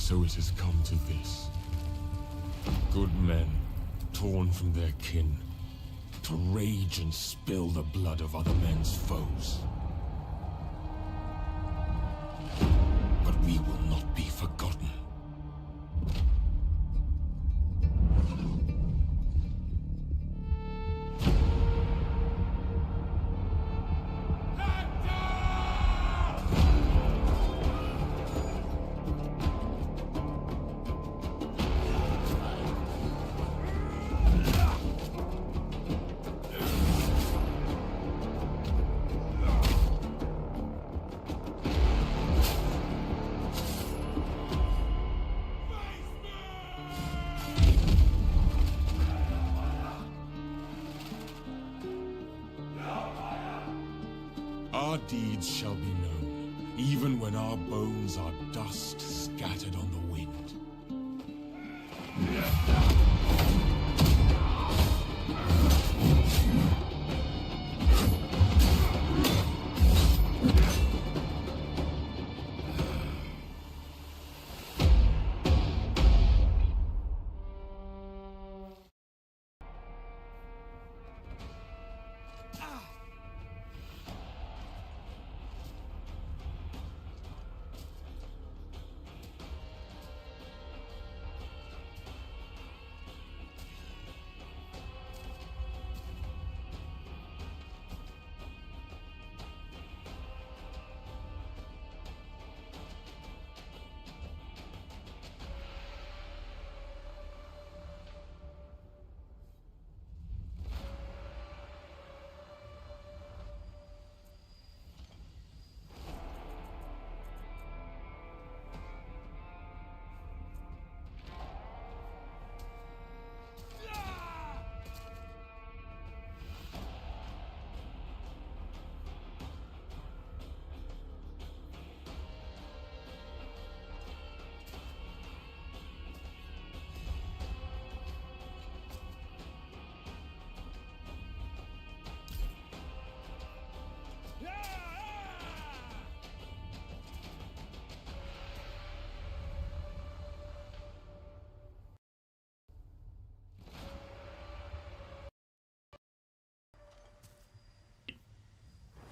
So it has come to this. Good men, torn from their kin, to rage and spill the blood of other men's foes. But we will not be forgotten. Our deeds shall be known, even when our bones are dust scattered on the wind.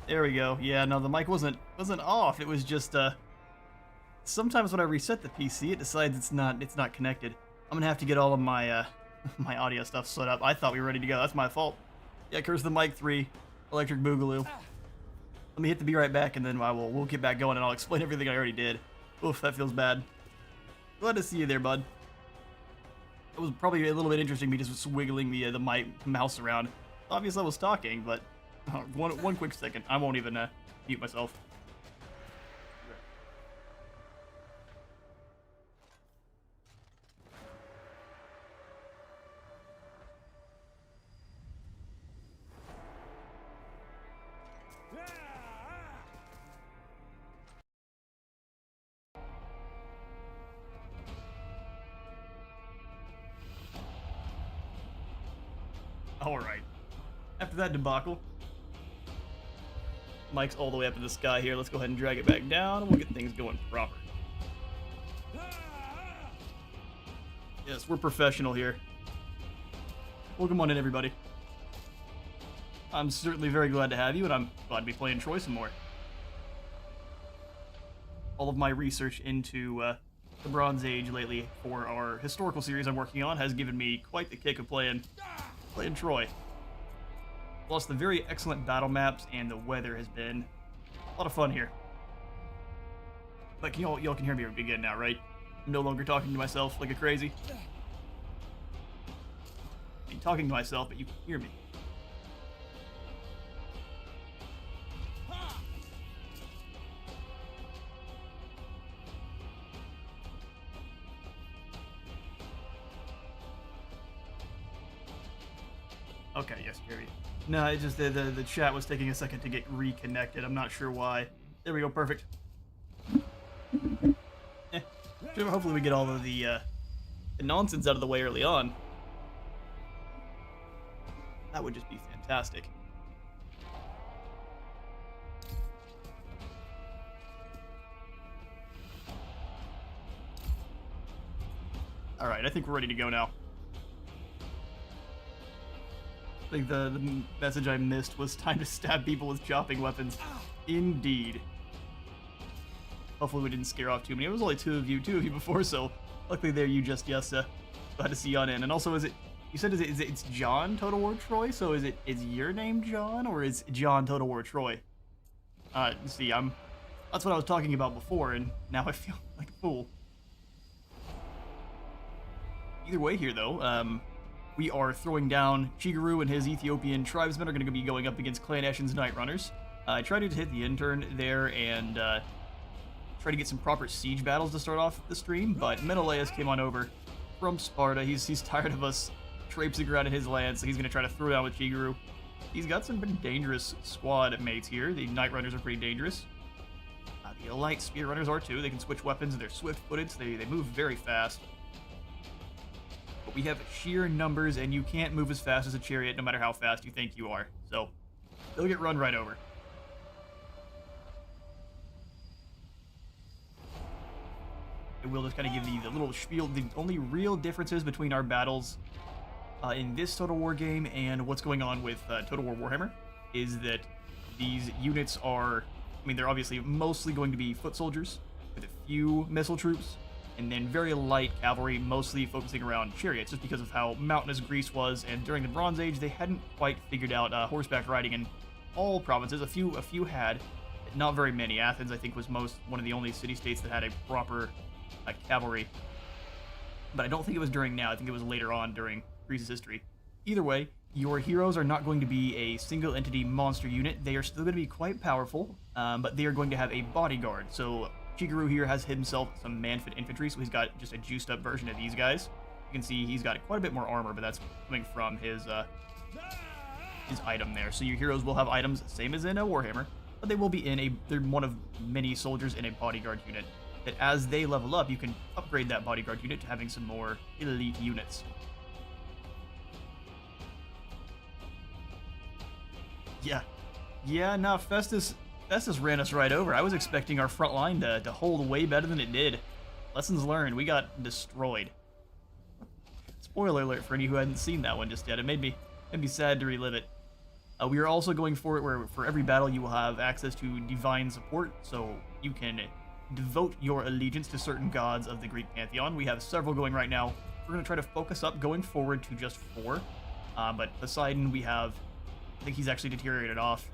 There we go. Yeah, no, the mic wasn't off. It was just sometimes when I reset the PC, it decides it's not connected. I'm gonna have to get all of my my audio stuff set up. I thought we were ready to go. That's my fault. Yeah, Curse the Mic 3, Electric Boogaloo. Let me hit the be right back, and then we'll get back going, and I'll explain everything I already did. Oof, that feels bad. Glad to see you there, bud. It was probably a little bit interesting me just wiggling the mouse around. Obviously, I was talking, but one quick second. I won't even mute myself. Alright. After that debacle, Mike's all the way up in the sky here. Let's go ahead and drag it back down, and we'll get things going proper. Yes, we're professional here. Welcome on in, everybody. I'm certainly very glad to have you, and I'm glad to be playing Troy some more. All of my research into the Bronze Age lately for our historical series I'm working on has given me quite the kick of playing Troy. Plus, the very excellent battle maps and the weather has been a lot of fun here. Like, y'all can hear me again now, right? I'm no longer talking to myself like a crazy. I'm talking to myself, but you can hear me. Okay, yes, Jerry. No, it just the chat was taking a second to get reconnected. I'm not sure why. There we go, perfect. Hopefully we get all of the nonsense out of the way early on. That would just be fantastic. Alright, I think we're ready to go now. I think the message I missed was time to stab people with chopping weapons. Indeed. Hopefully we didn't scare off too many. It was only two of you before, so luckily there you just glad to see you on in. And also, is it, you said it's John Total War Troy? So is your name John, or is John Total War Troy? See, that's what I was talking about before, and now I feel like a fool. Either way here, though, we are throwing down Chiguru and his Ethiopian tribesmen are going to be going up against Clan Eshin's Night Runners. I tried to hit the intern there and try to get some proper siege battles to start off the stream, but Menelaus came on over from Sparta. He's tired of us traipsing around in his land, so he's going to try to throw down with Chiguru. He's got some pretty dangerous squad mates here. The Night Runners are pretty dangerous. The Elite Spear Runners are too. They can switch weapons and they're swift-footed, so they move very fast. But we have sheer numbers, and you can't move as fast as a chariot no matter how fast you think you are. So they'll get run right over. I will just kind of give you the little spiel. The only real differences between our battles in this Total War game and what's going on with Total War Warhammer is that these units are, I mean, they're obviously mostly going to be foot soldiers with a few missile troops, and then very light cavalry, mostly focusing around chariots, just because of how mountainous Greece was, and during the Bronze Age, they hadn't quite figured out horseback riding in all provinces. A few had, not very many. Athens, I think, was one of the only city-states that had a proper cavalry, but I don't think it was during now. I think it was later on during Greece's history. Either way, your heroes are not going to be a single entity monster unit. They are still going to be quite powerful, but they are going to have a bodyguard. So Chiguru here has himself some man-fit infantry, so he's got just a juiced-up version of these guys. You can see he's got quite a bit more armor, but that's coming from his item there. So your heroes will have items, same as in a Warhammer, but they will be they're one of many soldiers in a bodyguard unit, that as they level up, you can upgrade that bodyguard unit to having some more elite units. Yeah, no, Festus ran us right over. I was expecting our front line to hold way better than it did. Lessons learned, we got destroyed. Spoiler alert for any who hadn't seen that one just yet. It made me sad to relive it. We are also going for it where for every battle you will have access to divine support, so you can devote your allegiance to certain gods of the Greek pantheon. We have several going right now. We're going to try to focus up going forward to just 4. But Poseidon, I think he's actually deteriorated off.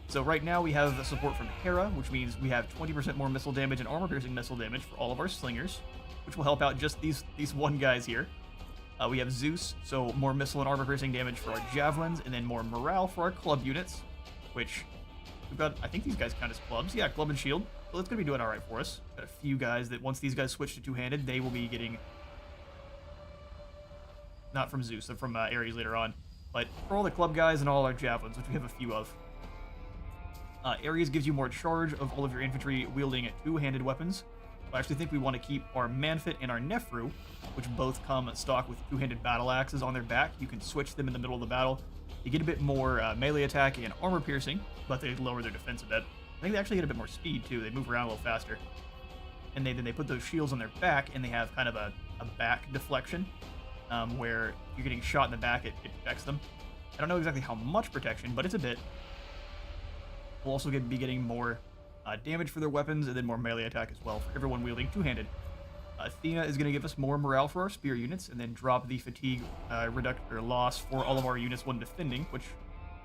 So right now we have support from Hera, which means we have 20% more missile damage and armor-piercing missile damage for all of our slingers, which will help out just these one guys here. We have Zeus, so more missile and armor-piercing damage for our javelins, and then more morale for our club units, which we've got, I think these guys count as clubs. Yeah, club and shield. So that's going to be doing all right for us. Got a few guys that once these guys switch to two-handed, they will be getting, not from Zeus, they're from Ares later on. But for all the club guys and all our javelins, which we have a few of, Ares gives you more charge of all of your infantry wielding two-handed weapons. I actually think we want to keep our Manfit and our Nefru, which both come stock with two-handed battle axes on their back. You can switch them in the middle of the battle. You get a bit more melee attack and armor piercing, but they lower their defense a bit. I think they actually get a bit more speed too. They move around a little faster. And then they put those shields on their back, and they have kind of a back deflection, where you're getting shot in the back, it protects them. I don't know exactly how much protection, but it's a bit. We'll also be getting more damage for their weapons, and then more melee attack as well for everyone wielding two-handed. Athena is going to give us more morale for our spear units, and then drop the fatigue loss for all of our units when defending, which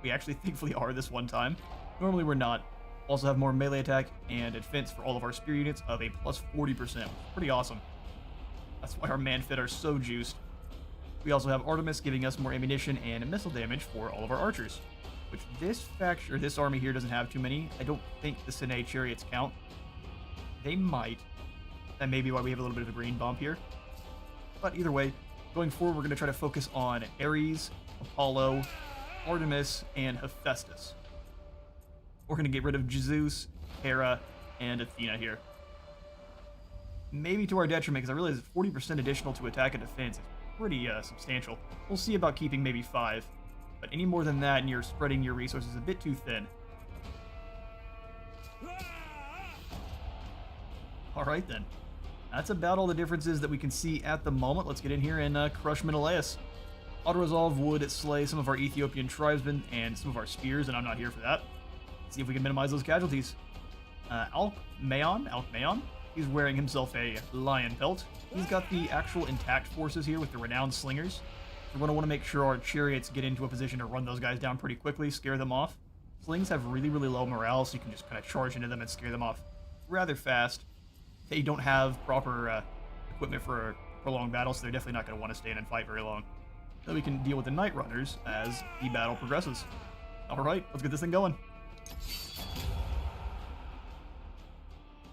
we actually thankfully are this one time. Normally we're not. Also have more melee attack and defense for all of our spear units of a plus 40%. Pretty awesome. That's why our Manfit are so juiced. We also have Artemis giving us more ammunition and missile damage for all of our archers, which this army here doesn't have too many. I don't think the Sine chariots count. They might. That may be why we have a little bit of a green bump here. But either way, going forward, we're going to try to focus on Ares, Apollo, Artemis, and Hephaestus. We're going to get rid of Zeus, Hera, and Athena here. Maybe to our detriment, because I realize 40% additional to attack and defense is pretty substantial. We'll see about keeping maybe 5. But any more than that, and you're spreading your resources a bit too thin. Alright then. That's about all the differences that we can see at the moment. Let's get in here and crush Menelaus. Auto-resolve would slay some of our Ethiopian tribesmen and some of our spears, and I'm not here for that. Let's see if we can minimize those casualties. Alkmaeon, he's wearing himself a lion pelt. He's got the actual intact forces here with the renowned slingers. We're going to want to make sure our chariots get into a position to run those guys down pretty quickly, scare them off. Slings have really, really low morale, so you can just kind of charge into them and scare them off rather fast. They don't have proper equipment for a prolonged battle, so they're definitely not going to want to stay in and fight very long. Then we can deal with the Night Runners as the battle progresses. Alright, let's get this thing going.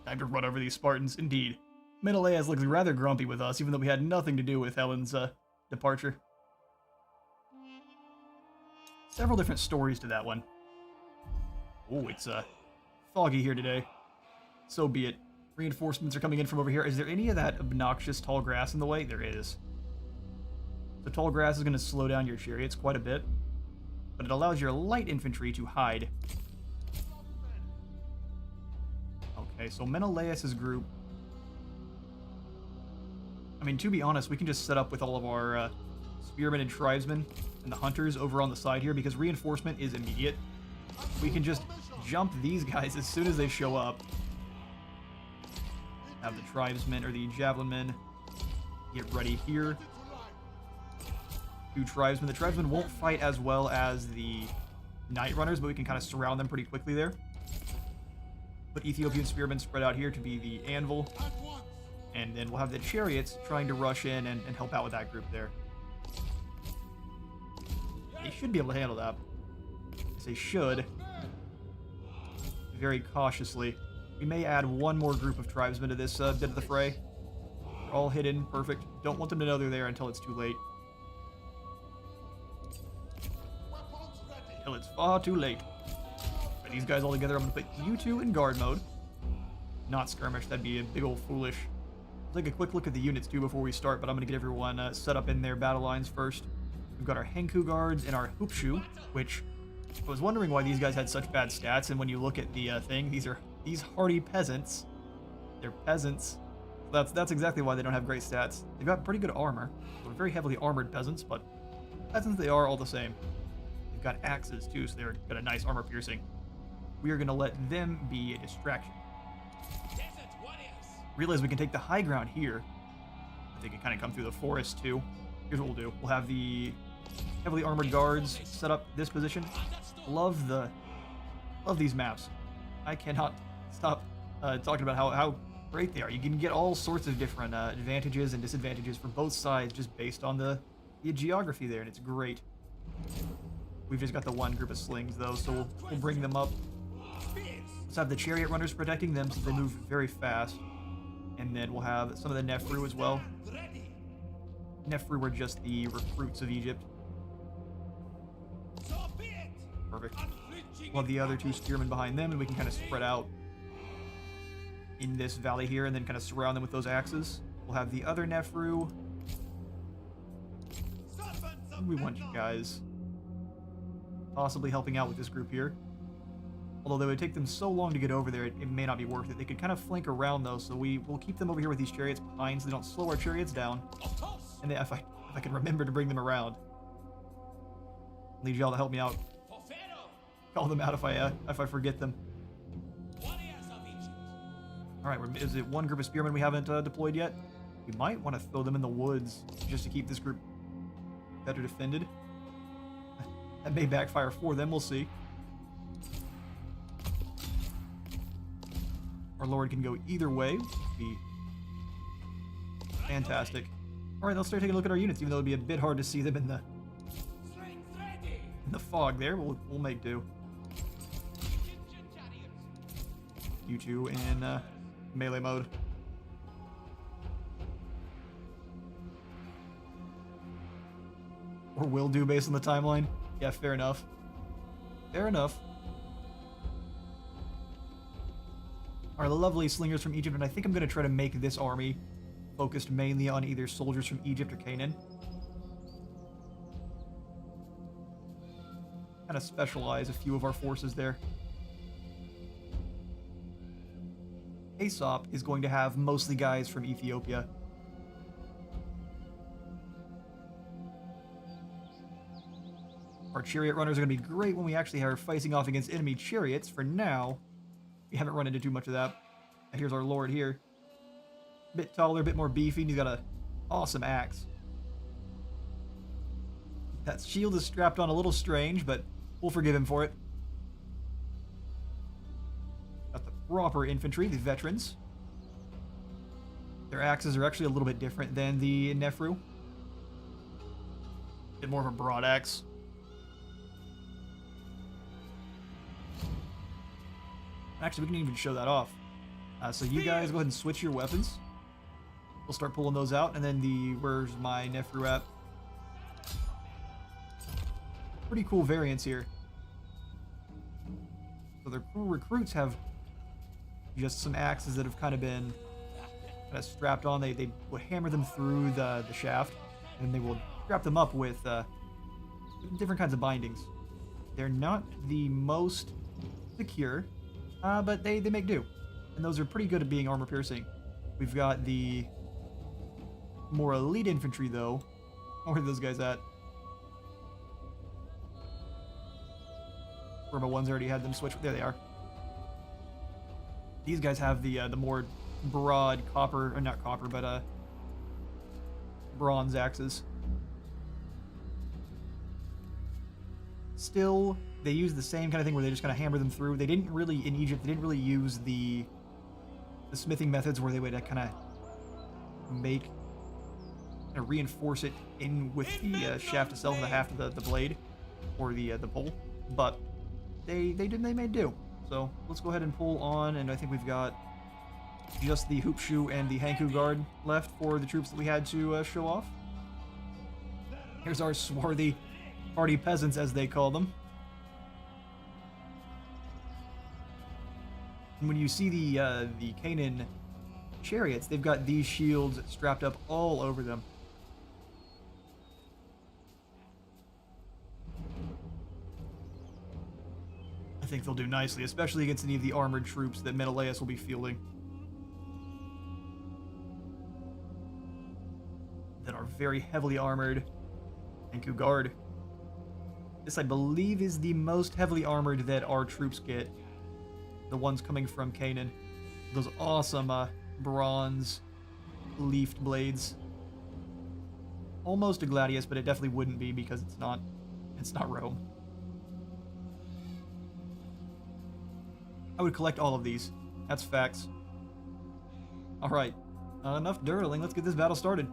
Time to run over these Spartans, indeed. Menelaus looks rather grumpy with us, even though we had nothing to do with Helen's departure. Several different stories to that one. Oh, it's foggy here today. So be it. Reinforcements are coming in from over here. Is there any of that obnoxious tall grass in the way? There is. The tall grass is going to slow down your chariots quite a bit, but it allows your light infantry to hide. Okay, so Menelaus' group... I mean, to be honest, we can just set up with all of our spearmen and tribesmen and the hunters over on the side here, because reinforcement is immediate. We can just jump these guys as soon as they show up. Have the tribesmen, or the javelin men, get ready here. Two tribesmen. The tribesmen won't fight as well as the Night Runners, but we can kind of surround them pretty quickly there. Put Ethiopian spearmen spread out here to be the anvil. And then we'll have the chariots trying to rush in and help out with that group there. They should be able to handle that. They should. Very cautiously. We may add one more group of tribesmen to this bit of the fray. They're all hidden. Perfect. Don't want them to know they're there until it's too late. Until it's far too late. Put these guys all together. I'm going to put you two in guard mode. Not skirmish. That'd be a big old foolish. Let's take a quick look at the units too before we start, but I'm going to get everyone set up in their battle lines first. We've got our Henku guards and our Hoopshu, which I was wondering why these guys had such bad stats, and when you look at the thing, these hardy peasants. They're peasants. That's exactly why they don't have great stats. They've got pretty good armor. They're very heavily armored peasants, but peasants they are all the same. They've got axes too, so they've got a nice armor piercing. We are going to let them be a distraction. Realize we can take the high ground here. They can kind of come through the forest too. Here's what we'll do. We'll have the heavily armored guards set up this position. Love these maps. I cannot stop talking about how great they are. You can get all sorts of different advantages and disadvantages from both sides just based on the geography there, and it's great. We've just got the one group of slings though, so we'll bring them up. Let's have the chariot runners protecting them since they move very fast. And then we'll have some of the Nefru as well. Nefru were just the recruits of Egypt. Perfect. We'll have the other two spearmen behind them, and we can kind of spread out in this valley here and then kind of surround them with those axes. We'll have the other Nefru. We want you guys possibly helping out with this group here. Although it would take them so long to get over there, it may not be worth it. They could kind of flank around, though, so we'll keep them over here with these chariots behind so they don't slow our chariots down. And then if I can remember to bring them around. Need y'all to help me out. Call them out if I forget them. Alright, is it one group of spearmen we haven't deployed yet? We might want to throw them in the woods just to keep this group better defended. That may backfire for them, we'll see. Our Lord can go either way. Be fantastic. Alright, let's start taking a look at our units, even though it'd be a bit hard to see them in the fog there. We'll make do. You two in melee mode. Or will do based on the timeline. Yeah, fair enough. Fair enough. Our lovely slingers from Egypt, and I think I'm going to try to make this army focused mainly on either soldiers from Egypt or Canaan. Kind of specialize a few of our forces there. Aesop is going to have mostly guys from Ethiopia. Our chariot runners are going to be great when we actually are facing off against enemy chariots. For now, we haven't run into too much of that. Here's our lord here. A bit taller, a bit more beefy, and he's got an awesome axe. That shield is strapped on a little strange, but we'll forgive him for it. Got the proper infantry, the veterans. Their axes are actually a little bit different than the Nefru. A bit more of a broad axe. Actually, we can even show that off. So you guys go ahead and switch your weapons. We'll start pulling those out, and then where's my Nefru at? Pretty cool variants here. So their recruits have just some axes that have kind of been strapped on. They will hammer them through the shaft, and they will strap them up with different kinds of bindings. They're not the most secure, but they make do. And those are pretty good at being armor piercing. We've got the more elite infantry though. Where are those guys at? Where my ones already had them switch. There they are. These guys have the more broad copper, or not copper, but bronze axes. Still, they use the same kind of thing where they just kind of hammer them through. They didn't really, in Egypt, they didn't really use the smithing methods where they would kind of reinforce it in with the shaft itself, the haft of the blade, or the pole. But they made do. So let's go ahead and pull on, and I think we've got just the hoopshoe and the Hanku guard left for the troops that we had to show off. Here's our swarthy party peasants, as they call them. And when you see the Canaan chariots, they've got these shields strapped up all over them. I think they'll do nicely, especially against any of the armored troops that Menelaus will be fielding. That are very heavily armored. Hanku guard. This, I believe, is the most heavily armored that our troops get. The ones coming from Canaan. Those awesome bronze leafed blades. Almost a gladius, but it definitely wouldn't be because it's not Rome. I would collect all of these. That's facts. Alright. Enough dirtling. Let's get this battle started.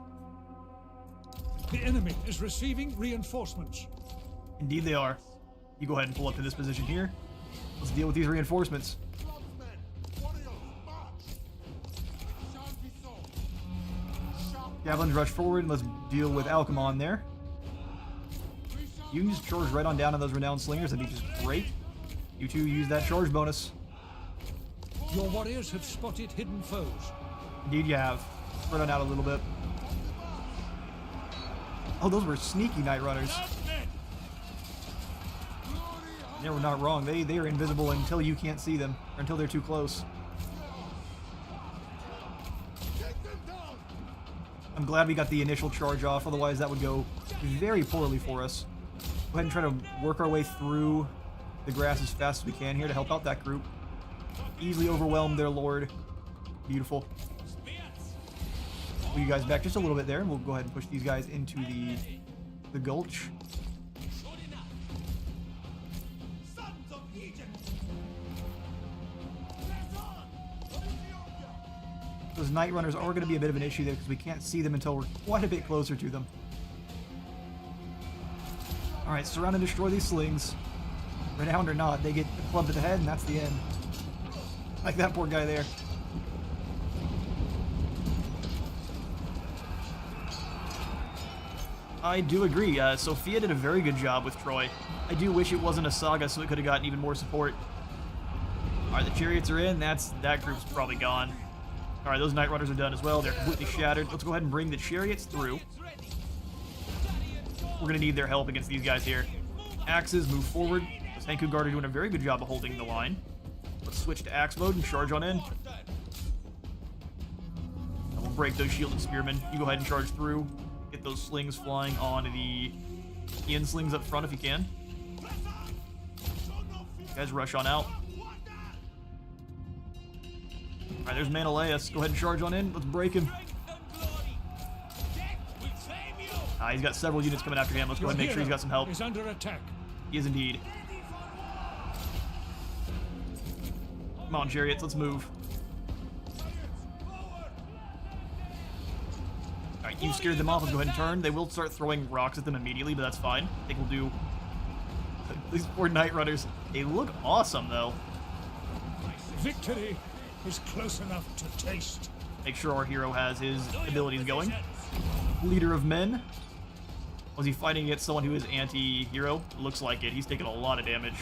The enemy is receiving reinforcements. Indeed they are. You go ahead and pull up to this position here. Let's deal with these reinforcements. Javelins rush forward. Let's deal with Alcemon there. You can just charge right on down on those renowned slingers. That'd be just great. You two use that charge bonus. Your warriors have spotted hidden foes. Indeed you have. Spread on out a little bit. Oh, those were sneaky Night Runners. They were not wrong. They are invisible until you can't see them, or until they're too close. I'm glad we got the initial charge off, otherwise that would go very poorly for us. Go ahead and try to work our way through the grass as fast as we can here to help out that group. Easily overwhelm their lord. Beautiful. Pull you guys back just a little bit there, and we'll go ahead and push these guys into the gulch. Those Night Runners are going to be a bit of an issue there because we can't see them until we're quite a bit closer to them. Alright, surround and destroy these slings. Renowned or not, they get a club to the head and that's the end. Like that poor guy there. I do agree. Sophia did a very good job with Troy. I do wish it wasn't a saga so it could have gotten even more support. Alright, the chariots are in. That group's probably gone. Alright, those Night Runners are done as well. They're completely shattered. Let's go ahead and bring the chariots through. We're going to need their help against these guys here. Axes, move forward. Hanku Guard are doing a very good job of holding the line. Let's switch to axe mode and charge on in. break those shielded spearmen. You go ahead and charge through. Get those slings flying on the Ian slings up front if you can. You guys rush on out. Alright, there's Menelaus. Go ahead and charge on in. Let's break him. He's got several units coming after him. Let's go ahead and make sure he's got some help. He's under attack. He is indeed. Come on, chariots, let's move. Alright, you scared them off. Let's go ahead and turn. They will start throwing rocks at them immediately, but that's fine. I think we'll do... These poor Night Runners. They look awesome, though. Victory is close enough to taste. Make sure our hero has his abilities going. Leader of men. Was he fighting against someone who is anti-hero? Looks like it. He's taking a lot of damage.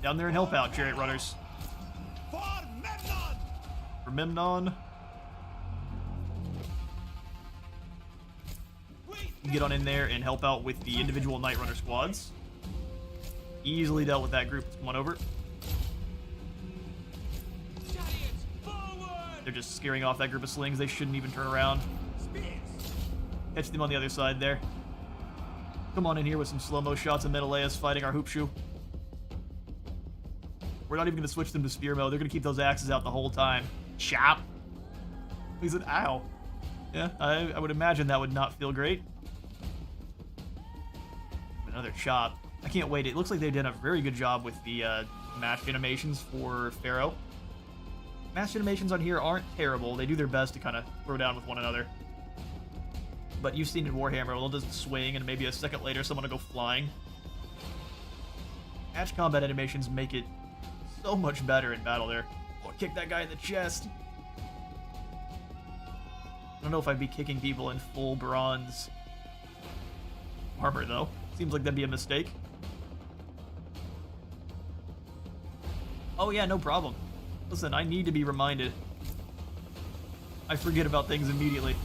Down there and help out, chariot runners. For Memnon. You get on in there and help out with the individual Night Runner squads. Easily dealt with that group. Let's come on over. They're just scaring off that group of slings. They shouldn't even turn around. Catch them on the other side there. Come on in here with some slow-mo shots of Menelaus fighting our hoopshoe. We're not even going to switch them to spear mode. They're going to keep those axes out the whole time. Chop! He said, ow. Yeah, I would imagine that would not feel great. Another chop. I can't wait. It looks like they did a very good job with the match animations for Pharaoh. Match animations on here aren't terrible. They do their best to kind of throw down with one another. But you've seen in Warhammer, they'll just swing and maybe a second later someone will go flying. Match combat animations make it so much better in battle there. Oh, kick that guy in the chest. I don't know if I'd be kicking people in full bronze armor, though. Seems like that'd be a mistake. Oh yeah, no problem. Listen, I need to be reminded. I forget about things immediately.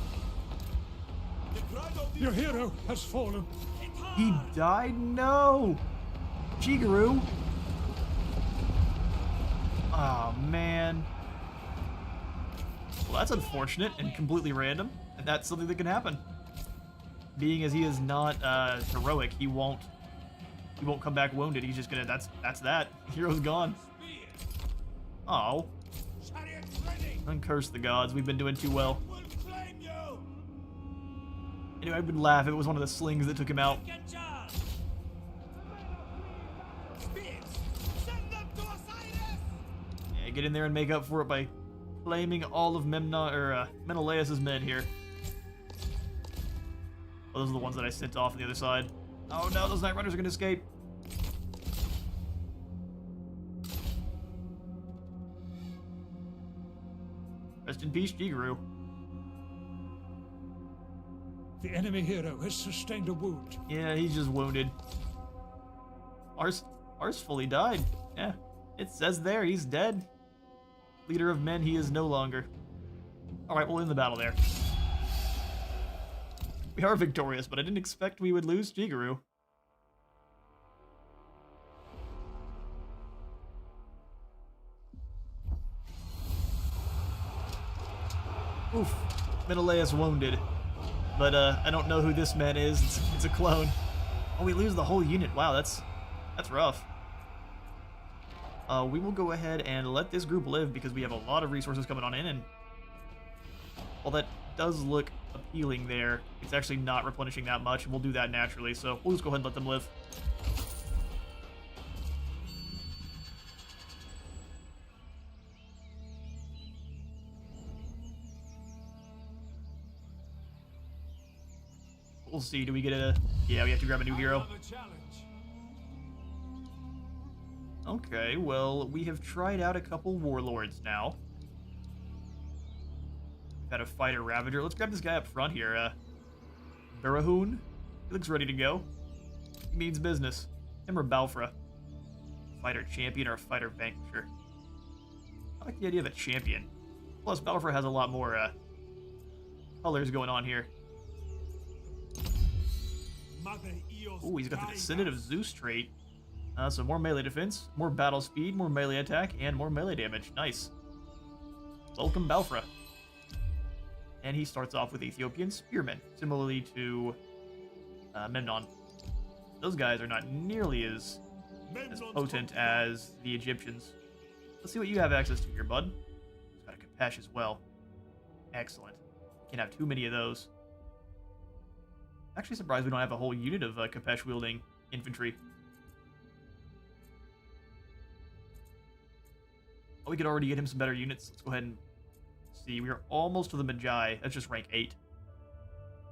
Your hero has fallen. He died? No! Chiguru? Oh, man. Well, that's unfortunate and completely random, and that's something that can happen. Being as he is not heroic, he won't come back wounded. He's just gonna, that's that. Hero's gone. Oh. Uncurse the gods, we've been doing too well. Anyway, I would laugh if it was one of the slings that took him out. Yeah, get in there and make up for it by claiming all of Memnon or Menelaus' men here. Oh, those are the ones that I sent off on the other side. Oh no, those Night Runners are gonna escape. Rest in peace, Chiguru. The enemy hero has sustained a wound. Yeah, he's just wounded. Ours fully died. Yeah, it says there, he's dead. Leader of men, he is no longer. Alright, we'll end the battle there. We are victorious, but I didn't expect we would lose Chiguru. Oof, Menelaus wounded. But I don't know who this man is. It's a clone. Oh, we lose the whole unit. Wow, that's rough. We will go ahead and let this group live because we have a lot of resources coming on in, and while that does look appealing there, it's actually not replenishing that much, and we'll do that naturally, so we'll just go ahead and let them live. We'll see, do we get a... Yeah, we have to grab a new hero. Okay, well, we have tried out a couple warlords now. We've had a fighter ravager. Let's grab this guy up front here. Barahun. He looks ready to go. He means business. Him or Balfra. Fighter champion or a fighter vanquisher. I like the idea of a champion. Plus, Balfra has a lot more colors going on here. Ooh, he's got the Descendant of Zeus trait. So more melee defense, more battle speed, more melee attack, and more melee damage. Nice. welcome Balfra. And he starts off with Ethiopian spearmen, similarly to Memnon. Those guys are not nearly as potent as the Egyptians. Let's see what you have access to here, bud. He's got a Kapesh as well. Excellent. Can't have too many of those. Actually surprised we don't have a whole unit of Kapesh wielding infantry. Oh, we could already get him some better units. Let's go ahead and see. We are almost to the Magi. That's just rank 8.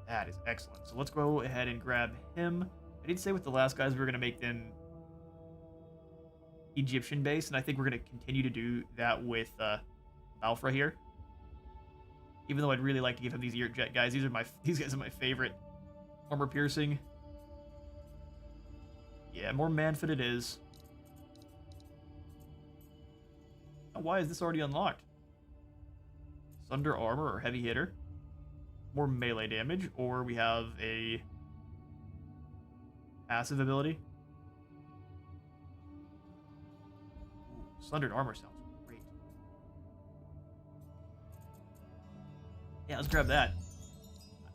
That is excellent. So let's go ahead and grab him. I did say with the last guys we were going to make them Egyptian based, and I think we're going to continue to do that with Balfra here. Even though I'd really like to give him these Earjet guys. These guys are my favorite. Armor piercing. Yeah, more Manfit it is. Now, why is this already unlocked? Sunder armor or heavy hitter. More melee damage, or we have a passive ability. Ooh, sundered armor sounds great. Yeah, let's grab that.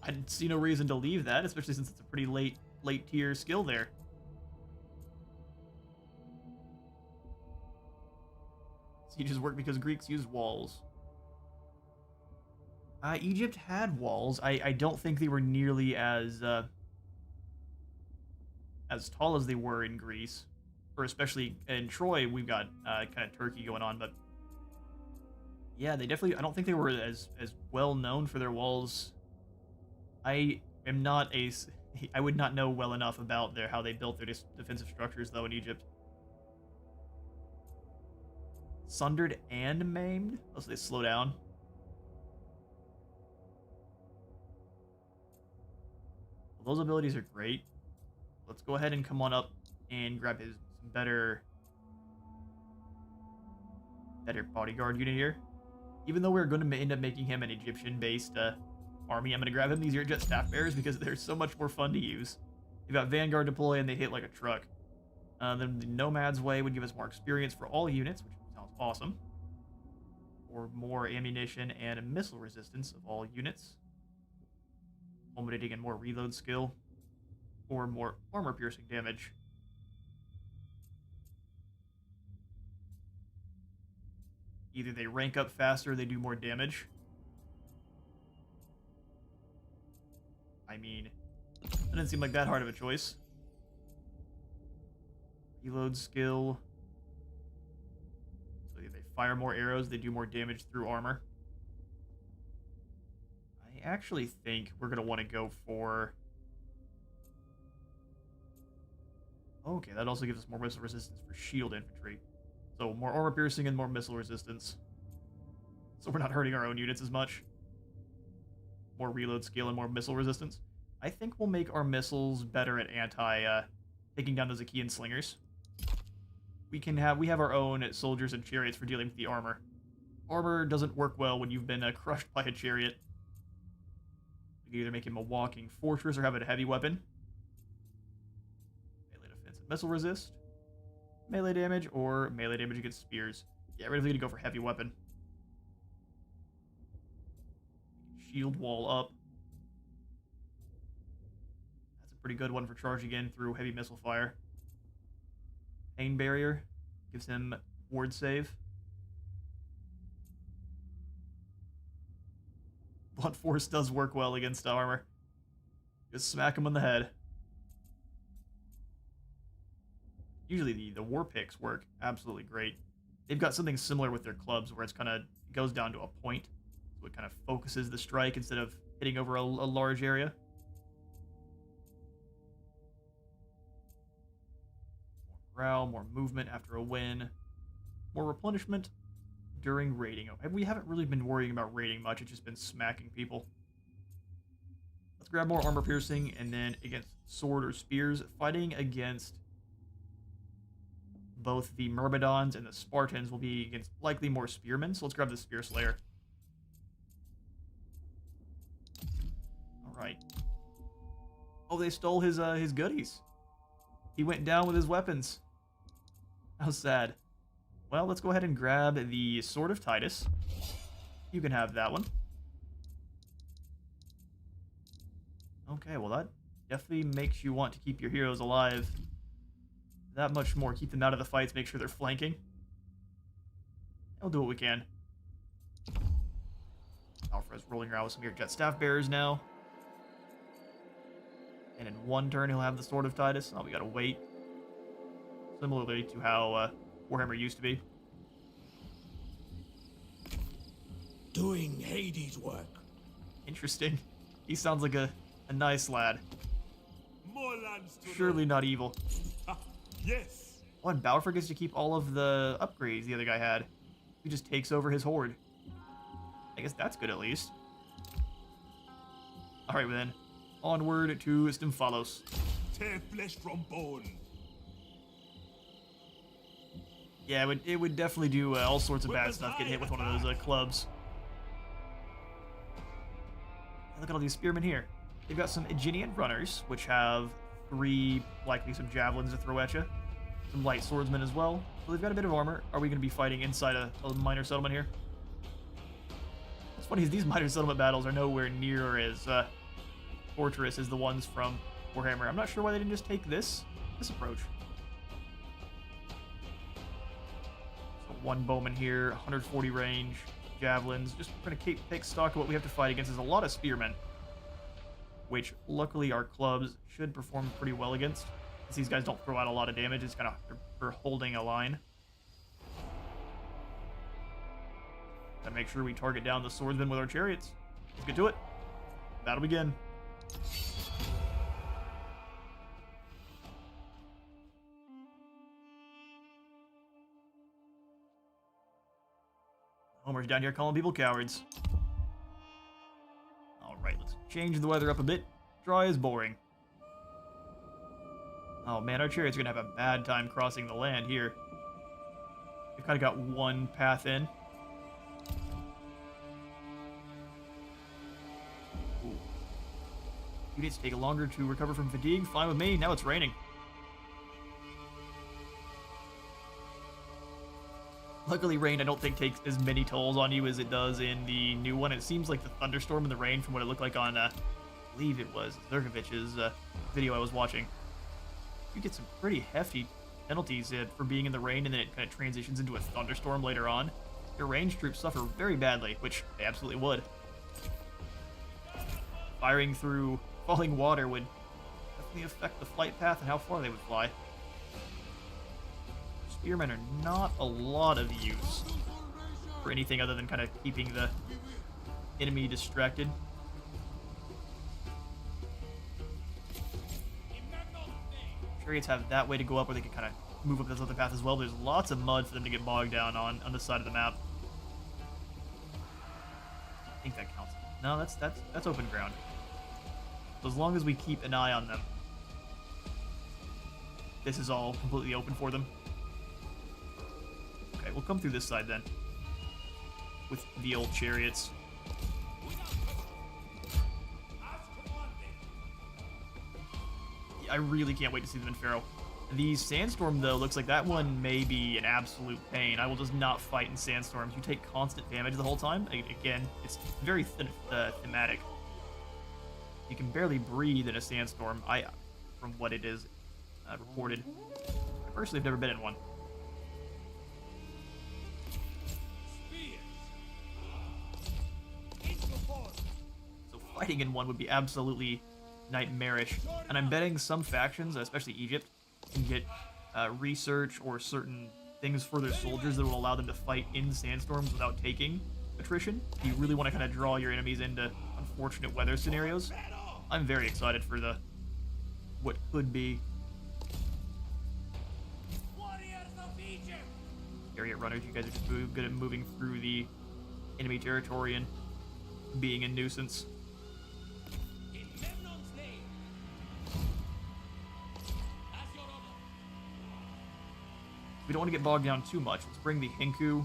I see no reason to leave that, especially since it's a pretty late tier skill there. Sieges work because Greeks use walls. Egypt had walls. I don't think they were nearly as tall as they were in Greece, or especially in Troy. We've got kind of Turkey going on, but yeah, they definitely. I don't think they were as well known for their walls. I would not know well enough about how they built their defensive structures though in Egypt. Sundered and maimed. Oh, so they slow down. Well, those abilities are great. Let's go ahead and come on up and grab his better bodyguard unit here. Even though we're going to end up making him an Egyptian-based army, I'm going to grab him these Earjet staff bearers because they're so much more fun to use. They've got Vanguard deploy and they hit like a truck. Then the Nomad's Way would give us more experience for all units, which sounds awesome. Or more ammunition and a missile resistance of all units. Culminating in more reload skill. Or more armor piercing damage. Either they rank up faster or they do more damage. I mean, that didn't seem like that hard of a choice. Reload skill. So they fire more arrows, they do more damage through armor. I actually think we're going to want to go for... Okay, that also gives us more missile resistance for shield infantry. So more armor piercing and more missile resistance. So we're not hurting our own units as much. More reload skill and more missile resistance. I think we'll make our missiles better at taking down those Achaean slingers. We have our own soldiers and chariots for dealing with the armor. Armor doesn't work well when you've been crushed by a chariot. You can either make him a walking fortress or have it a heavy weapon. Melee defense and missile resist. Melee damage or melee damage against spears. Yeah, we're definitely going to go for heavy weapon. Shield wall up. That's a pretty good one for charging in through heavy missile fire. Pain barrier gives him ward save. Blunt force does work well against armor. Just smack him on the head. Usually the war picks work absolutely great. They've got something similar with their clubs where it goes down to a point. So it kind of focuses the strike instead of hitting over a large area. More morale, more movement after a win. More replenishment during raiding. We haven't really been worrying about raiding much. It's just been smacking people. Let's grab more armor piercing and then against sword or spears. Fighting against both the Myrmidons and the Spartans will be against likely more spearmen. So let's grab the Spear Slayer. Alright. Oh, they stole his goodies. He went down with his weapons. How sad. Well, let's go ahead and grab the Sword of Titus. You can have that one. Okay, well that definitely makes you want to keep your heroes alive that much more. Keep them out of the fights, make sure they're flanking. We'll do what we can. Alfred's rolling around with some of your jet staff bearers now. And in one turn, he'll have the Sword of Titus. Oh, we gotta wait. Similarly to how Warhammer used to be. Doing Hades' work. Interesting. He sounds like a nice lad. More lands to Surely not evil. Yes. Oh, and Balfour gets to keep all of the upgrades the other guy had. He just takes over his horde. I guess that's good at least. Alright then. Onward to Stymphalos. Tear flesh from bone. Yeah, it would definitely do all sorts of bad stuff getting hit with one of those clubs. Look at all these spearmen here. They've got some Aeginean runners, which have 3, likely some javelins to throw at you. Some light swordsmen as well. So they've got a bit of armor. Are we going to be fighting inside a minor settlement here? What's funny is these minor settlement battles are nowhere near as torturous as the ones from Warhammer. I'm not sure why they didn't just take this approach. So one bowman here, 140 range, javelins. Just going to take stock of what we have to fight against. There's a lot of spearmen, which luckily our clubs should perform pretty well against. Since these guys don't throw out a lot of damage, it's kind of for holding a line. Gotta make sure we target down the swordsmen with our chariots. Let's get to it. Battle begin. Homer's down here calling people cowards. Alright, let's change the weather up a bit. Dry is boring. Oh man, our chariots are gonna have a bad time crossing the land here. We've kind of got one path in. Ooh. Units take longer to recover from fatigue. Fine with me. Now it's raining. Luckily, rain I don't think takes as many tolls on you as it does in the new one. It seems like the thunderstorm and the rain, from what it looked like on, I believe it was Zergovich's video I was watching. You get some pretty hefty penalties for being in the rain, and then it kind of transitions into a thunderstorm later on. Your ranged troops suffer very badly, which they absolutely would. Firing through falling water would definitely affect the flight path and how far they would fly. Spearmen are not a lot of use for anything other than kind of keeping the enemy distracted. Chariots have that way to go up where they can kind of move up this other path as well. There's lots of mud for them to get bogged down on this side of the map. I think that counts. No, that's open ground. So as long as we keep an eye on them, this is all completely open for them. Okay, we'll come through this side then, with the old chariots. I really can't wait to see them in Pharaoh. The Sandstorm, though, looks like that one may be an absolute pain. I will just not fight in Sandstorms. You take constant damage the whole time. Again, it's very thematic. You can barely breathe in a Sandstorm, from what it is reported. I personally have never been in one. So fighting in one would be absolutely nightmarish, and I'm betting some factions, especially Egypt, can get research or certain things for their soldiers that will allow them to fight in sandstorms without taking attrition. If you really want to kind of draw your enemies into unfortunate weather scenarios, I'm very excited for what could be. Chariot runners, you guys are just good at moving through the enemy territory and being a nuisance. We don't want to get bogged down too much. Let's bring the Hinku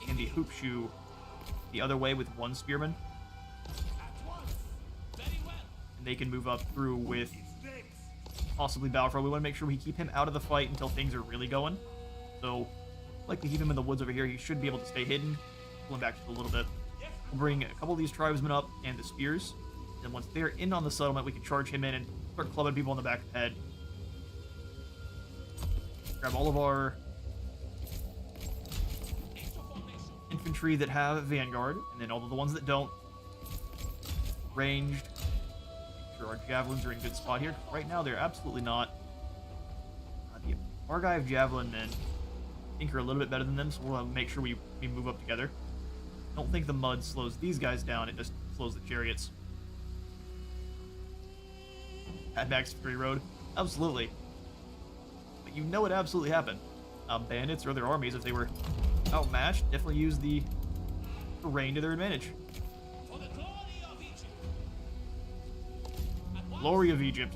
and the Hoopshoe the other way with one spearman. And they can move up through with possibly Balfour. We want to make sure we keep him out of the fight until things are really going. So, like we keep him in the woods over here, he should be able to stay hidden. Pull him back just a little bit. We'll bring a couple of these tribesmen up and the spears. And once they're in on the settlement, we can charge him in and start clubbing people on the back of the head. Grab all of our infantry that have Vanguard, and then all of the ones that don't. Ranged. Make sure our javelins are in a good spot here. Right now, they're absolutely not. The Argive Javelin and Ink are a little bit better than them, so we'll make sure we move up together. Don't think the mud slows these guys down, it just slows the chariots. Mad Max Fury Road? Absolutely. But you know it absolutely happened. Bandits or other armies, if they were outmatched, definitely use the terrain to their advantage. Glory of Egypt.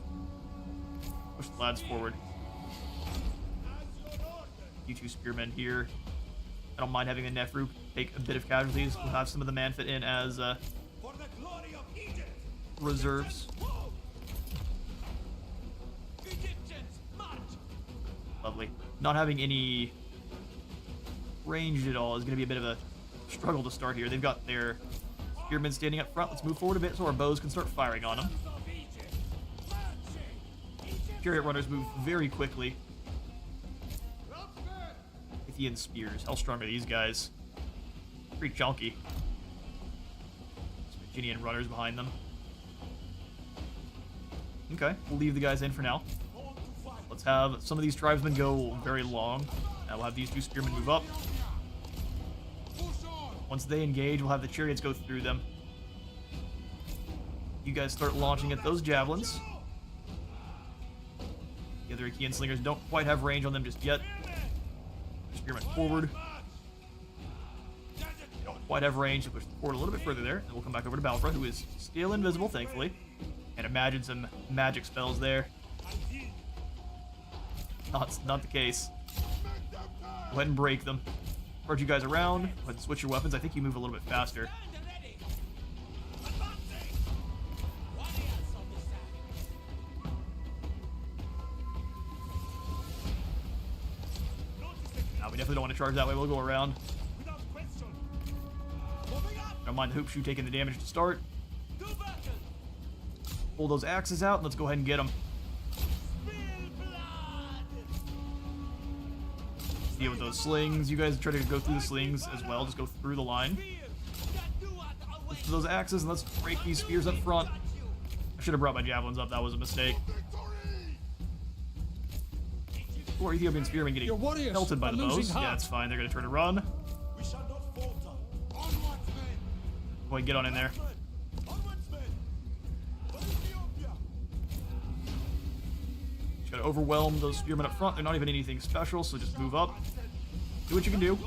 Push the lads forward. You two spearmen here. I don't mind having the Nefru take a bit of casualties. We'll have some of the Manfit in as reserves. Lovely. Not having any ranged at all is going to be a bit of a struggle to start here. They've got their spearmen standing up front. Let's move forward a bit so our bows can start firing on them. Chariot runners move very quickly. Scythian spears. How strong are these guys? Pretty chunky. Some Virginian runners behind them. Okay, we'll leave the guys in for now. Let's have some of these tribesmen go very long. Now we'll have these two spearmen move up. Once they engage, we'll have the chariots go through them. You guys start launching at those javelins. The other Achaean slingers don't quite have range on them just yet. Spearmen forward. They don't quite have range, so push forward a little bit further there. And we'll come back over to Balfra, who is still invisible, thankfully. And imagine some magic spells there. Not the case. Go ahead and break them. Charge you guys around. Go ahead and switch your weapons. I think you move a little bit faster. We definitely don't want to charge that way. We'll go around. Don't mind the hoop shoe taking the damage to start. Pull those axes out and let's go ahead and get them. Deal with those slings. You guys try to go through the slings as well. Just go through the line. Let's do those axes and let's break these spears up front. I should have brought my javelins up. That was a mistake. Poor Ethiopian spearmen getting pelted by the bows. Yeah, it's fine. They're going to try to run. Go ahead and get on in there. Just got to overwhelm those spearmen up front. They're not even anything special, so just move up. Do what you can do.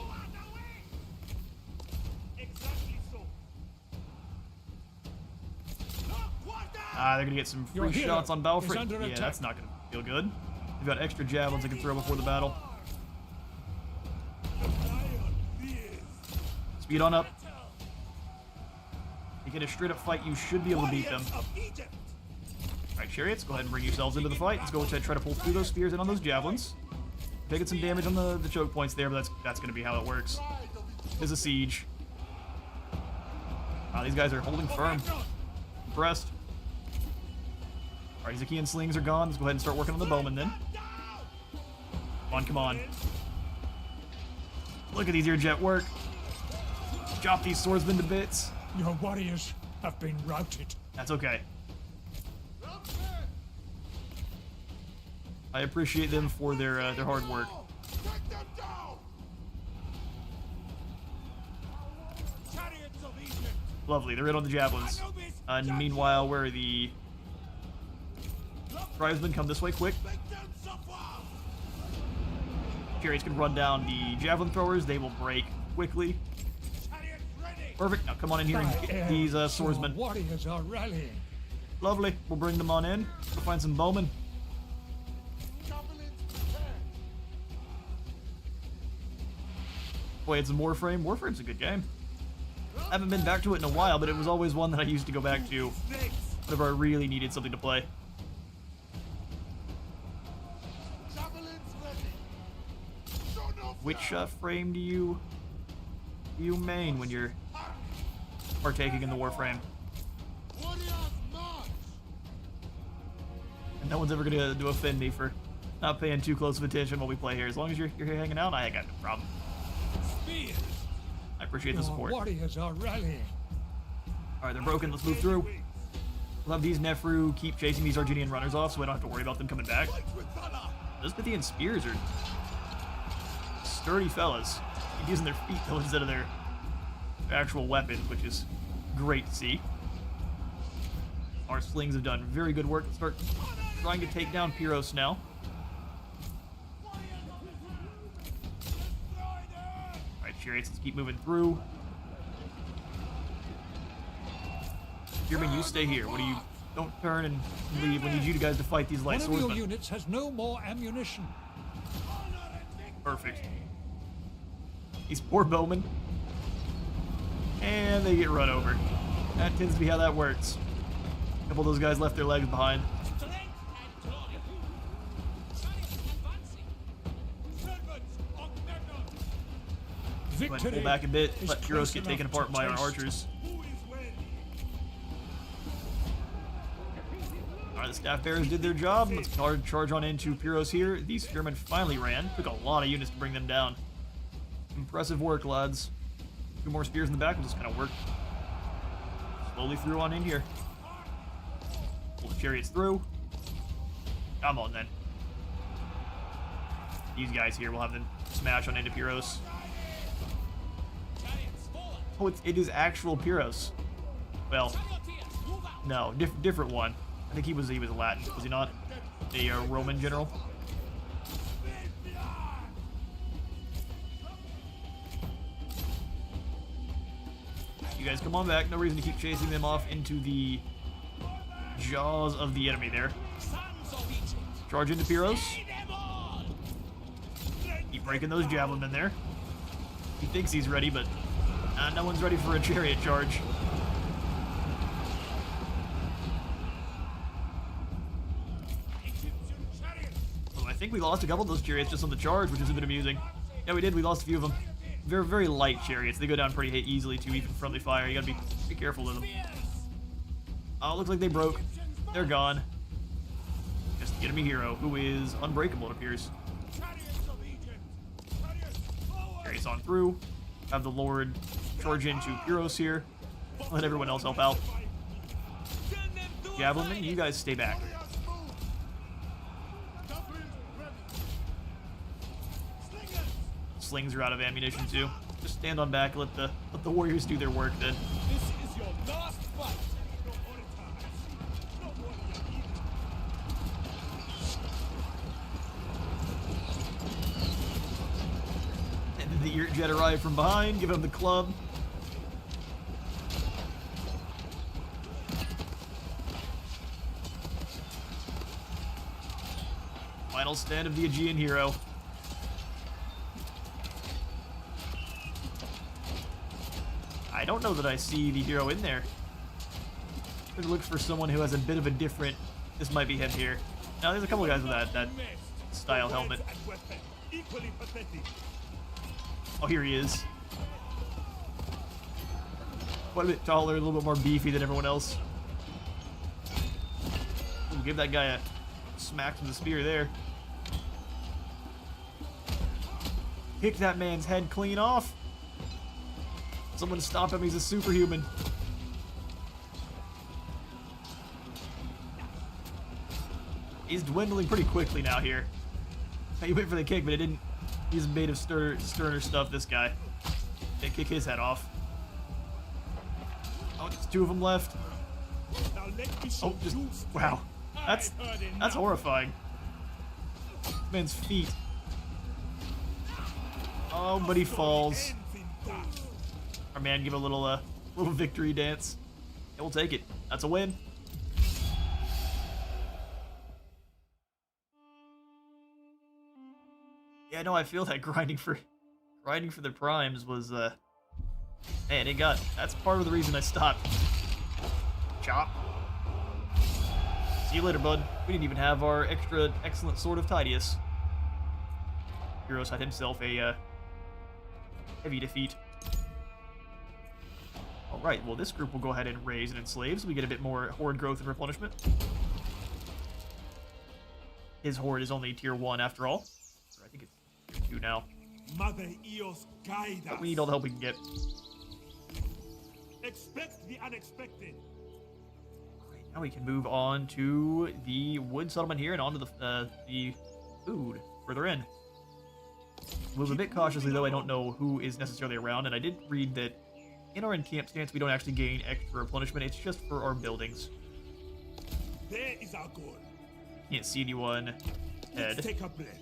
They're going to get some free shots on Balfra. Yeah, that's not going to feel good. We've got extra javelins they can throw before the battle. Speed on up. You get a straight up fight, you should be able to beat them. Alright, chariots, go ahead and bring yourselves into the fight. Let's go try to pull through those spears and on those javelins. Taking some damage on the choke points there, but that's going to be how it works. There's a siege. Wow, these guys are holding firm. Impressed. Alright, these Achaean slings are gone. Let's go ahead and start working on the bowmen then. Come on, come on. Look at these here jet work. Chop these swordsmen to bits. Your warriors have been routed. That's okay. I appreciate them for their hard work. Lovely, they're in on the javelins. And meanwhile, where are the tribesmen? Come this way, quick. Chariots can run down the javelin throwers. They will break quickly. Perfect. Now come on in here and get these swordsmen. Warriors are rallying. Lovely. We'll bring them on in. We'll find some bowmen. Boy, it's a Warframe. Warframe's a good game. I haven't been back to it in a while, but it was always one that I used to go back to whenever I really needed something to play. Which frame do you main when you're partaking in the Warframe. And no one's ever gonna offend me for not paying too close of attention while we play here. As long as you're here hanging out, I ain't got no problem. I appreciate the support. Warriors are rallying. Alright, they're broken. Let's move through. We'll have these Nefru keep chasing these Argentinian runners off so we don't have to worry about them coming back. Those Pythian spears are sturdy fellas. Keep using their feet though instead of their actual weapons, which is great to see. Our slings have done very good work. Let's start trying to take down Pyros now. Alright, chariots, let's keep moving through. Spearman, you stay here. What do you... Don't turn and leave. We need you guys to fight these light One of swordsmen. your units has no more ammunition. Perfect. These poor bowmen. And they get run over. That tends to be how that works. A couple of those guys left their legs behind. Go ahead and pull back a bit. Let Pyros get taken apart by our archers. Alright, the staff bearers did their job. Let's charge on into Pyros here. These spearmen finally ran. Took a lot of units to bring them down. Impressive work, lads. 2 more spears in the back will just kind of work slowly through on in here. Pull the chariots through. Come on, then. These guys here will have them smash on into Pyros. Oh, it is actual Pyros. Well, no, different one. I think he was Latin, was he not? A Roman general. You guys come on back. No reason to keep chasing them off into the jaws of the enemy there. Charge into Pyros. Keep breaking those javelin there. He thinks he's ready, but no one's ready for a chariot charge. I think we lost a couple of those chariots just on the charge, which is a bit amusing. Yeah, we did. We lost a few of them. They're very light chariots. They go down pretty easily to even friendly fire. You gotta be careful with them. Oh, looks like they broke. They're gone. Just the enemy hero, who is unbreakable, it appears. Chariots on through. Have the Lord charge into Pyros here. Let everyone else help out. Javelin, you guys stay back. Slings are out of ammunition too. Just stand on back, let the warriors do their work then. This is your last fight. And then the Jet arrive from behind, give him the club. Final stand of the Aegean hero. I don't know that I see the hero in there. I'm gonna look for someone who has a bit of a different... This might be him here. Now, there's a couple guys with that style helmet. Oh, here he is. Quite a bit taller, a little bit more beefy than everyone else. We'll give that guy a smack with the spear there. Kick that man's head clean off. Someone stop him, he's a superhuman. He's dwindling pretty quickly now here. He went for the kick, but it didn't. He's made of sterner stuff, this guy. They kick his head off. Oh, just 2 of them left. Oh, just, wow. That's horrifying. This man's feet. Oh, but he falls. Our man give a little victory dance. And we'll take it. That's a win. Yeah, no, I feel that grinding for the primes was man, that's part of the reason I stopped. Chop. See you later, bud. We didn't even have our extra excellent sword of Titius. Pyros had himself a heavy defeat. Oh, Alright, well this group will go ahead and raise and enslave, so we get a bit more horde growth and replenishment. His horde is only tier 1 after all. Or I think it's tier 2 now. Mother Eos, guide But us. we need all the help we can get. Expect the unexpected. Alright, now we can move on to the wood settlement here and onto the food further in. Move a bit cautiously though, I don't know who is necessarily around, and I did read that in our encamp stance we don't actually gain extra replenishment, it's just for our buildings. There is our goal. Can't see anyone Let's head. take a breath.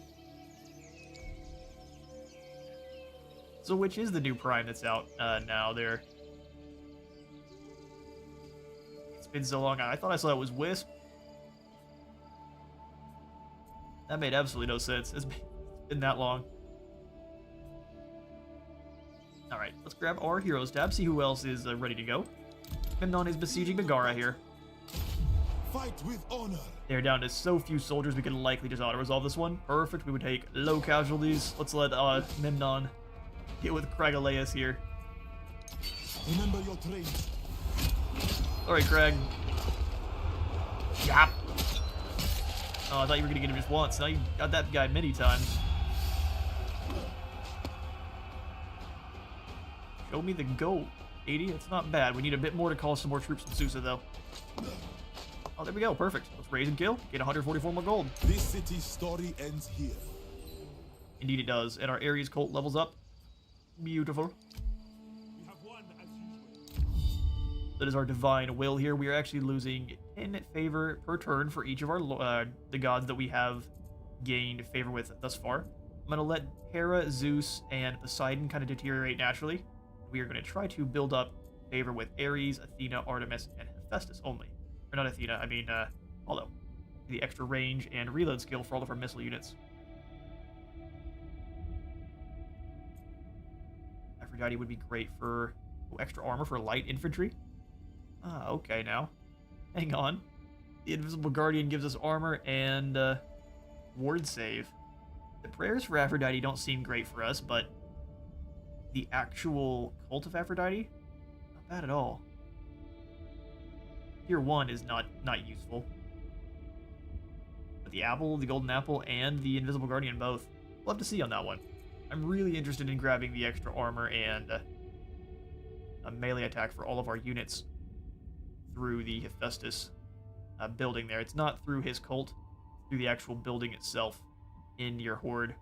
So which is the new prime that's out now there? It's been so long, I thought I saw it was Wisp. That made absolutely no sense. It's been that long. Alright, let's grab our Heroes tab, see who else is ready to go. Memnon is besieging Megara here. Fight with honor. They're down to so few soldiers, we can likely just auto-resolve this one. Perfect, we would take low casualties. Let's let Memnon get with Kragaleus here. Remember your trains. Alright, Krag. Yap! Oh, I thought you were gonna get him just once. Now you got that guy many times. Show me the gold. 80, it's not bad. We need a bit more to call some more troops from Susa, though. Oh, there we go. Perfect. Let's raise and kill. Get 144 more gold. This city's story ends here. Indeed it does. And our Ares cult levels up. Beautiful. We have won as usual. That is our divine will here. We are actually losing 10 favor per turn for each of our the gods that we have gained favor with thus far. I'm going to let Hera, Zeus, and Poseidon kind of deteriorate naturally. We are going to try to build up favor with Ares, Athena, Artemis, and Hephaestus only. Or not Athena, I mean Apollo. The extra range and reload skill for all of our missile units. Aphrodite would be great for extra armor for light infantry. Ah, okay now. Hang on. The Invisible Guardian gives us armor and ward save. The prayers for Aphrodite don't seem great for us, but the actual cult of Aphrodite, not bad at all. Tier 1 is not useful. But the apple, the golden apple, and the Invisible Guardian both. We'll have to see on that one. I'm really interested in grabbing the extra armor and a melee attack for all of our units through the Hephaestus building there. It's not through his cult, through the actual building itself in your horde.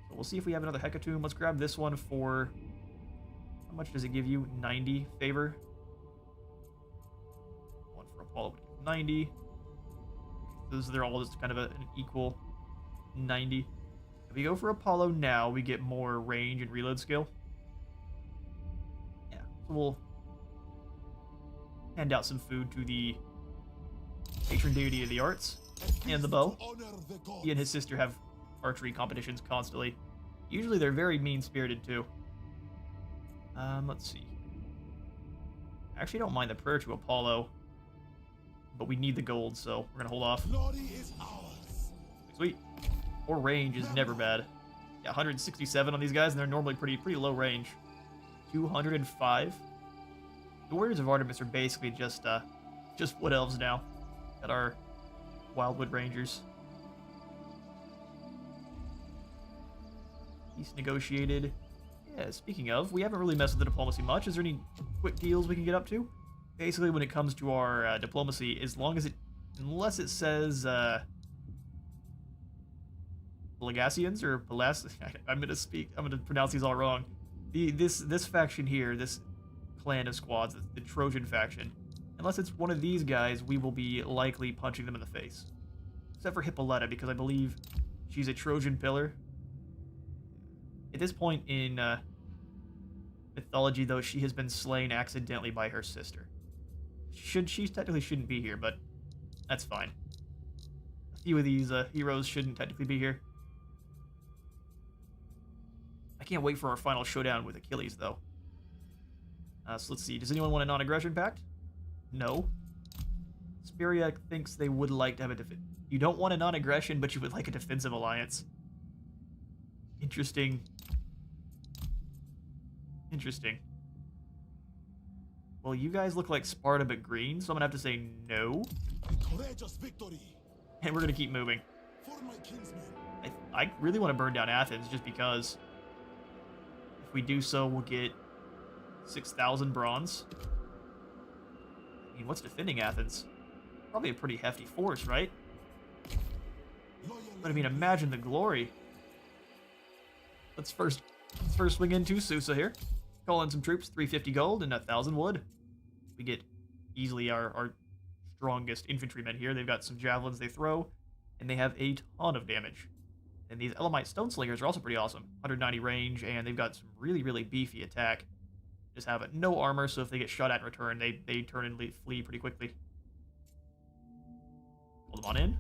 So we'll see if we have another Hecatomb. Let's grab this one for... How much does it give you? 90 favor. One for Apollo would give 90. They're all just kind of an equal 90. If we go for Apollo now, we get more range and reload skill. Yeah, so we'll hand out some food to the patron deity of the arts and the bow. He and his sister have archery competitions constantly. Usually they're very mean-spirited too. Let's see. I actually don't mind the prayer to Apollo, but we need the gold, so we're gonna hold off. Glory is ours. Sweet. Or range is never bad. Yeah, 167 on these guys, and they're normally pretty low range. 205. The Warriors of Artemis are basically just wood elves now. Got our Wildwood Rangers. Peace negotiated. Yeah, speaking of, we haven't really messed with the diplomacy much. Is there any quick deals we can get up to? Basically, when it comes to our diplomacy, unless it says Pelagasians or I'm gonna pronounce these all wrong. This faction here, this clan of squads, the Trojan faction, unless it's one of these guys, we will be likely punching them in the face. Except for Hippolyta, because I believe she's a Trojan pillar. At this point in mythology, though, she has been slain accidentally by her sister. She technically shouldn't be here, but that's fine. A few of these heroes shouldn't technically be here. I can't wait for our final showdown with Achilles, though. So let's see. Does anyone want a non-aggression pact? No. Speria thinks they would like to have a You don't want a non-aggression, but you would like a defensive alliance. Interesting. Interesting. Well, you guys look like Sparta but green, so I'm gonna have to say no. A courageous victory And we're gonna keep moving. for my kinsmen. I really want to burn down Athens just because if we do so, we'll get 6,000 bronze. I mean, what's defending Athens? Probably a pretty hefty force, right? But I mean, imagine the glory. Let's first swing into Susa here. Call in some troops, 350 gold and 1,000 wood. We get easily our strongest infantrymen here. They've got some javelins they throw, and they have a ton of damage. And these Elamite Stone Slingers are also pretty awesome. 190 range, and they've got some really, really beefy attack. Just have no armor, so if they get shot at in return, they turn and flee pretty quickly. Hold them on in.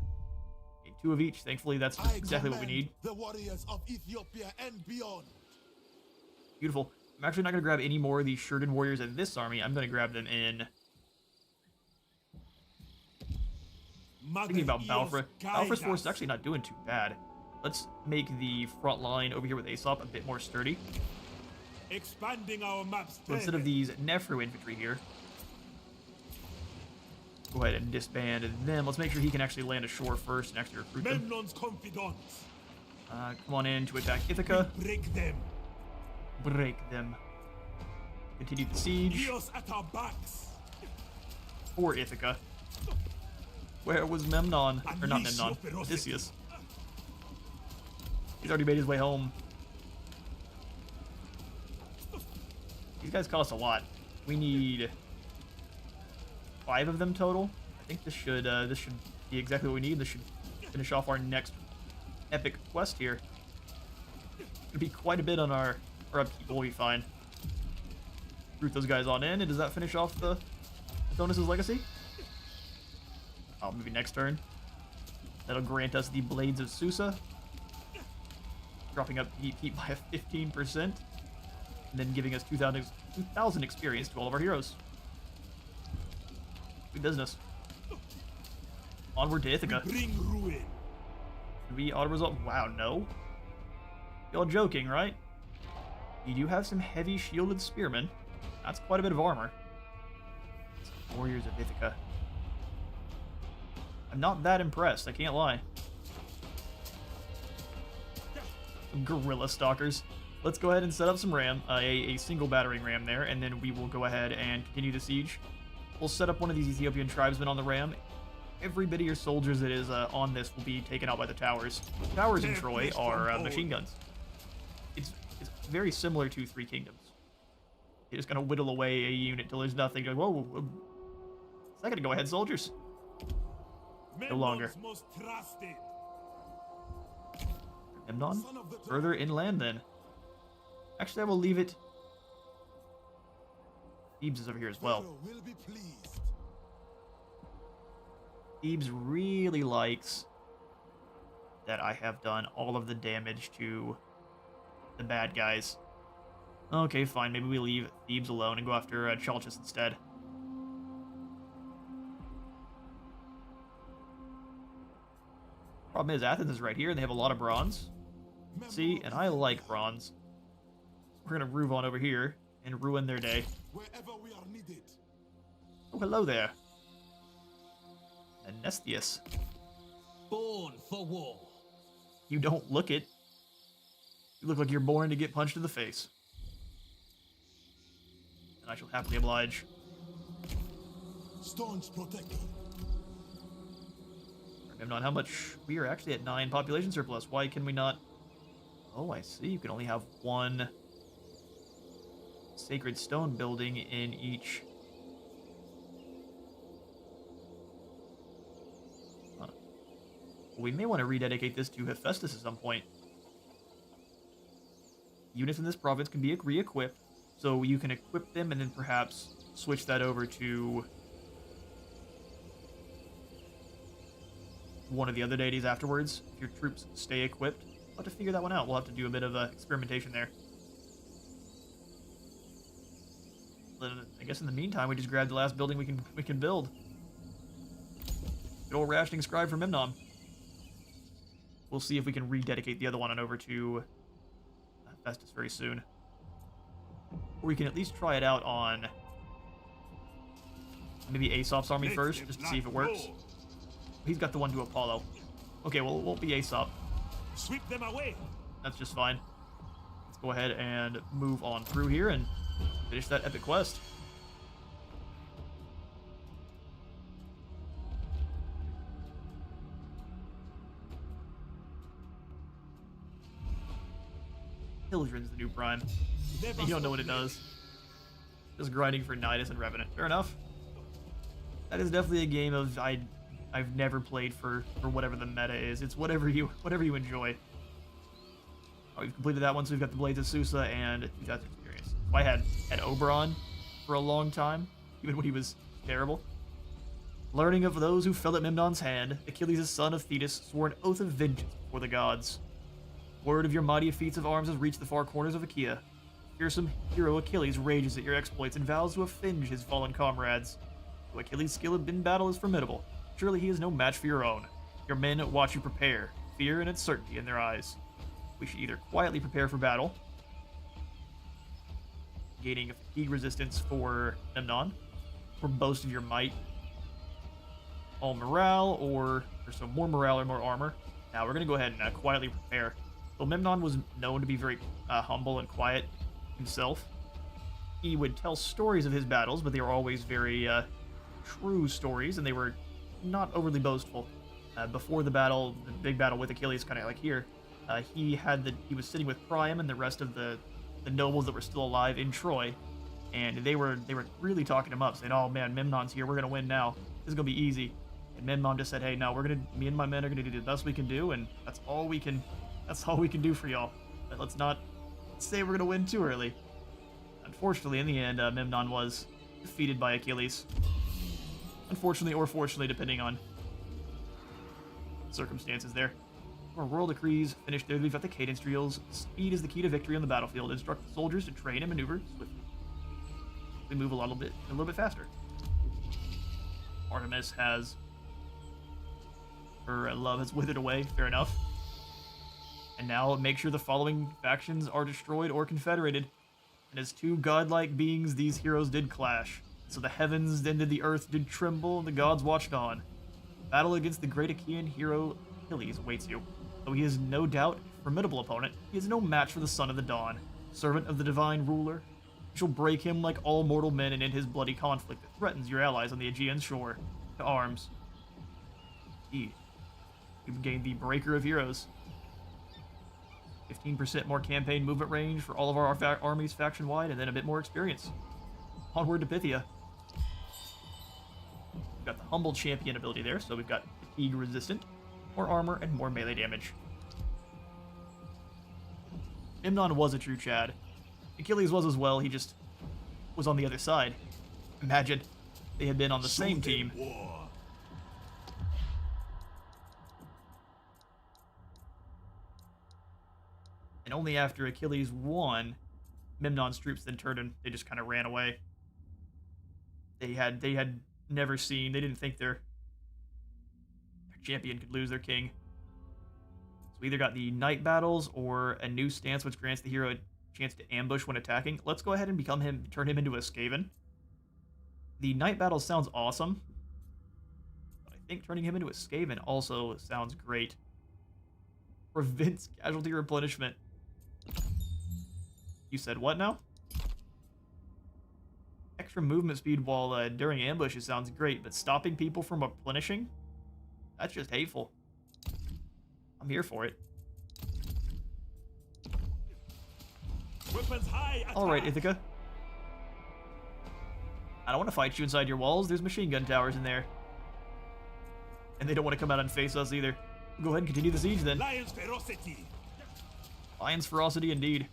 Get 2 of each. Thankfully, that's just exactly what we need. The warriors of Ethiopia and beyond. Beautiful. I'm actually not going to grab any more of these Sheridan warriors in this army. I'm going to grab them in... Thinking about Balfour. Balfour's force is actually not doing too bad. Let's make the front line over here with Aesop a bit more sturdy. Expanding our maps. So instead of these Nephru infantry here, go ahead and disband them. Let's make sure he can actually land ashore first and actually recruit them. Memnon's confidants. Come on in to attack Ithaca. Break them. Break them. Continue the siege Eos at our backs. for Ithaca. Where was Memnon? Or not Unleash Memnon, your ferocity. Odysseus. He's already made his way home. These guys cost a lot. We need 5 of them total. I think this should be exactly what we need. This should finish off our next epic quest here. It'll be quite a bit on our upkeep. We'll be fine. Root those guys on in, and does that finish off the Adonis' legacy? Oh, maybe next turn. That'll grant us the Blades of Susa. Dropping up heat by 15%. And then giving us 2,000 experience to all of our heroes. Good business. Onward to Ithaca. Bring ruin. Did we auto-resolve? Wow, no. Y'all joking, right? You do have some heavy shielded spearmen. That's quite a bit of armor. Warriors of Ithaca. I'm not that impressed, I can't lie. Guerrilla stalkers. Let's go ahead and set up some ram, a single battering ram there, and then we will go ahead and continue the siege. We'll set up one of these Ethiopian tribesmen on the ram. Every bit of your soldiers that is on this will be taken out by the towers. The towers in Troy are machine guns. It's very similar to Three Kingdoms. You're just gonna whittle away a unit till there's nothing. You're like, whoa, second, go ahead, soldiers. No longer. Most trusted. Memnon? Further inland then. Actually, I will leave it. Thebes is over here as well. Pharaoh will be pleased. Thebes really likes that I have done all of the damage to the bad guys. Okay, fine. Maybe we leave Thebes alone and go after Chalchis instead. Problem is, Athens is right here, and they have a lot of bronze. See, and I like bronze. We're gonna move on over here and ruin their day. Wherever we are needed. Oh, hello there. Anestius. Born for war. You don't look it. You look like you're born to get punched in the face. And I shall happily oblige. Staunch protector. Memnon, how much? We are actually at 9 population surplus. Why can we not? Oh, I see. You can only have 1 sacred stone building in each. Huh. Well, we may want to rededicate this to Hephaestus at some point. Units in this province can be re-equipped, so you can equip them and then perhaps switch that over to one of the other deities afterwards, if your troops stay equipped. We'll have to figure that one out. We'll have to do a bit of experimentation there. But I guess in the meantime, we just grab the last building we can build. Good old rationing scribe for Memnon. We'll see if we can rededicate the other one on over to Festus very soon. Or we can at least try it out on Maybe Aesop's army first, just to see if it works. He's got the one to Apollo. Okay, well, it won't be Aesop. Sweep them away. That's just fine. Let's go ahead and move on through here and finish that epic quest. Hildren's the new prime. You don't know what it does. Just grinding for Nidus and Revenant. Fair enough. That is definitely a game of I've never played for whatever the meta is. It's whatever you enjoy. Oh, we've completed that one, so we've got the Blades of Susa and 2000 experience. I had Oberon for a long time, even when he was terrible. Learning of those who fell at Memnon's hand, Achilles, son of Thetis, swore an oath of vengeance before the gods. Word of your mighty feats of arms has reached the far corners of Achaea. Fearsome hero Achilles rages at your exploits and vows to avenge his fallen comrades. Though Achilles' skill in battle is formidable, surely he is no match for your own. Your men watch you prepare, fear and uncertainty in their eyes. We should either quietly prepare for battle, gaining a fatigue resistance for Memnon, or boast of your might, all morale, or some more morale or more armor. Now we're going to go ahead and quietly prepare. Though Memnon was known to be very humble and quiet himself, he would tell stories of his battles, but they were always very true stories, and they were not overly boastful. Before the battle, the big battle with Achilles, kind of like here, he was sitting with Priam and the rest of the nobles that were still alive in Troy, and they were really talking him up, saying, "Oh man, Memnon's here. We're gonna win now. This is gonna be easy." And Memnon just said, "Hey, no, me and my men are gonna do the best we can do, and that's all we can do for y'all. But let's not say we're gonna win too early." Unfortunately, in the end, Memnon was defeated by Achilles. Unfortunately, or fortunately, depending on circumstances there. Our royal decrees finished there. We've got the cadence drills. Speed is the key to victory on the battlefield. Instruct the soldiers to train and maneuver swiftly. We move a little bit faster. Artemis has her love has withered away. Fair enough. And now make sure the following factions are destroyed or confederated. And as two godlike beings, these heroes did clash. So the heavens and the earth did tremble, and the gods watched on. Battle against the great Achaean hero Achilles awaits you. Though he is no doubt a formidable opponent, he is no match for the son of the dawn, servant of the divine ruler. You shall break him like all mortal men and end his bloody conflict that threatens your allies on the Aegean shore. To arms. Indeed. You've gained the Breaker of Heroes. 15% more campaign movement range for all of our armies faction-wide, and then a bit more experience. Onward to Pythia. We've got the Humble Champion ability there, so we've got fatigue resistant, more armor, and more melee damage. Memnon was a true Chad. Achilles was as well, he just was on the other side. Imagine they had been on the same team. And only after Achilles won, Memnon's troops then turned and they just kind of ran away. They had never seen, they didn't think their champion could lose their king. So we either got the night battles or a new stance which grants the hero a chance to ambush when attacking. Let's go ahead and turn him into a Skaven. The night battle sounds awesome, but I think turning him into a Skaven also sounds great. Prevents casualty replenishment. You said what now? Extra movement speed while during ambushes sounds great, but stopping people from replenishing? That's just hateful. I'm here for it. Weapons high. Alright, Ithaca. I don't want to fight you inside your walls. There's machine gun towers in there. And they don't want to come out and face us either. Go ahead and continue the siege then. Lion's ferocity. Lion's ferocity indeed.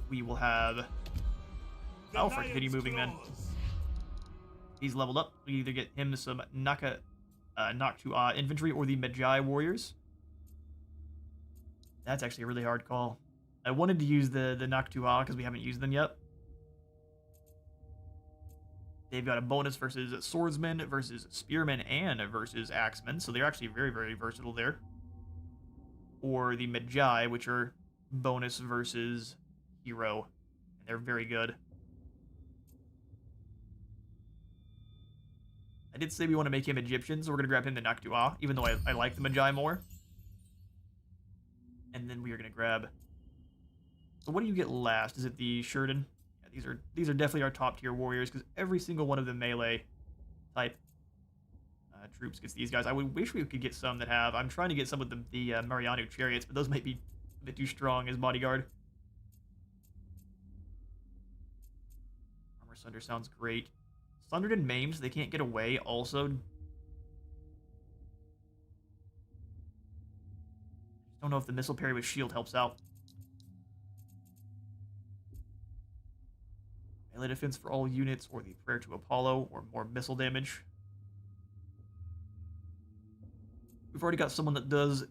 We will have Alfred continue moving then. He's leveled up. We either get him some Noctu infantry or the Magi warriors. That's actually a really hard call. I wanted to use the Noctu because we haven't used them yet. They've got a bonus versus swordsmen, versus spearmen, and versus axemen, so they're actually very, very versatile there. Or the Magi, which are bonus versus hero, and they're very good. I did say we want to make him Egyptian, so we're going to grab him the Nakdua, even though I like the Magi more. And then we are going to grab... So what do you get last? Is it the Sheridan? Yeah, these are definitely our top tier warriors, because every single one of the melee type troops gets these guys. I would wish we could get some that have... I'm trying to get some with the Marianu chariots, but those might be a bit too strong as bodyguard. Armor Sunder sounds great. Sundered and maimed, so they can't get away also. Don't know if the missile parry with shield helps out. Melee defense for all units, or the prayer to Apollo, or more missile damage. We've already got someone that does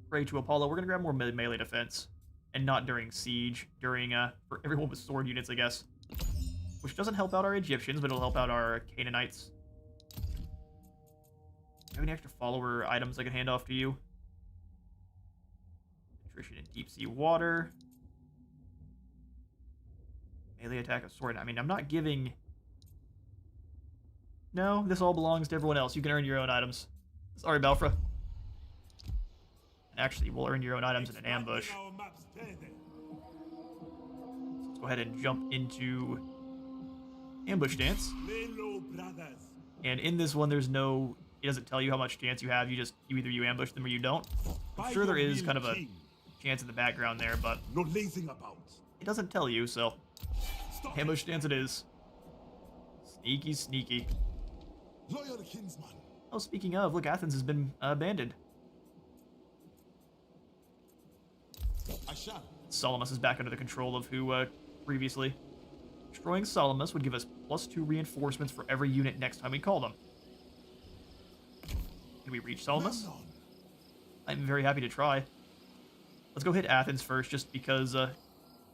pray to Apollo. We're gonna grab more melee defense, and not during siege. During for everyone with sword units, I guess. Which doesn't help out our Egyptians, but it'll help out our Canaanites. Do you have any extra follower items I can hand off to you? Nutrition in deep sea water. Melee attack of sword. I mean, I'm not giving... No, this all belongs to everyone else. You can earn your own items. Sorry, Balfra. Actually, we'll earn your own items in an ambush. Let's go ahead and jump into... ambush dance. And in this one, there's no... It doesn't tell you how much chance you have. You either you ambush them or you don't. I'm sure there is kind of a chance in the background there, but No lazing about. it doesn't tell you, so ambush dance it is. Sneaky, sneaky. Loyal kinsman. Oh, speaking of, look, Athens has been abandoned. I shall. Salamis is back under the control of who previously. Destroying Salamis would give us +2 reinforcements for every unit next time we call them. Can we reach Salamis? Memnon. I'm very happy to try. Let's go hit Athens first, just because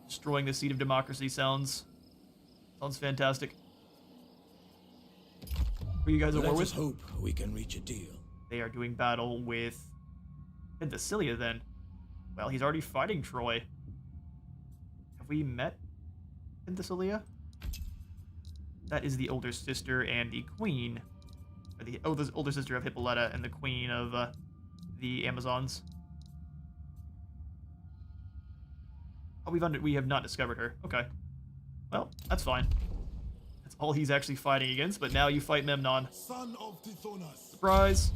destroying the seat of democracy sounds fantastic. Who are you guys at war Let with? us hope we can reach a deal. They are doing battle with Penthesilea then. Well, he's already fighting Troy. Have we met Penthesilea? That is the older sister and the queen. Or the older sister of Hippolyta and the queen of the Amazons. Oh, we have not discovered her. Okay. Well, that's fine. That's all he's actually fighting against, but now you fight Memnon. Son of Tithonus. Surprise!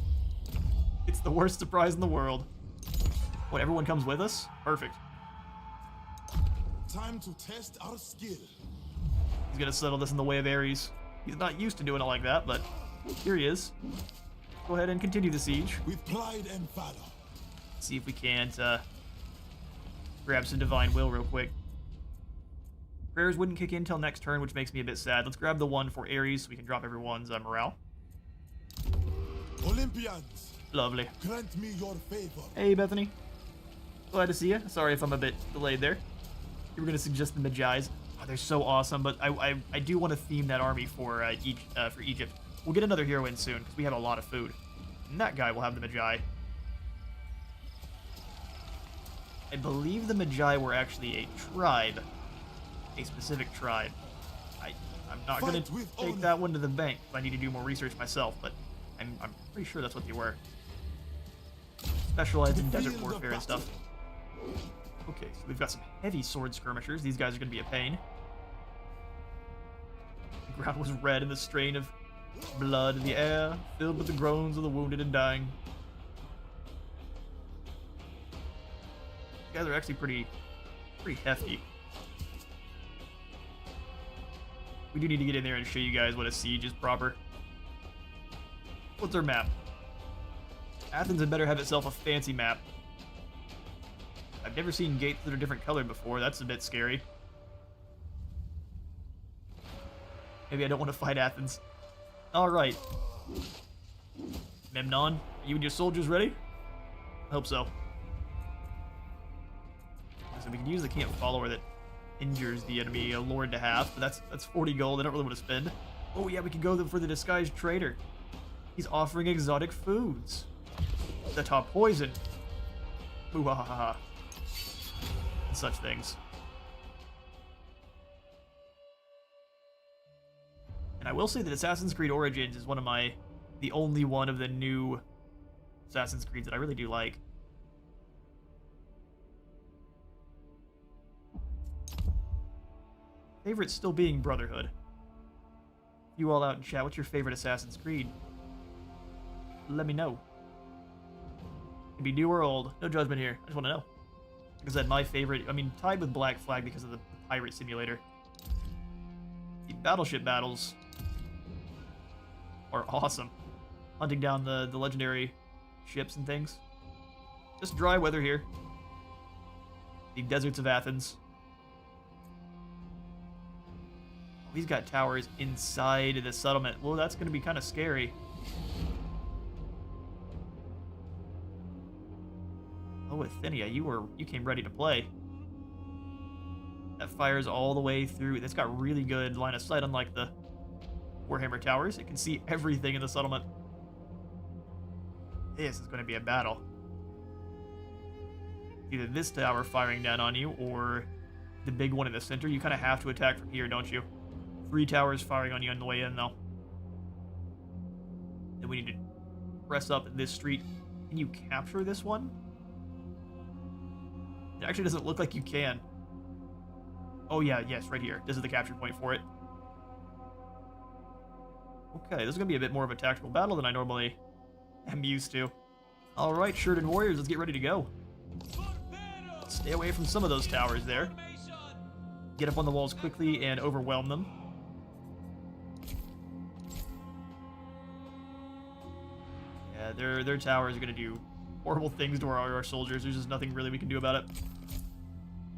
It's the worst surprise in the world. What, everyone comes with us? Perfect. Time to test our skill. He's gonna settle this in the way of Ares. He's not used to doing it like that, but here he is. Go ahead and continue the siege. With pride and valor. See if we can't grab some Divine Will real quick. Prayers wouldn't kick in till next turn, which makes me a bit sad. Let's grab the one for Ares so we can drop everyone's morale. Olympians, Lovely. grant me your favor. Hey, Bethany. Glad to see you. Sorry if I'm a bit delayed there. You were going to suggest the Magi's. Oh, they're so awesome, but I do want to theme that army for Egypt. We'll get another hero in soon, because we have a lot of food. And that guy will have the Magi. I believe the Magi were actually a tribe. A specific tribe. I'm not going to take that one to the bank, because I need to do more research myself, but I'm pretty sure that's what they were. Specialized in desert warfare and stuff. Okay, so we've got some heavy sword skirmishers. These guys are going to be a pain. The ground was red in the strain of blood in the air, filled with the groans of the wounded and dying. These guys are actually pretty hefty. We do need to get in there and show you guys what a siege is proper. What's our map? Athens had better have itself a fancy map. I've never seen gates that are different colored before. That's a bit scary. Maybe I don't want to fight Athens. Alright. Memnon, are you and your soldiers ready? I hope so. So we can use the camp follower that injures the enemy a lord to half, but that's 40 gold. I don't really want to spend. Oh yeah, we could go for the disguised trader. He's offering exotic foods. The top poison. Boo ha ha ha. And such things. And I will say that Assassin's Creed Origins is one of my the only one of the new Assassin's Creed that I really do like. Favorite still being Brotherhood. You all out in chat, what's your favorite Assassin's Creed? Let me know. It can be new or old. No judgment here. I just want to know. Like I said, my favorite, I mean, tied with Black Flag because of the pirate simulator. The battleship battles are awesome. Hunting down the legendary ships and things. Just dry weather here. The deserts of Athens. He's got towers inside the settlement. Well, that's going to be kind of scary. Oh, Athenia, you came ready to play. That fires all the way through. That's got really good line of sight, unlike the Warhammer towers. It can see everything in the settlement. This is going to be a battle. Either this tower firing down on you, or the big one in the center. You kind of have to attack from here, don't you? 3 towers firing on you on the way in, though. Then we need to press up this street. Can you capture this one? It actually doesn't look like you can. Oh yeah, yes, right here. This is the capture point for it. Okay, this is going to be a bit more of a tactical battle than I normally am used to. Alright, Shirted Warriors, let's get ready to go. Stay away from some of those towers there. Get up on the walls quickly and overwhelm them. Yeah, their towers are going to do horrible things to our soldiers. There's just nothing really we can do about it.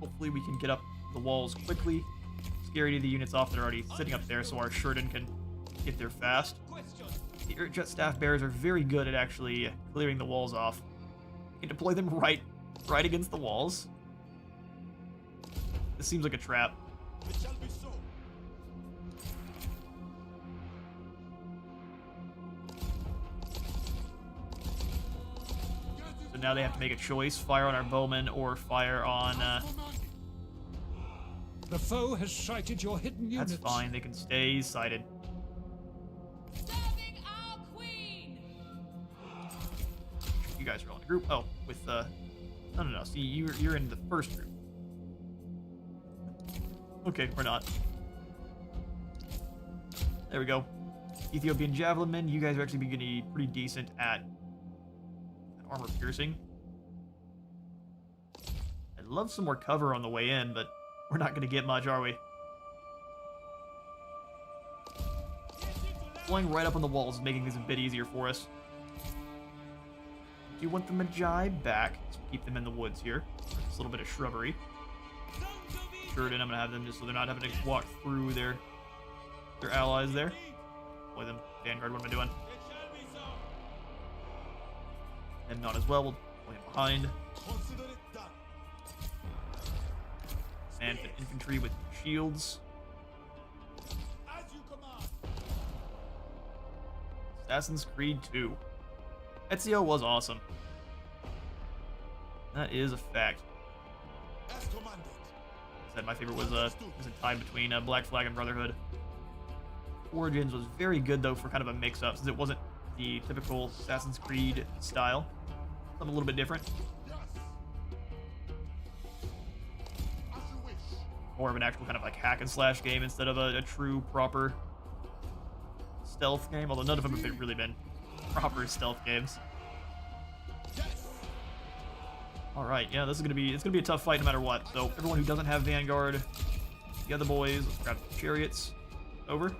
Hopefully we can get up the walls quickly. Scary the units off that are already sitting up there so our Sheridan can get there fast. The Urjet Staff Bearers are very good at actually clearing the walls off. You can deploy them right against the walls. This seems like a trap. It shall be so. So now they have to make a choice: fire on our bowmen or fire on. The foe has sighted your hidden units. That's fine. They can stay sighted. Serving our queen. You guys are all in a group. Oh, with no. See, you're in the first group. Okay, we're not. There we go. Ethiopian Javelin Men, you guys are actually going to be pretty decent at armor piercing. I'd love some more cover on the way in, but we're not going to get much, are we? Blowing right up on the walls is making this a bit easier for us. Do you want the Magi back? So keep them in the woods here. Just a little bit of shrubbery. Sheridan, I'm going to have them just so they're not having to walk through their allies there. Play them. Vanguard, what am I doing? Memnon as well. We'll play him behind. Consider it done. And infantry with shields. As you command. Assassin's Creed 2. Ezio was awesome. That is a fact. As commanded. Said my favorite was a tie between Black Flag and Brotherhood. Origins was very good though for kind of a mix-up, since it wasn't the typical Assassin's Creed style. Something a little bit different. Yes. As you wish. More of an actual kind of like hack and slash game instead of a true proper stealth game. Although none of them have really been proper stealth games. Yes. All right, yeah, it's gonna be a tough fight no matter what. So everyone who doesn't have Vanguard, the other boys, let's grab the chariots. Over.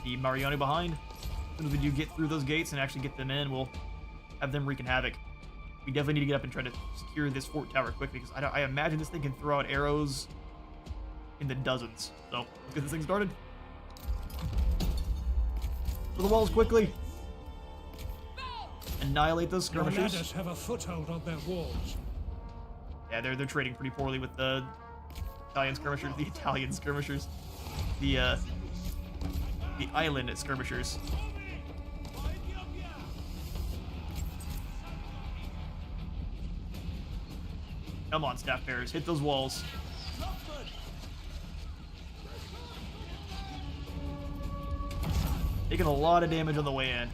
The Mariano behind. As soon as we do get through those gates and actually get them in, we'll have them wreaking havoc. We definitely need to get up and try to secure this fort tower quickly, because I imagine this thing can throw out arrows in the dozens. So let's get this thing started. To the walls quickly. Annihilate those Your skirmishers. ladders have a foothold on their walls. Yeah, they're trading pretty poorly with the Italian skirmishers. The island skirmishers. Come on, staff bearers, hit those walls. Taking a lot of damage on the way in.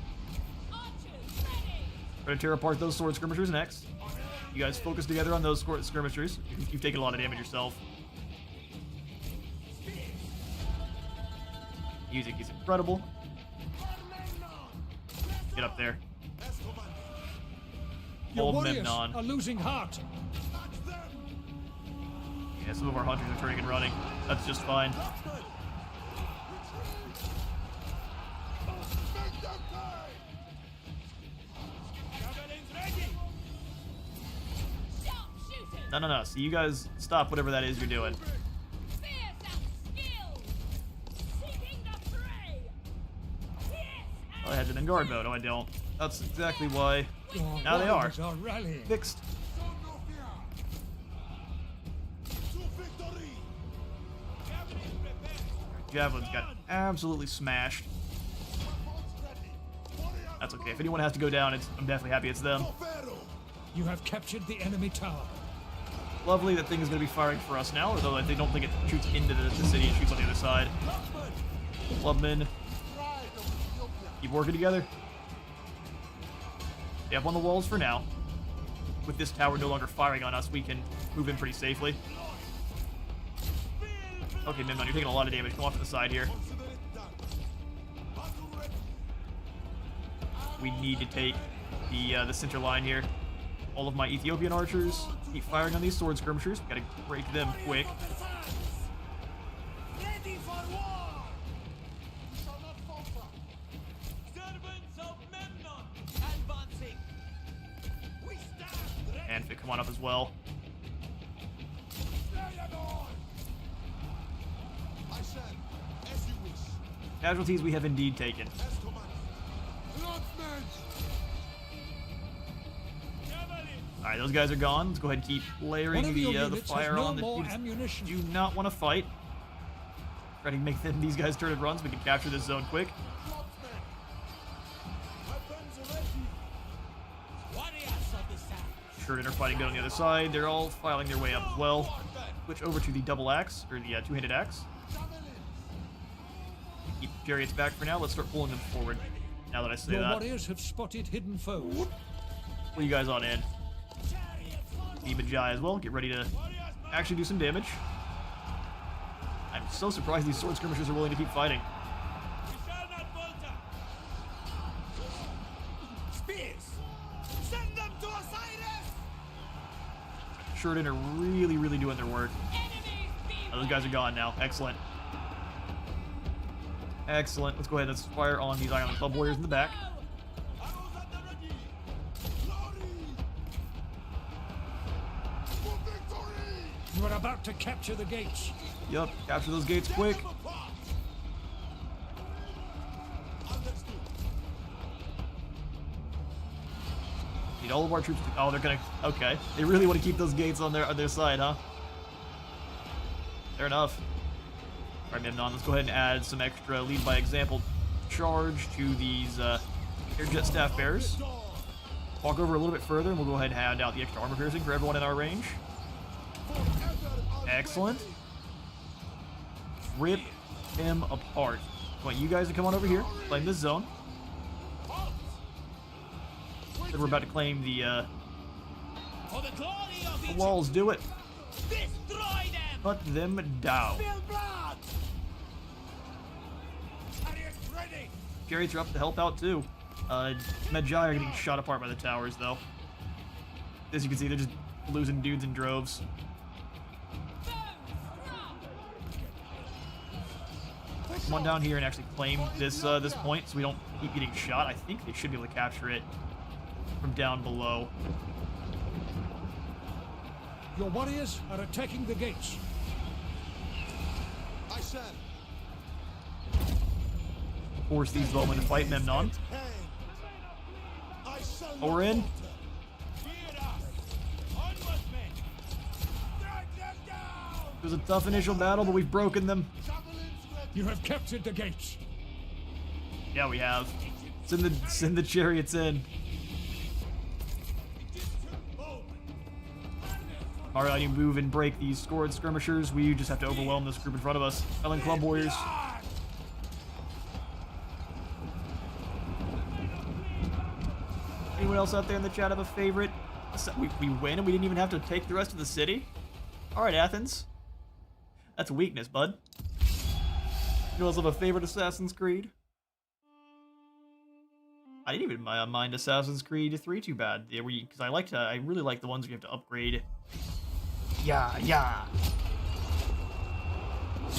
Try to tear apart those sword skirmishers next. You guys focus together on those skirmishers. You've taken a lot of damage yourself. Music is incredible. Get up there. Your Old warriors Memnon. are losing heart. Yeah, some of our hunters are turning and running. That's just fine. No. So you guys stop whatever that is you're doing. I had them in guard mode. No, I don't. That's exactly why. Your Now they are. warriors are rallying. Fixed. Javelin's got absolutely smashed. That's okay. If anyone has to go down, I'm definitely happy it's them. You have captured the enemy tower. Lovely that thing is going to be firing for us now, although I don't think it shoots into the city, it shoots on the other side. Clubmen. Keep working together. Stay up on the walls for now. With this tower no longer firing on us, we can move in pretty safely. Okay, Memnon, you're taking a lot of damage. Come off to the side here. We need to take the center line here. All of my Ethiopian archers keep firing on these sword skirmishers. We gotta break them quick. Ready for war! You shall not falter. Servants of Memnon advancing. We stand. And if it come on up as well. I shall, as you wish. Casualties we have indeed taken. As commanded. Lordmen! Alright, those guys are gone. Let's go ahead and keep layering One of your the units has fire no on. more You just ammunition. do not want to fight. Try to make these guys turn and run so we can capture this zone quick. Sheridan are fighting good on the other side. They're all filing their way up as well. Switch over to the double axe, or the two-handed axe. Keep chariots back for now. Let's start pulling them forward. Now that I say Your that. warriors have spotted hidden foes. Pull you guys on in. DEMI-GOD as well. Get ready to actually do some damage. I'm so surprised these sword skirmishers are willing to keep fighting. Spears! Send them to Osiris! Sheridan are really doing their work. Oh, those guys are gone now. Excellent. Excellent. Let's go ahead. Let's fire on these Iron Club warriors in the back. Arrows at the ready! Glory! For victory! You are about to capture the gates. Yep. Capture those gates quick. Them apart! Understood. Need all of our troops to... Oh, they're gonna... Okay. They really want to keep those gates on their side, huh? Fair enough. Alright, Memnon, let's go ahead and add some extra lead by example charge to these airjet staff bearers. Walk over a little bit further and we'll go ahead and hand out the extra armor piercing for everyone in our range. Excellent. Rip him apart. I want you guys to come on over here, claim this zone. Then we're about to claim the For the glory of Egypt! walls. Do it. Destroy them! Cut them down. Spill blood! Chariots ready! Chariots are up to help out too. Medjai are getting shot apart by the towers though. As you can see, they're just losing dudes in droves. Come on down here and actually claim this this point so we don't keep getting shot. I think they should be able to capture it from down below. Your warriors are attacking the gates. I shall. Force these bowmen to fight Memnon. I shall Oh, we're in. not falter. Fear us! Onward, men! Strike them down! It was a tough initial battle, but we've broken them. Javelins ready! You have captured the gates. Yeah, we have. Send the chariots in. Alright, you move and break these scored skirmishers. We just have to overwhelm this group in front of us. Ellen Club Warriors. Anyone else out there in the chat have a favorite? We win and we didn't even have to take the rest of the city? Alright, Athens. That's weakness, bud. You also have a favorite Assassin's Creed? I didn't even mind Assassin's Creed 3 too bad. Because I really like the ones where you have to upgrade. Yeah.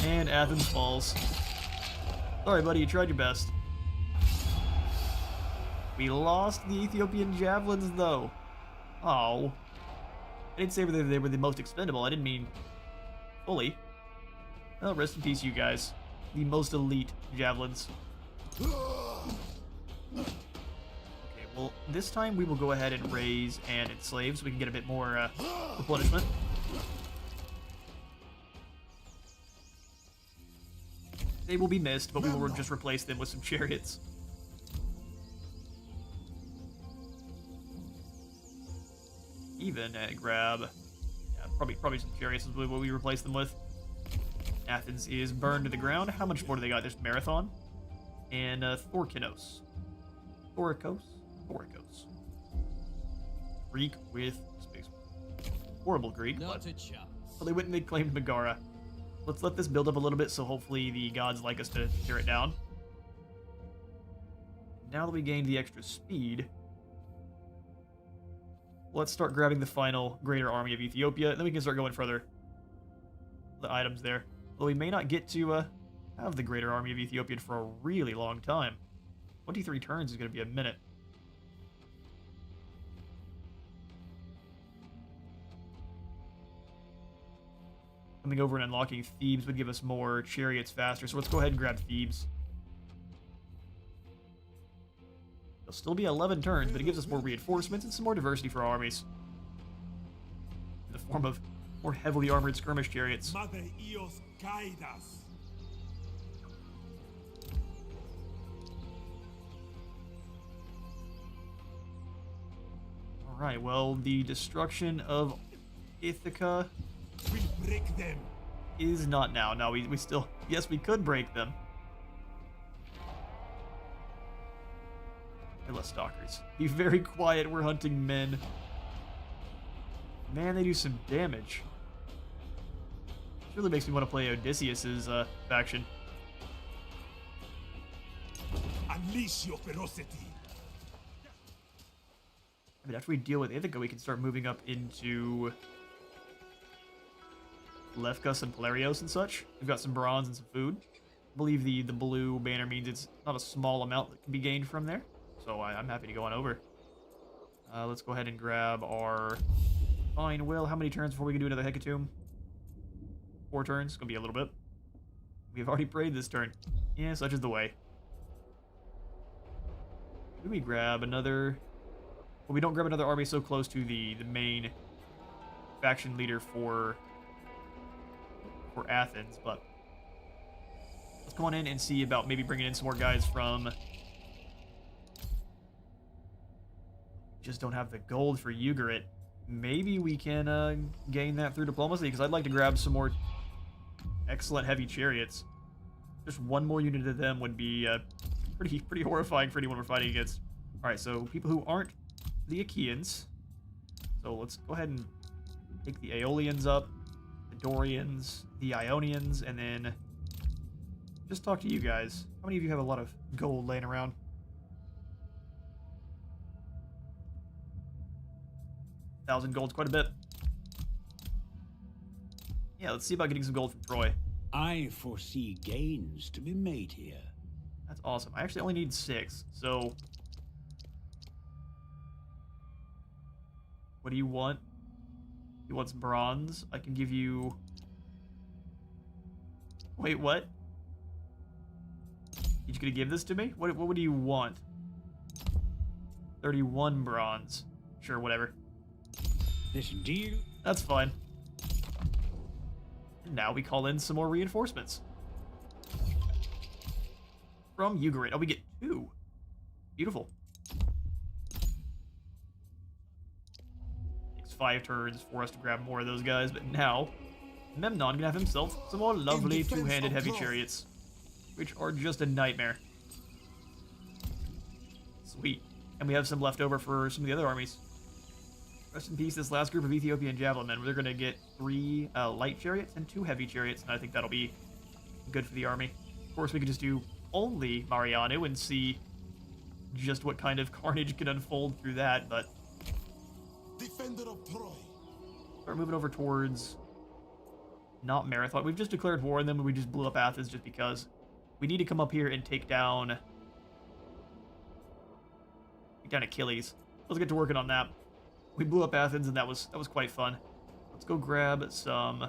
And Athens falls. Sorry, buddy, you tried your best. We lost the Ethiopian javelins, though. Oh. I didn't say they were the most expendable. I didn't mean fully. Well, rest in peace, you guys. The most elite javelins. Okay, well, this time we will go ahead and raise and enslave so we can get a bit more replenishment. They will be missed, but we will just replace them with some chariots. Even grab, probably some chariots is what we replace them with. Athens is burned to the ground. How much more do they got? There's Marathon and Thorkinos. Thorikos. Greek with space. Horrible Greek, but well, they went and they claimed Megara. Let's let this build up a little bit so hopefully the gods like us to tear it down. Now that we gained the extra speed, let's start grabbing the final greater army of Ethiopia, then we can start going further. The items there. Though we may not get to have the greater army of Ethiopia for a really long time. 23 turns is going to be a minute. Coming over and unlocking Thebes would give us more chariots faster, so let's go ahead and grab Thebes. It'll still be 11 turns, but it gives us more reinforcements and some more diversity for our armies. In the form of more heavily armored skirmish chariots. Mother Eos, guide us. Alright, well, the destruction of Ithaca We break them. is not now. No, we still... Yes, we could break them. They're less stalkers. Be very quiet, we're hunting men. Man, they do some damage. This really makes me want to play Odysseus's faction. Unleash your ferocity. I mean, after we deal with Ithaca, we can start moving up into Lefkas and Polarios and such. We've got some bronze and some food. I believe the blue banner means it's not a small amount that can be gained from there. So I'm happy to go on over. Let's go ahead and grab our Fine Will. How many turns before we can do another Hecatomb? 4 turns. It's going to be a little bit. We've already prayed this turn. Yeah, such is the way. Maybe we grab another... Well, we don't grab another army so close to the main faction leader for Athens, but let's go on in and see about maybe bringing in some more guys from... Just don't have the gold for Ugarit. Maybe we can gain that through diplomacy, because I'd like to grab some more excellent heavy chariots. Just one more unit of them would be pretty horrifying for anyone we're fighting against. Alright, so people who aren't the Achaeans. So let's go ahead and take the Aeolians up, the Dorians, the Ionians, and then just talk to you guys. How many of you have a lot of gold laying around? $1,000 gold's quite a bit. Yeah, let's see about getting some gold from Troy. I foresee gains to be made here. That's awesome. I actually only need 6, so... What do you want? He wants bronze. I can give you... Wait, what? You just gonna give this to me? What do you want? 31 bronze. Sure, whatever. This deal... That's fine. And now we call in some more reinforcements. From Ugarit. Oh, we get 2. Beautiful. Takes 5 turns for us to grab more of those guys, but now Memnon can have himself some more lovely two-handed heavy chariots, which are just a nightmare. Sweet. And we have some left over for some of the other armies. Rest in peace, this last group of Ethiopian javelin men. They're going to get 3 light chariots and 2 heavy chariots, and I think that'll be good for the army. Of course, we could just do only Mariano and see just what kind of carnage can unfold through that, but... Defender of Troy. Start moving over towards... not Marathon. We've just declared war on them, and we just blew up Athens just because. We need to come up here and take down Achilles. Let's get to working on that. We blew up Athens, and that was quite fun. Let's go grab some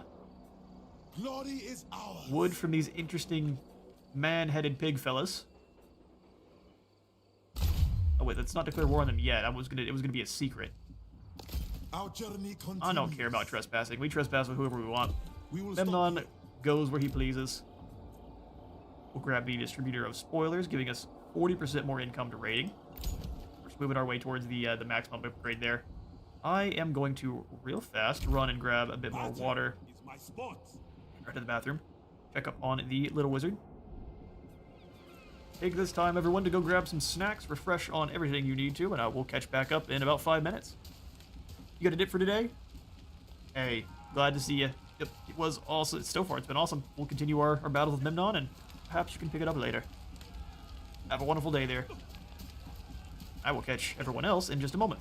Glory is ours. wood from these interesting man-headed pig fellas. Oh wait, let's not declare war on them yet. It was gonna be a secret. Our journey continues. I don't care about trespassing. We trespass with whoever we want. We will stop Memnon here. goes where he pleases. We'll grab the distributor of spoilers, giving us 40% more income to raiding. We're just moving our way towards the maximum upgrade there. I am going to, real fast, run and grab a bit more Battle water. is my sport. Right to the bathroom. Check up on the little wizard. Take this time, everyone, to go grab some snacks, refresh on everything you need to, and I will catch back up in about 5 minutes. You got a dip for today? Hey, glad to see you. Yep, it was also, so far it's been awesome. We'll continue our battle with Memnon, and perhaps you can pick it up later. Have a wonderful day there. I will catch everyone else in just a moment.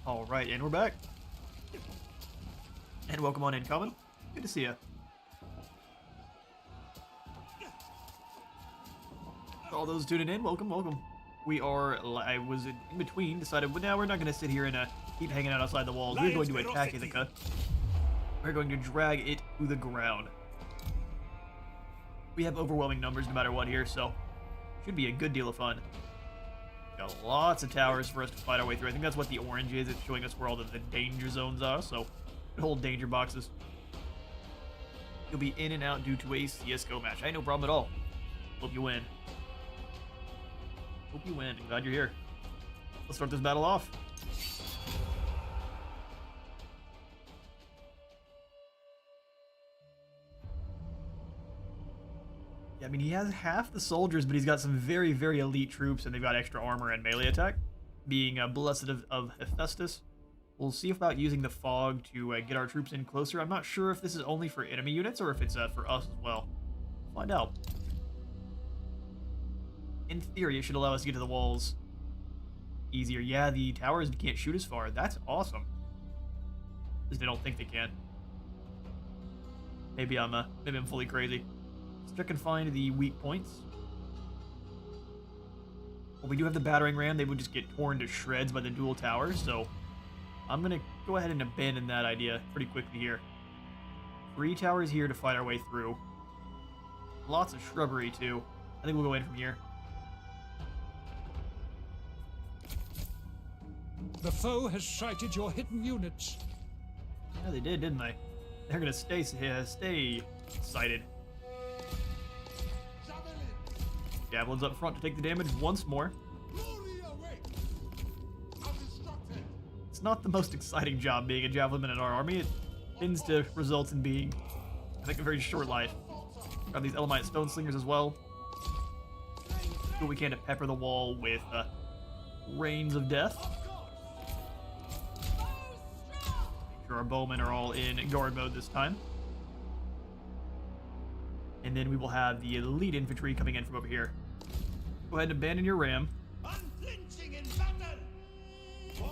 Alright, and we're back. And welcome on in, Common. Good to see you. All those tuning in, welcome, welcome. We are, I was in between, decided, well, now we're not going to sit here and keep hanging out outside the walls. We're going to attack Ithaca. We're going to drag it to the ground. We have overwhelming numbers no matter what here, so should be a good deal of fun. Got lots of towers for us to fight our way through. I think that's what the orange is. It's showing us where all the danger zones are, so hold danger boxes. You'll be in and out due to a CSGO match. I ain't no problem at all. Hope you win. Hope you win. I'm glad you're here. Let's start this battle off. Yeah, I mean, he has half the soldiers, but he's got some very, very elite troops, and they've got extra armor and melee attack. Being Blessed of Hephaestus. We'll see about using the fog to get our troops in closer. I'm not sure if this is only for enemy units or if it's for us as well. We'll find out. In theory, it should allow us to get to the walls easier. Yeah, the towers can't shoot as far. That's awesome. Because they don't think they can. Maybe I'm fully crazy. Let's check and find the weak points. Well, we do have the battering ram. They would just get torn to shreds by the dual towers, so I'm going to go ahead and abandon that idea pretty quickly here. 3 towers here to fight our way through. Lots of shrubbery, too. I think we'll go in from here. The foe has sighted your hidden units. Yeah, they did, didn't they? They're going to stay sighted. Javelins up front to take the damage once more. It's not the most exciting job being a javelin in our army. It tends to result in being, I think, a very short life. Got these Elamite stone slingers as well. Do what we can to pepper the wall with rains of death. Make sure our bowmen are all in guard mode this time. And then we will have the elite infantry coming in from over here. Go ahead and abandon your ram.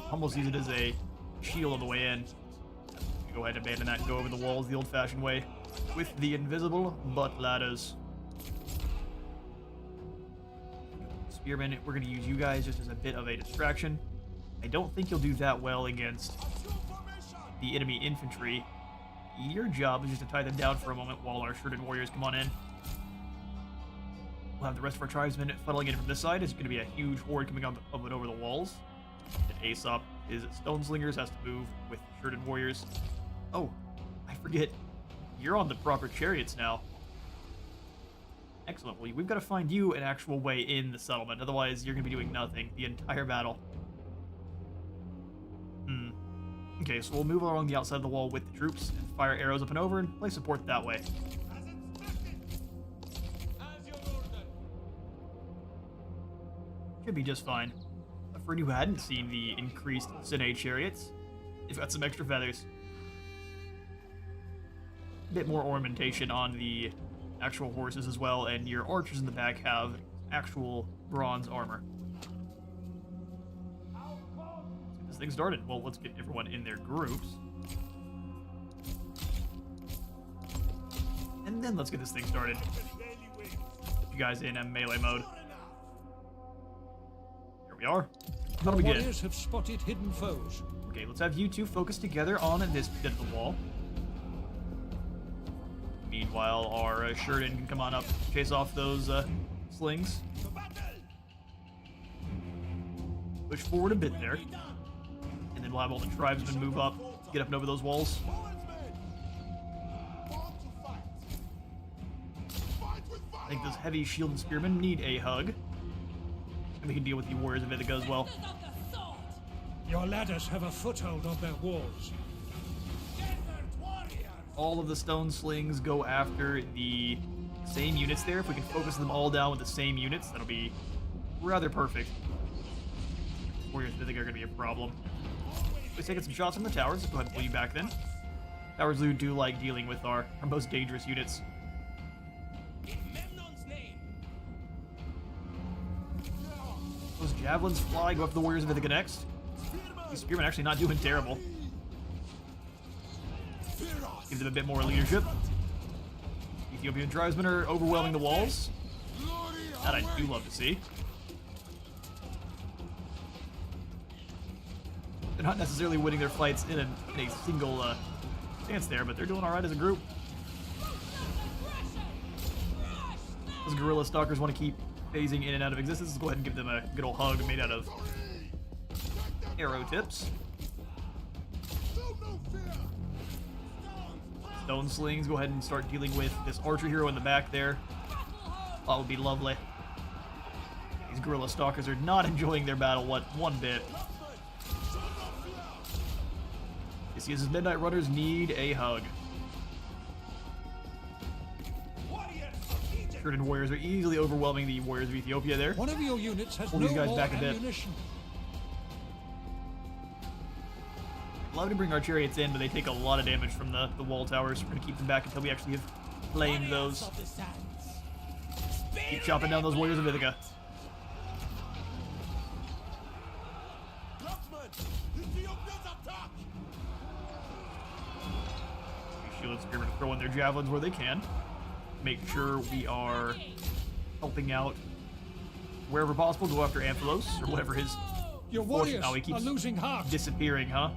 Almost use it as a shield on the way in. Go ahead and abandon that and go over the walls the old-fashioned way with the invisible butt ladders. Spearmen, we're going to use you guys just as a bit of a distraction. I don't think you'll do that well against the enemy infantry. Your job is just to tie them down for a moment while our shirted warriors come on in. We'll have the rest of our tribesmen funneling in from this side. It's going to be a huge horde coming up and over the walls. And Aesop, his stone slingers, has to move with shirted warriors. Oh, I forget. You're on the proper chariots now. Excellent. Well, we've got to find you an actual way in the settlement. Otherwise, you're going to be doing nothing the entire battle. Okay, so we'll move along the outside of the wall with the troops and fire arrows up and over and play support that way. Should be just fine. But for anyone who hadn't seen the increased Sine chariots, they've got some extra feathers. A bit more ornamentation on the actual horses as well, and your archers in the back have actual bronze armor. Let's get this thing started. Well, let's get everyone in their groups. And then let's get this thing started. Get you guys in melee mode. Here we are. That'll begin. Warriors have spotted hidden foes. Okay, let's have you two focus together on this bit of the wall. Meanwhile, our Sheridan can come on up, chase off those slings. Push forward a bit there. And then we'll have all the tribesmen move up, get up and over those walls. I think those heavy shielded spearmen need a hug. And we can deal with the warriors of Ithaca as well. Your ladders have a foothold on their walls. All of the stone slings go after the same units there. If we can focus them all down with the same units, that'll be rather perfect. Warriors of Ithaca are going to be a problem. We're taking some shots from the towers. Let's go ahead and pull you back then. Towers do like dealing with our most dangerous units. In Memnon's name. Those javelins fly, go after the warriors of Ithaca next. These spearmen actually not doing terrible. Gives them a bit more leadership. Ethiopian tribesmen are overwhelming the walls. That I do love to see. They're not necessarily winning their fights in a single stance there, but they're doing alright as a group. Those guerrilla stalkers want to keep phasing in and out of existence. Let's go ahead and give them a good old hug made out of arrow tips. Stone slings, go ahead and start dealing with this archer hero in the back there. That would be lovely. These guerrilla stalkers are not enjoying their battle one bit. Odysseus' Midnight Runners need a hug. Kurdan warriors are easily overwhelming the warriors of Ethiopia there. One of your units has Pull no these guys more back a bit. ammunition. Allowed to bring our chariots in, but they take a lot of damage from the wall towers. We're going to keep them back until we actually have claimed those. Keep chopping down those warriors of Ithaca. Shield Spearmen throw in their javelins where they can. Make sure we are helping out wherever possible. Go after Amphilos or whatever his Your fortune. warriors Oh, he are keeps losing heart. disappearing, huh?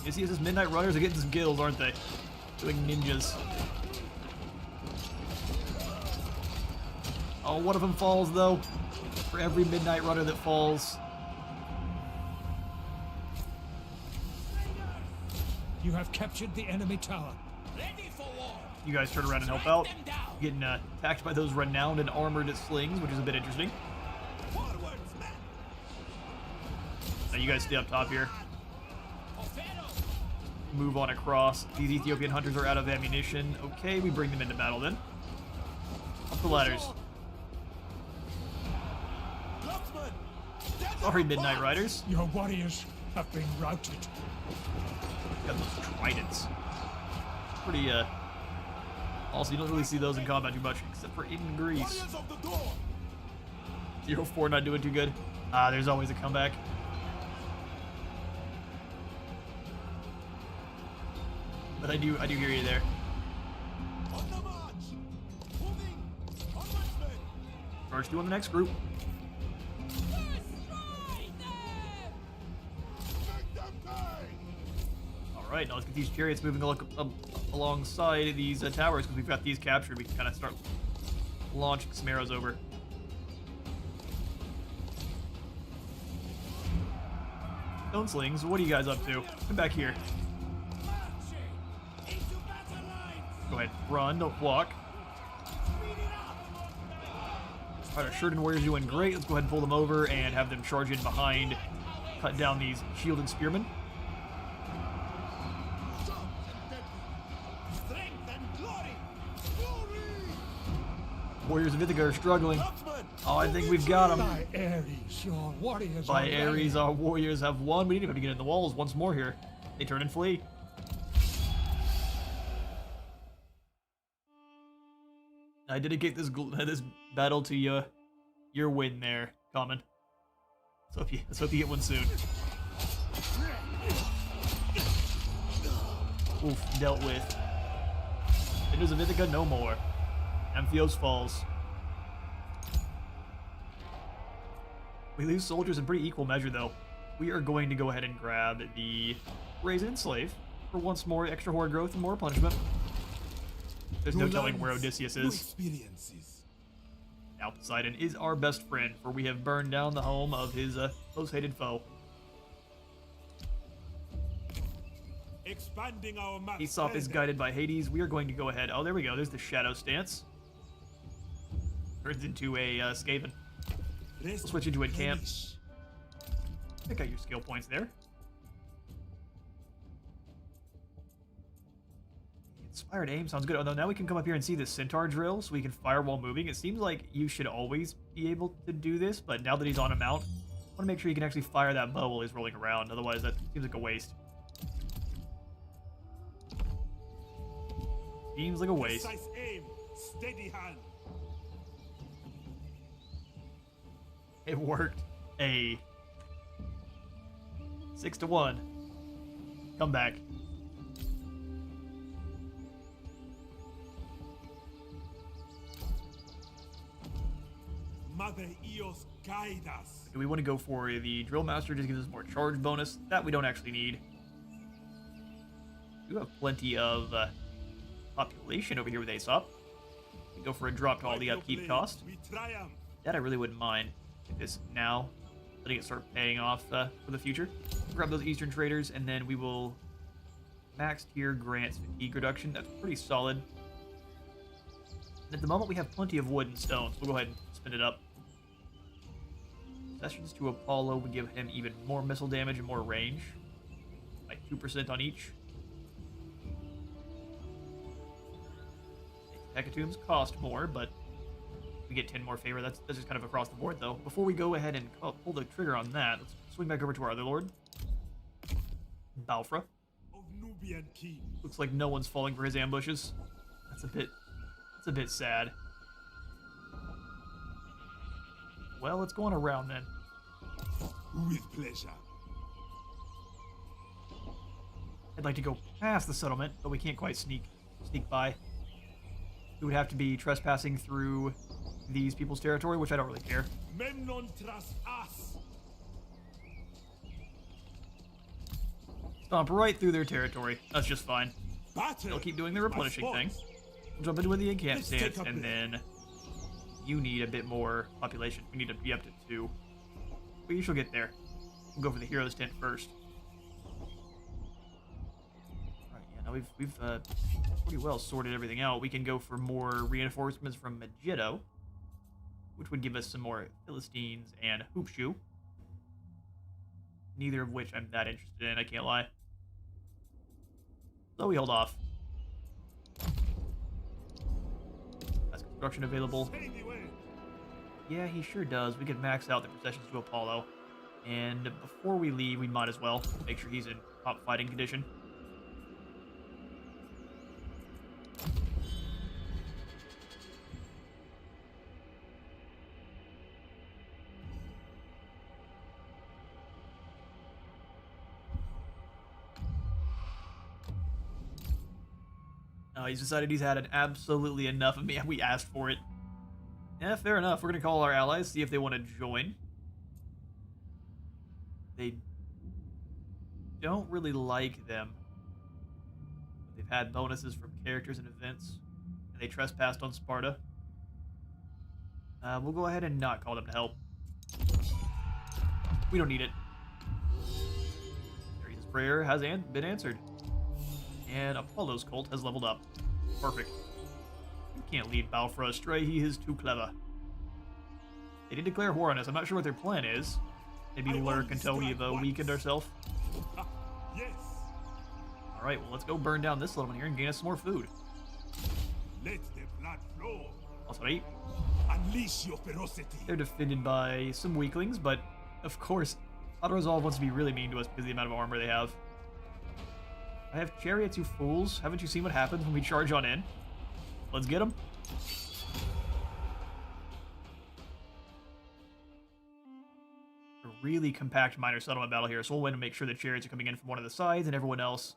Odysseus' Midnight Runners are getting some kills, aren't they? Doing ninjas. Oh, one of them falls though. For every Midnight Runner that falls. You have captured the enemy tower. You guys turn around and help out. Getting attacked by those renowned and armored slings, which is a bit interesting. Now you guys stay up top here. Move on across. These Ethiopian hunters are out of ammunition. Okay, we bring them into battle then. Up the ladders. Sorry, Midnight Riders. Your warriors have been routed. Got those tridents. Pretty, also, you don't really see those in combat too much, except for in Greece. 0-4 not doing too good. There's always a comeback. But I do hear you there. Charge 2 on the next group. Alright, now let's get these chariots moving alongside these towers, because we've got these captured. We can kind of start launching some arrows over. Stone slings, what are you guys up to? Come back here. Go ahead, run, don't walk. Alright, our Sheridan warriors doing great. Let's go ahead and pull them over and have them charge in behind. Cut down these shielded spearmen. Warriors of Ithaca are struggling. Oh, I think we've got them. By Ares, your warriors By are Ares, our warriors have won. We need to get in the walls once more here. They turn and flee. I dedicate this battle to your win there, Common. Let's hope you get one soon. Oof, dealt with. Invaders of Ithaca, no more. Amphios falls. We lose soldiers in pretty equal measure, though. We are going to go ahead and grab the Raise and Enslave for once more extra horde growth and more punishment. There's no telling where Odysseus is. Now Poseidon is our best friend, for we have burned down the home of his most hated foe. Expanding our map. Aesop is guided by Hades. We are going to go ahead. Oh, there we go. There's the shadow stance. Turns into a Skaven. We'll switch into a camp. Pick out your skill points there. Inspired aim sounds good. Although now we can come up here and see the centaur drill, so we can fire while moving. It seems like you should always be able to do this, but now that he's on a mount, I want to make sure you can actually fire that bow while he's rolling around. Otherwise, that seems like a waste. Seems like a waste. Precise aim, steady hand. It worked. A 6-1. Come back. Mother Eos, guide us. Do we want to go for the Drill Master? Just gives us more charge bonus. That we don't actually need. We do have plenty of population over here with Aesop. We go for a drop to all the upkeep cost. We triumph. That I really wouldn't mind. Take this now, letting it start paying off for the future. Grab those Eastern traders, and then we will max tier grants fatigue reduction. That's pretty solid. And at the moment, we have plenty of wood and stone, so we'll go ahead and spin it up. Sessions to Apollo would give him even more missile damage and more range, like 2% on each. Hecatombs cost more, but we get 10 more favor. That's just kind of across the board, though. Before we go ahead and pull the trigger on that, let's swing back over to our other lord, Balfra. Of Nubian king. Looks like no one's falling for his ambushes. That's a bit sad. Well, let's go on around then. With pleasure. I'd like to go past the settlement, but we can't quite sneak by. We would have to be trespassing through these people's territory, which I don't really care. Memnon trust us. Stomp right through their territory. That's just fine. Battle. They'll keep doing the replenishing thing. We'll jump into the encamp stance, and then you need a bit more population. We need to be up to 2. We shall get there. We'll go for the hero's tent first. Alright, yeah, now we've pretty well sorted everything out. We can go for more reinforcements from Megiddo, which would give us some more Philistines and Hoopshoe. Neither of which I'm that interested in, I can't lie. So we hold off. That's construction available. Yeah, he sure does. We could max out the processions to Apollo. And before we leave, we might as well make sure he's in top fighting condition. He's decided he's had absolutely enough of me. We asked for it. Yeah, fair enough. We're going to call our allies, see if they want to join. They don't really like them. They've had bonuses from characters and events, and they trespassed on Sparta. We'll go ahead and not call them to help. We don't need it. Ares' prayer has been answered. And Apollo's cult has leveled up. Perfect. You can't lead Balfra astray, he is too clever. They did declare war on us. I'm not sure what their plan is. Maybe lurk until we've weakened ourselves. Yes. Alright, well let's go burn down this settlement here and gain us some more food. Let the blood flow. Also, right? Unleash your ferocity. They're defended by some weaklings, but of course, Auto-Resolve wants to be really mean to us because of the amount of armor they have. I have chariots, you fools. Haven't you seen what happens when we charge on in? Let's get them. A really compact minor settlement battle here, so we'll win to make sure the chariots are coming in from one of the sides and everyone else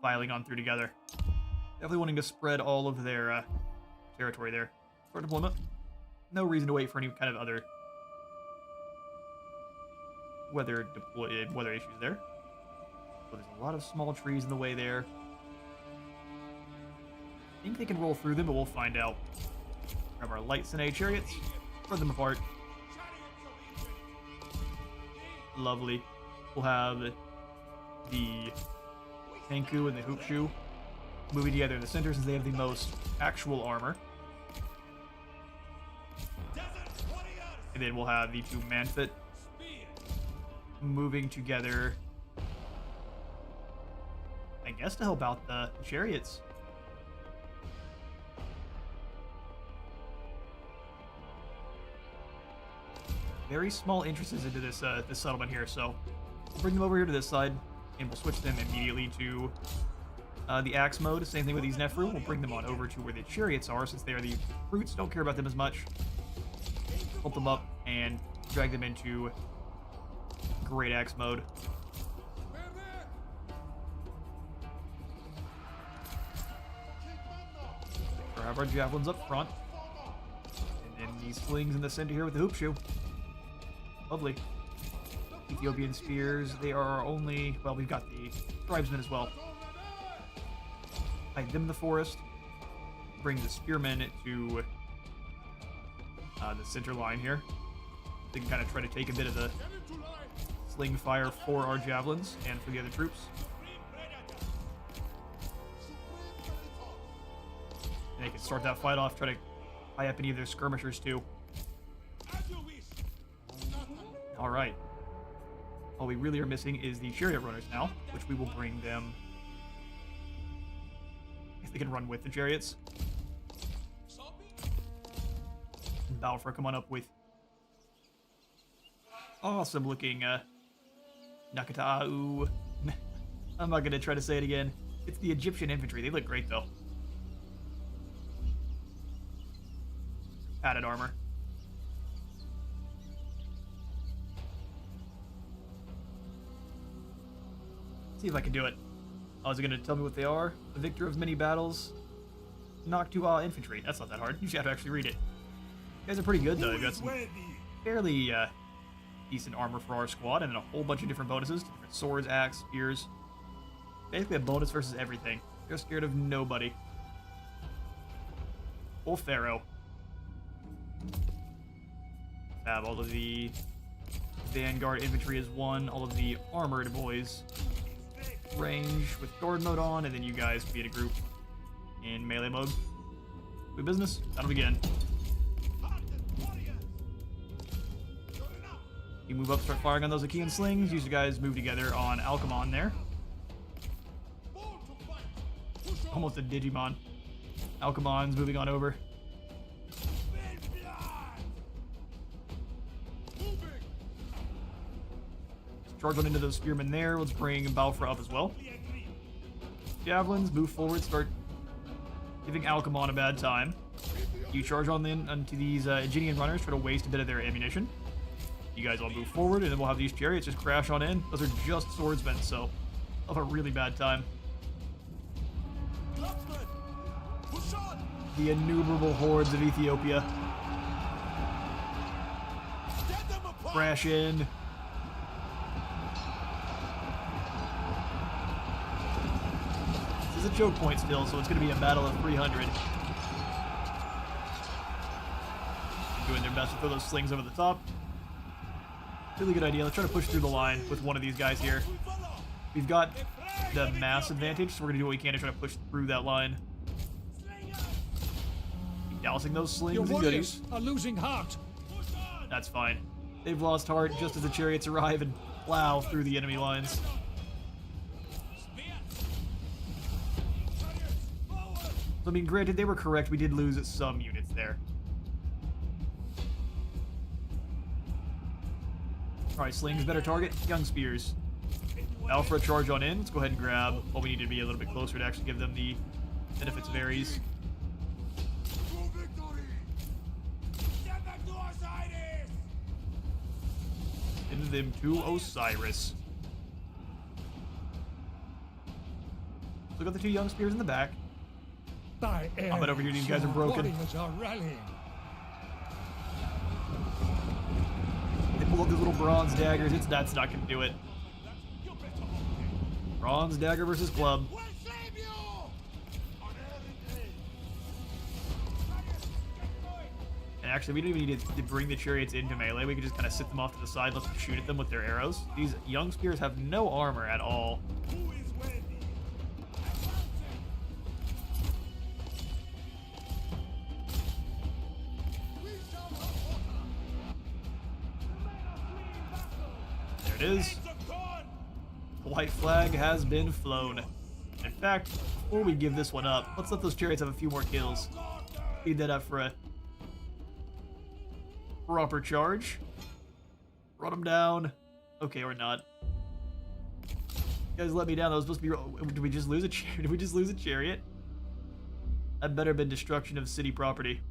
filing on through together. Definitely wanting to spread all of their territory there. Start deployment. No reason to wait for any kind of other weather issues there. So there's a lot of small trees in the way there. I think they can roll through them, but we'll find out. Grab our light Sine chariots, spread them apart. Lovely. We'll have the Tanku and the Hoopshoe moving together in the center since they have the most actual armor. And then we'll have the 2 Manfit moving together, I guess, to help out the chariots. Very small entrances into this this settlement here, so we'll bring them over here to this side, and we'll switch them immediately to the axe mode. Same thing with these Nefru. We'll bring them on over to where the chariots are, since they are the fruits. Don't care about them as much. Pump them up and drag them into Great Axe mode. Grab our javelins up front. And then these slings in the center here with the hoop shoe. Lovely. Ethiopian spears, they are only... Well, we've got the tribesmen as well. Hide them in the forest. Bring the spearmen to the center line here. They can kind of try to take a bit of the sling fire for our javelins and for the other troops. And they can start that fight off, try to tie up any of their skirmishers too. Alright. All we really are missing is the chariot runners now, which we will bring them if they can run with the chariots. And Balfour, come on up with awesome looking Nakata'u. I'm not gonna try to say it again. It's the Egyptian infantry. They look great though. Padded armor. See if I can do it. Oh, is it gonna tell me what they are? The victor of many battles. Noctua infantry. That's not that hard. You just have to actually read it. You guys are pretty good though. You've got some fairly decent armor for our squad, and then a whole bunch of different bonuses. Different swords, axe, spears. Basically a bonus versus everything. You're scared of nobody. Full Pharaoh. Have all of the Vanguard infantry as one. All of the armored boys. Range with guard mode on, and then you guys be in a group in melee mode. We business? That'll begin. You move up, start firing on those Achaean slings. Use you guys move together on Alcemon there. Almost a Digimon. Alchemon's moving on over. Charge on into those spearmen there. Let's bring Balfour up as well. Javelins, move forward, start giving Alcemon a bad time. You charge on in onto these Aegean runners, try to waste a bit of their ammunition. You guys all move forward, and then we'll have these chariots just crash on in. Those are just swordsmen, so they'll have a really bad time. The innumerable hordes of Ethiopia. Crash in. This is a choke point still, so it's going to be a battle of 300. Doing their best to throw those slings over the top. Really good idea. Let's try to push through the line with one of these guys here. We've got the mass advantage, so we're going to do what we can to try to push through that line. Keep dousing those slings Your and warriors goodies. are losing heart. That's fine. They've lost heart just as the chariots arrive and plow through the enemy lines. So, I mean, granted, they were correct. We did lose some units there. Alright, slings, better target. Young spears. Alpha charge on in. Let's go ahead and grab what we need to be a little bit closer to actually give them the benefits of Ares. Send them to Osiris. Look at the two young spears in the back. By I bet over here these guys are broken. Warriors are rallying. They pull up these little bronze daggers. That's not gonna do it. Bronze dagger versus club. And actually, we don't even need to bring the chariots into melee. We can just kind of sit them off to the side, let them shoot at them with their arrows. These young spears have no armor at all. There it is. The white flag has been flown. In fact, before we give this one up, let's let those chariots have a few more kills. Speed that up for a proper charge. Run them down. Okay, or not. You guys let me down. That was supposed to be... Did we just lose a Did we just lose a chariot? That better have been destruction of city property.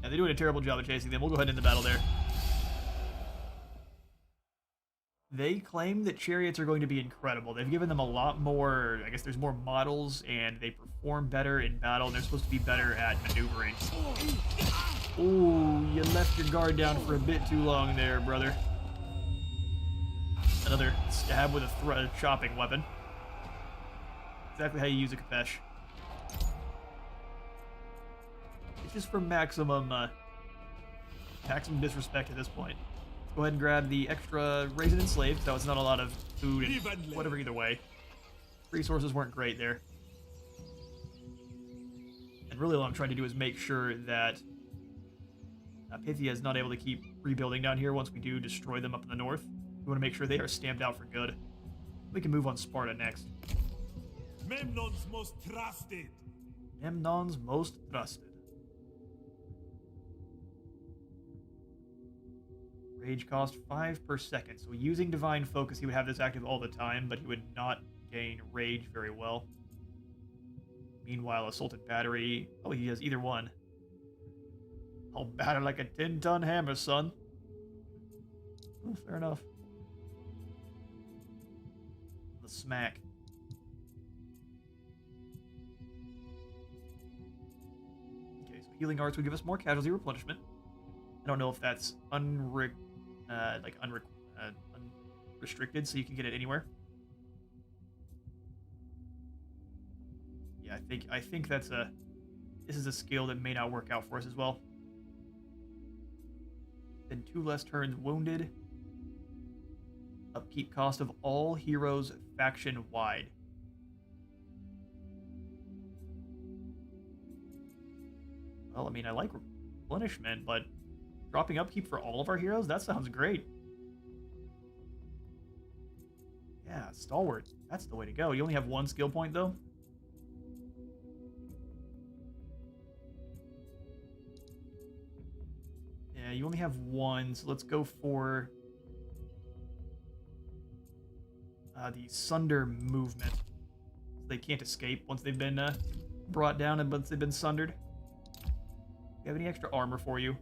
Yeah, They're doing a terrible job of chasing them. We'll go ahead and end the battle there. They claim that chariots are going to be incredible. They've given them a lot more, I guess there's more models, and they perform better in battle, and they're supposed to be better at maneuvering. Ooh, you left your guard down for a bit too long there, brother. Another stab with a chopping weapon. Exactly how you use a Kapesh. It's just for maximum disrespect at this point. Let's go ahead and grab the extra raisin and slave, so it's not a lot of food and whatever either way. Resources weren't great there. And really all I'm trying to do is make sure that Pythia is not able to keep rebuilding down here once we do destroy them up in the north. We want to make sure they are stamped out for good. We can move on Sparta next. Memnon's most trusted. Memnon's most trusted. Rage cost 5 per second. So using Divine Focus, he would have this active all the time, but he would not gain Rage very well. Meanwhile, Assaulted Battery... Oh, he has either one. I'll batter like a 10-ton hammer, son. Oh, fair enough. The smack. Okay, so Healing Arts would give us more casualty replenishment. I don't know if that's unrestricted, so you can get it anywhere. Yeah, I think that's this is a skill that may not work out for us as well. Then 2 less turns wounded. Upkeep cost of all heroes faction wide. Well, I mean, I like replenishment, but dropping upkeep for all of our heroes? That sounds great. Yeah, Stalwart. That's the way to go. You only have 1 skill point, though? Yeah, you only have 1, so let's go for the Sunder movement. So they can't escape once they've been brought down and once they've been sundered. Do you have any extra armor for you?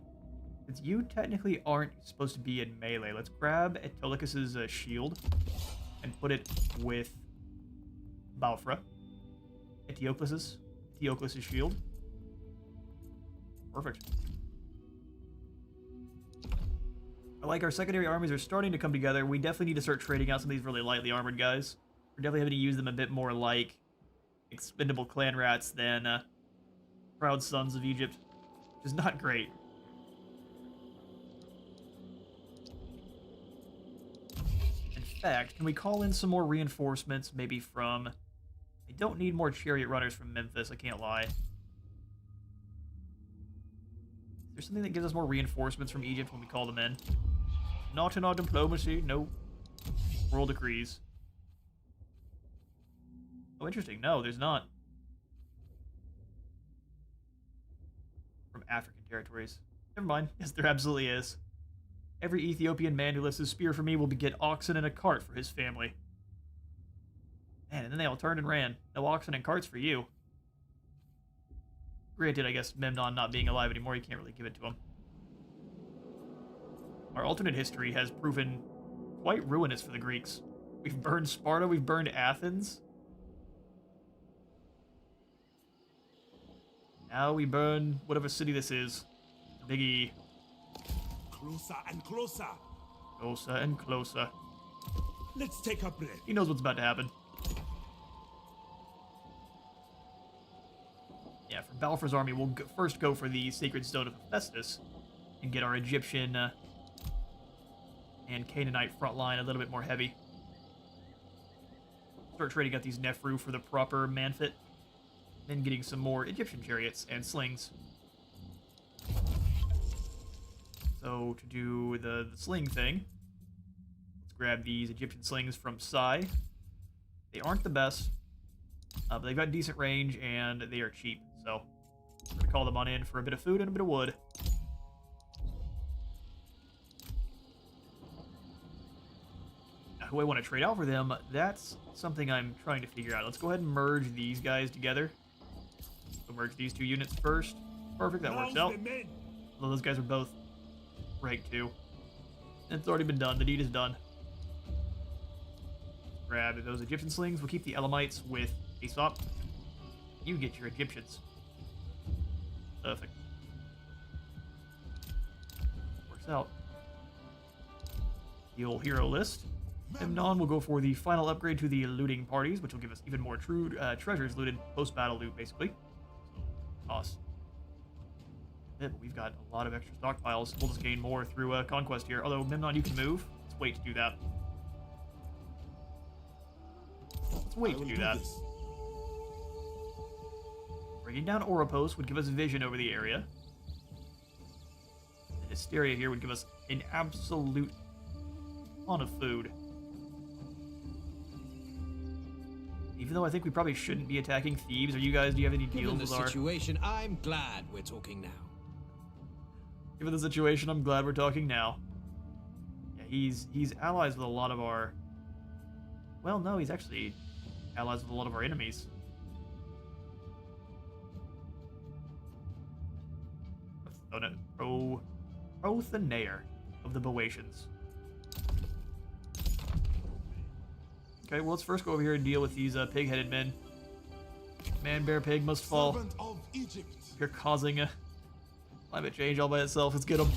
Since you technically aren't supposed to be in melee, let's grab Autolycus's shield and put it with Balfra. Eteoclus's shield. Perfect. I like our secondary armies are starting to come together. We definitely need to start trading out some of these really lightly armored guys. We're definitely having to use them a bit more like expendable clan rats than proud sons of Egypt, which is not great. In fact, can we call in some more reinforcements, maybe from... I don't need more chariot runners from Memphis, I can't lie. Is there something that gives us more reinforcements from Egypt when we call them in? Not in our diplomacy, no. World decrees. Oh, interesting. No, there's not. From African territories. Never mind. Yes, there absolutely is. Every Ethiopian man who lifts his spear for me will get oxen and a cart for his family. Man, and then they all turned and ran. No oxen and carts for you. Granted, I guess Memnon not being alive anymore, you can't really give it to him. Our alternate history has proven quite ruinous for the Greeks. We've burned Sparta, we've burned Athens. Now we burn whatever city this is. Big E. Closer and closer. Closer and closer. Let's take a breath. He knows what's about to happen. Yeah, for Balfour's army, we'll first go for the Sacred Stone of Hephaestus and get our Egyptian and Canaanite front line a little bit more heavy. Start trading out these Nefru for the proper Manfit. Then getting some more Egyptian chariots and slings. So to do the sling thing, let's grab these Egyptian slings from Sai. They aren't the best, but they've got decent range and they are cheap. So I'm gonna call them on in for a bit of food and a bit of wood. Now, who I want to trade out for them, that's something I'm trying to figure out. Let's go ahead and merge these guys together. So merge these 2 units first. Perfect, that works out. Although those guys are both rank 2. It's already been done. The deed is done. Grab those Egyptian slings. We'll keep the Elamites with Aesop. You get your Egyptians. Perfect. Works out. The old hero list. Memnon will go for the final upgrade to the looting parties, which will give us even more true treasures looted post-battle loot, basically. Toss. Yeah, but we've got a lot of extra stockpiles. We'll just gain more through conquest here. Although, Memnon, you can move. Let's wait to do that. Let's wait to do that. Bringing down Oropos would give us vision over the area. And Hysteria here would give us an absolute ton of food. Even though I think we probably shouldn't be attacking Thebes. Do you have any deals Given with the our... situation, I'm glad we're talking now. Given the situation, I'm glad we're talking now. Yeah, he's allies with a lot of our... Well, no, he's actually allies with a lot of our enemies. Prothenaer of the Boeotians. Okay, well, let's first go over here and deal with these pig-headed men. Man, bear, pig must fall. Servant of Egypt. You're causing a climate change all by itself. Let's get them.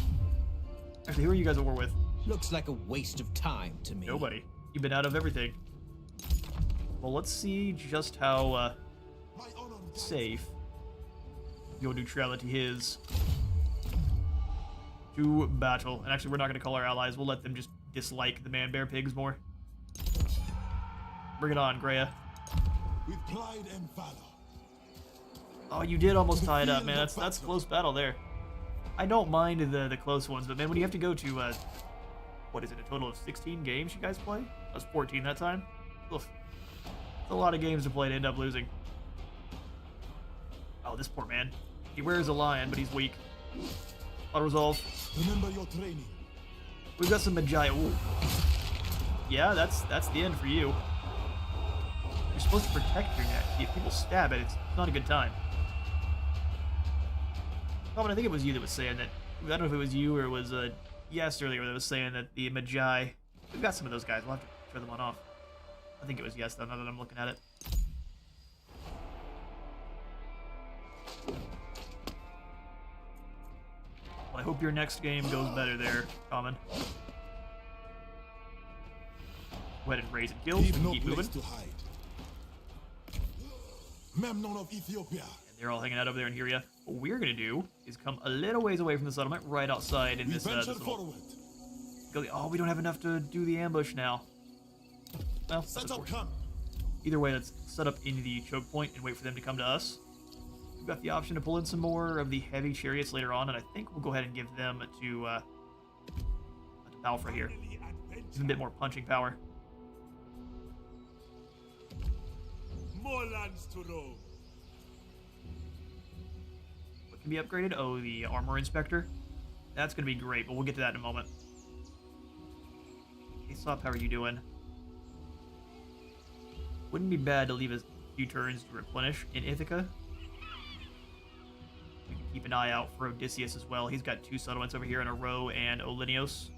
Actually, who are you guys at war with? Looks like a waste of time to me. Nobody. You've been out of everything. Well, let's see just how My honor. safe your neutrality is to battle. And actually, we're not going to call our allies. We'll let them just dislike the man-bear pigs more. Bring it on, Greya. With pride and valor. Oh, you did almost tie it up, man. That's close battle there. I don't mind the close ones, but man, when you have to go to, what is it, a total of 16 games you guys play? That was 14 that time. Oof. It's a lot of games to play to end up losing. Oh, this poor man. He wears a lion, but he's weak. Auto resolve. Remember your training. We've got some Magi. Ooh. Yeah, that's the end for you. You're supposed to protect your neck. If people stab it, it's not a good time. Robin, I think it was you that was saying that. I don't know if it was you or it was Yes earlier that was saying that the Magi. We've got some of those guys. We'll have to show them on off. I think it was Yes, though, now that I'm looking at it. Well, I hope your next game goes better there, Common. Go ahead and raise and kill. Leave no Keep place moving. to hide. Memnon of Ethiopia. And they're all hanging out over there in Hyria. What we're gonna do is come a little ways away from the settlement, right outside in We this, venture this little... forward. Oh, we don't have enough to do the ambush now. Well, that's Set up unfortunate. camp. Either way, let's set up in the choke point and wait for them to come to us. We've got the option to pull in some more of the heavy chariots later on, and I think we'll go ahead and give them to Balfra here. Finally, Give adventure. them a bit more punching power. More lands to roam. What can be upgraded? Oh, the armor inspector. That's going to be great, but we'll get to that in a moment. Aesop, how are you doing? Wouldn't be bad to leave a few turns to replenish in Ithaca. We can keep an eye out for Odysseus as well. He's got 2 settlements over here in Aro and Olinos.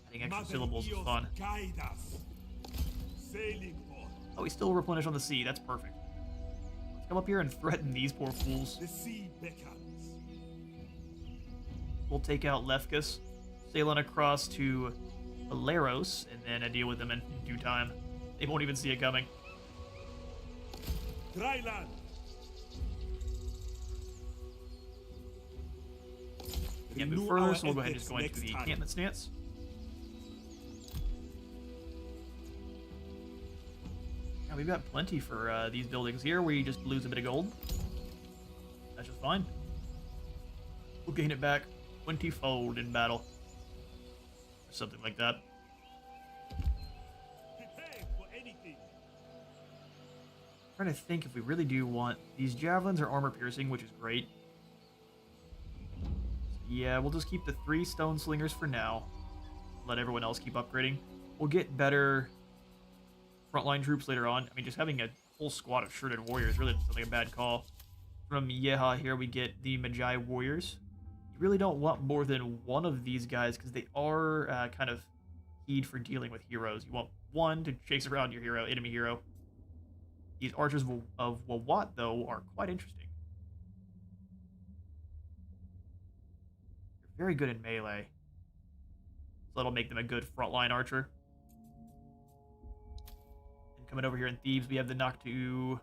Adding extra Mother syllables is Eos, fun. guide us. Sailing on. Oh, we still replenish on the sea. That's perfect. Let's come up here and threaten these poor fools. The sea beckons. We'll take out Lefkis, sail on across to Aleros, and then deal with them in due time. They won't even see it coming. Dry land. Can't move Renew further, our so we'll go ahead and efforts just go into next the time. encampment stance. Now we've got plenty for these buildings here. We just lose a bit of gold. That's just fine. We'll gain it back 20-fold in battle. Or something like that. Prepare for anything. Trying to think if we really do want these javelins or armor piercing, which is great. Yeah, we'll just keep the 3 stone slingers for now. Let everyone else keep upgrading. We'll get better frontline troops later on. I mean, just having a whole squad of shirted warriors really doesn't sound like a bad call. From Yeha here we get the Magi Warriors. You really don't want more than one of these guys because they are kind of keyed for dealing with heroes. You want one to chase around your hero, enemy hero. These archers of Wawat, though, are quite interesting. They're very good in melee. So that'll make them a good frontline archer. And coming over here in Thebes, we have the Noctua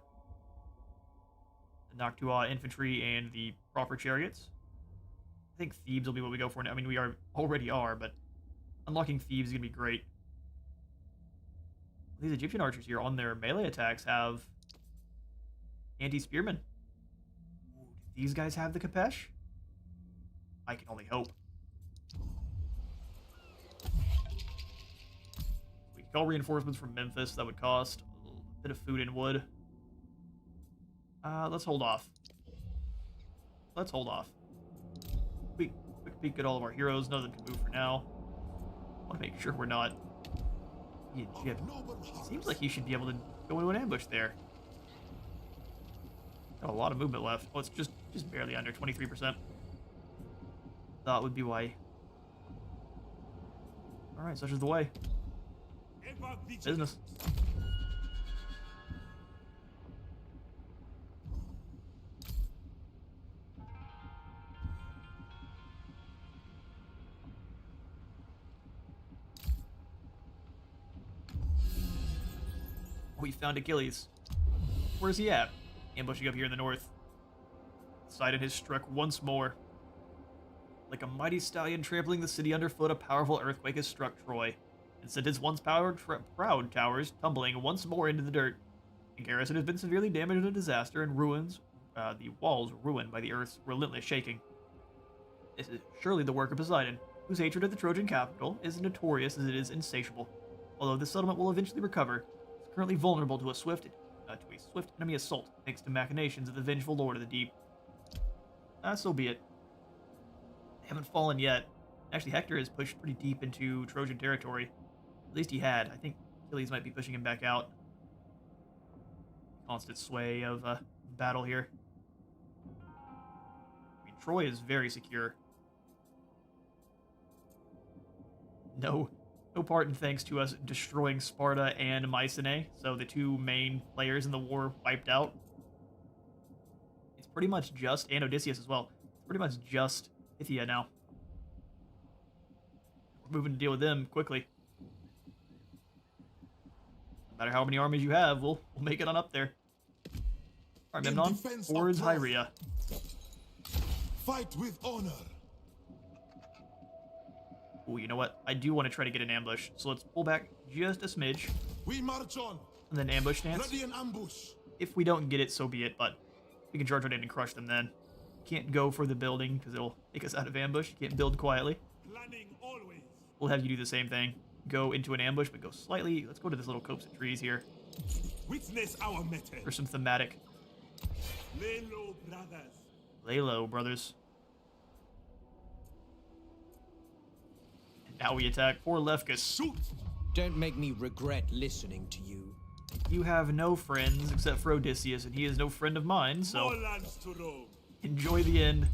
infantry and the proper chariots. I think Thebes will be what we go for now. I mean, we already are, but unlocking Thebes is going to be great. These Egyptian archers here on their melee attacks have anti-spearmen. Do these guys have the Kapesh? I can only hope. We can call reinforcements from Memphis. That would cost a little bit of food and wood. Let's hold off. Let's hold off. Quick peek at all of our heroes. None of them can move for now. I want to make sure we're not... Egypt. Seems like he should be able to go into an ambush there. Got a lot of movement left. Oh, it's just barely under 23%. That would be why. Alright, such is the way. Business. We found Achilles. Where's he at? Ambushing up here in the north. Poseidon has struck once more. Like a mighty stallion trampling the city underfoot, a powerful earthquake has struck Troy, and sent its once proud towers tumbling once more into the dirt. The garrison has been severely damaged in a disaster, and the walls ruined by the earth's relentless shaking. This is surely the work of Poseidon, whose hatred of the Trojan capital is as notorious as it is insatiable. Although the settlement will eventually recover, it's currently vulnerable to a swift enemy assault, thanks to machinations of the vengeful Lord of the Deep. So be it. They haven't fallen yet. Actually, Hector has pushed pretty deep into Trojan territory. At least he had. I think Achilles might be pushing him back out. Constant sway of battle here. I mean, Troy is very secure. No part in thanks to us destroying Sparta and Mycenae, so the two main players in the war wiped out. It's pretty much just, and Odysseus as well, it's pretty much just Scythia now. We're moving to deal with them quickly. No matter how many armies you have, we'll make it on up there. Alright, Memnon, towards Hyrule. Fight with honor. Ooh, you know what? I do want to try to get an ambush, so let's pull back just a smidge. We march on. And then ambush stance. Ready an ambush. If we don't get it, so be it, but we can charge right in and crush them then. Can't go for the building, because it'll take us out of ambush. You can't build quietly. Planning always. We'll have you do the same thing. Go into an ambush, but go slightly... Let's go to this little copse of trees here. Witness our method. For some thematic. Lay low, brothers. Lay low, brothers. Now we attack. Poor Lefkus. Shoot! Don't make me regret listening to you. You have no friends except for Odysseus, and he is no friend of mine, More so lands to roam. enjoy the end.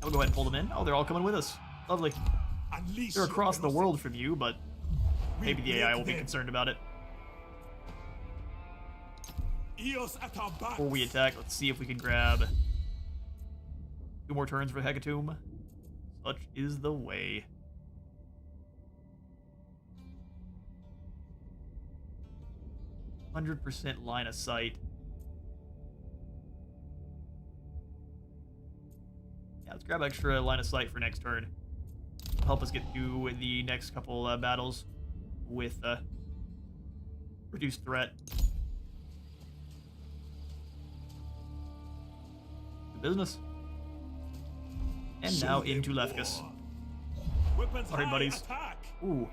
I'll go ahead and pull them in. Oh, they're all coming with us. Lovely. Unleash They're your across the velocity. world from you, but maybe the AI will be concerned about it. Eos at our backs. Before we attack, let's see if we can grab 2 more turns for Hecatomb. Such is the way. %, line of sight. Yeah, let's grab extra line of sight for next turn. Help us get through the next couple battles with reduced threat. Good business. And now into Lefkus. Weapons Sorry, high, buddies. attack. Ooh.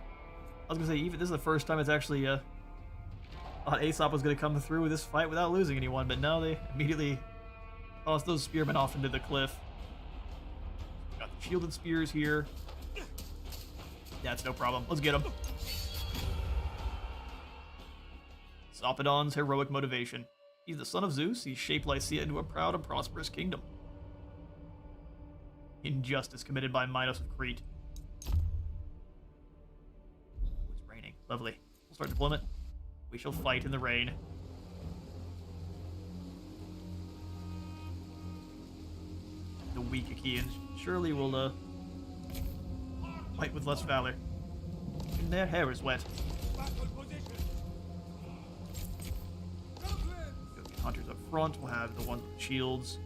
I was gonna say, even this is the first time it's actually thought Aesop was gonna come through with this fight without losing anyone, but no, they immediately tossed those spearmen off into the cliff. Got the shielded spears here. That's no problem. Let's get them. Sophodon's heroic motivation. He's the son of Zeus. He shaped Lycia into a proud and prosperous kingdom. Injustice committed by Minos of Crete. It's raining. Lovely. We'll start deployment. We shall fight in the rain. The weak Achaeans surely will fight with less valor. And their hair is wet. Hunters up front. We'll have the ones with shields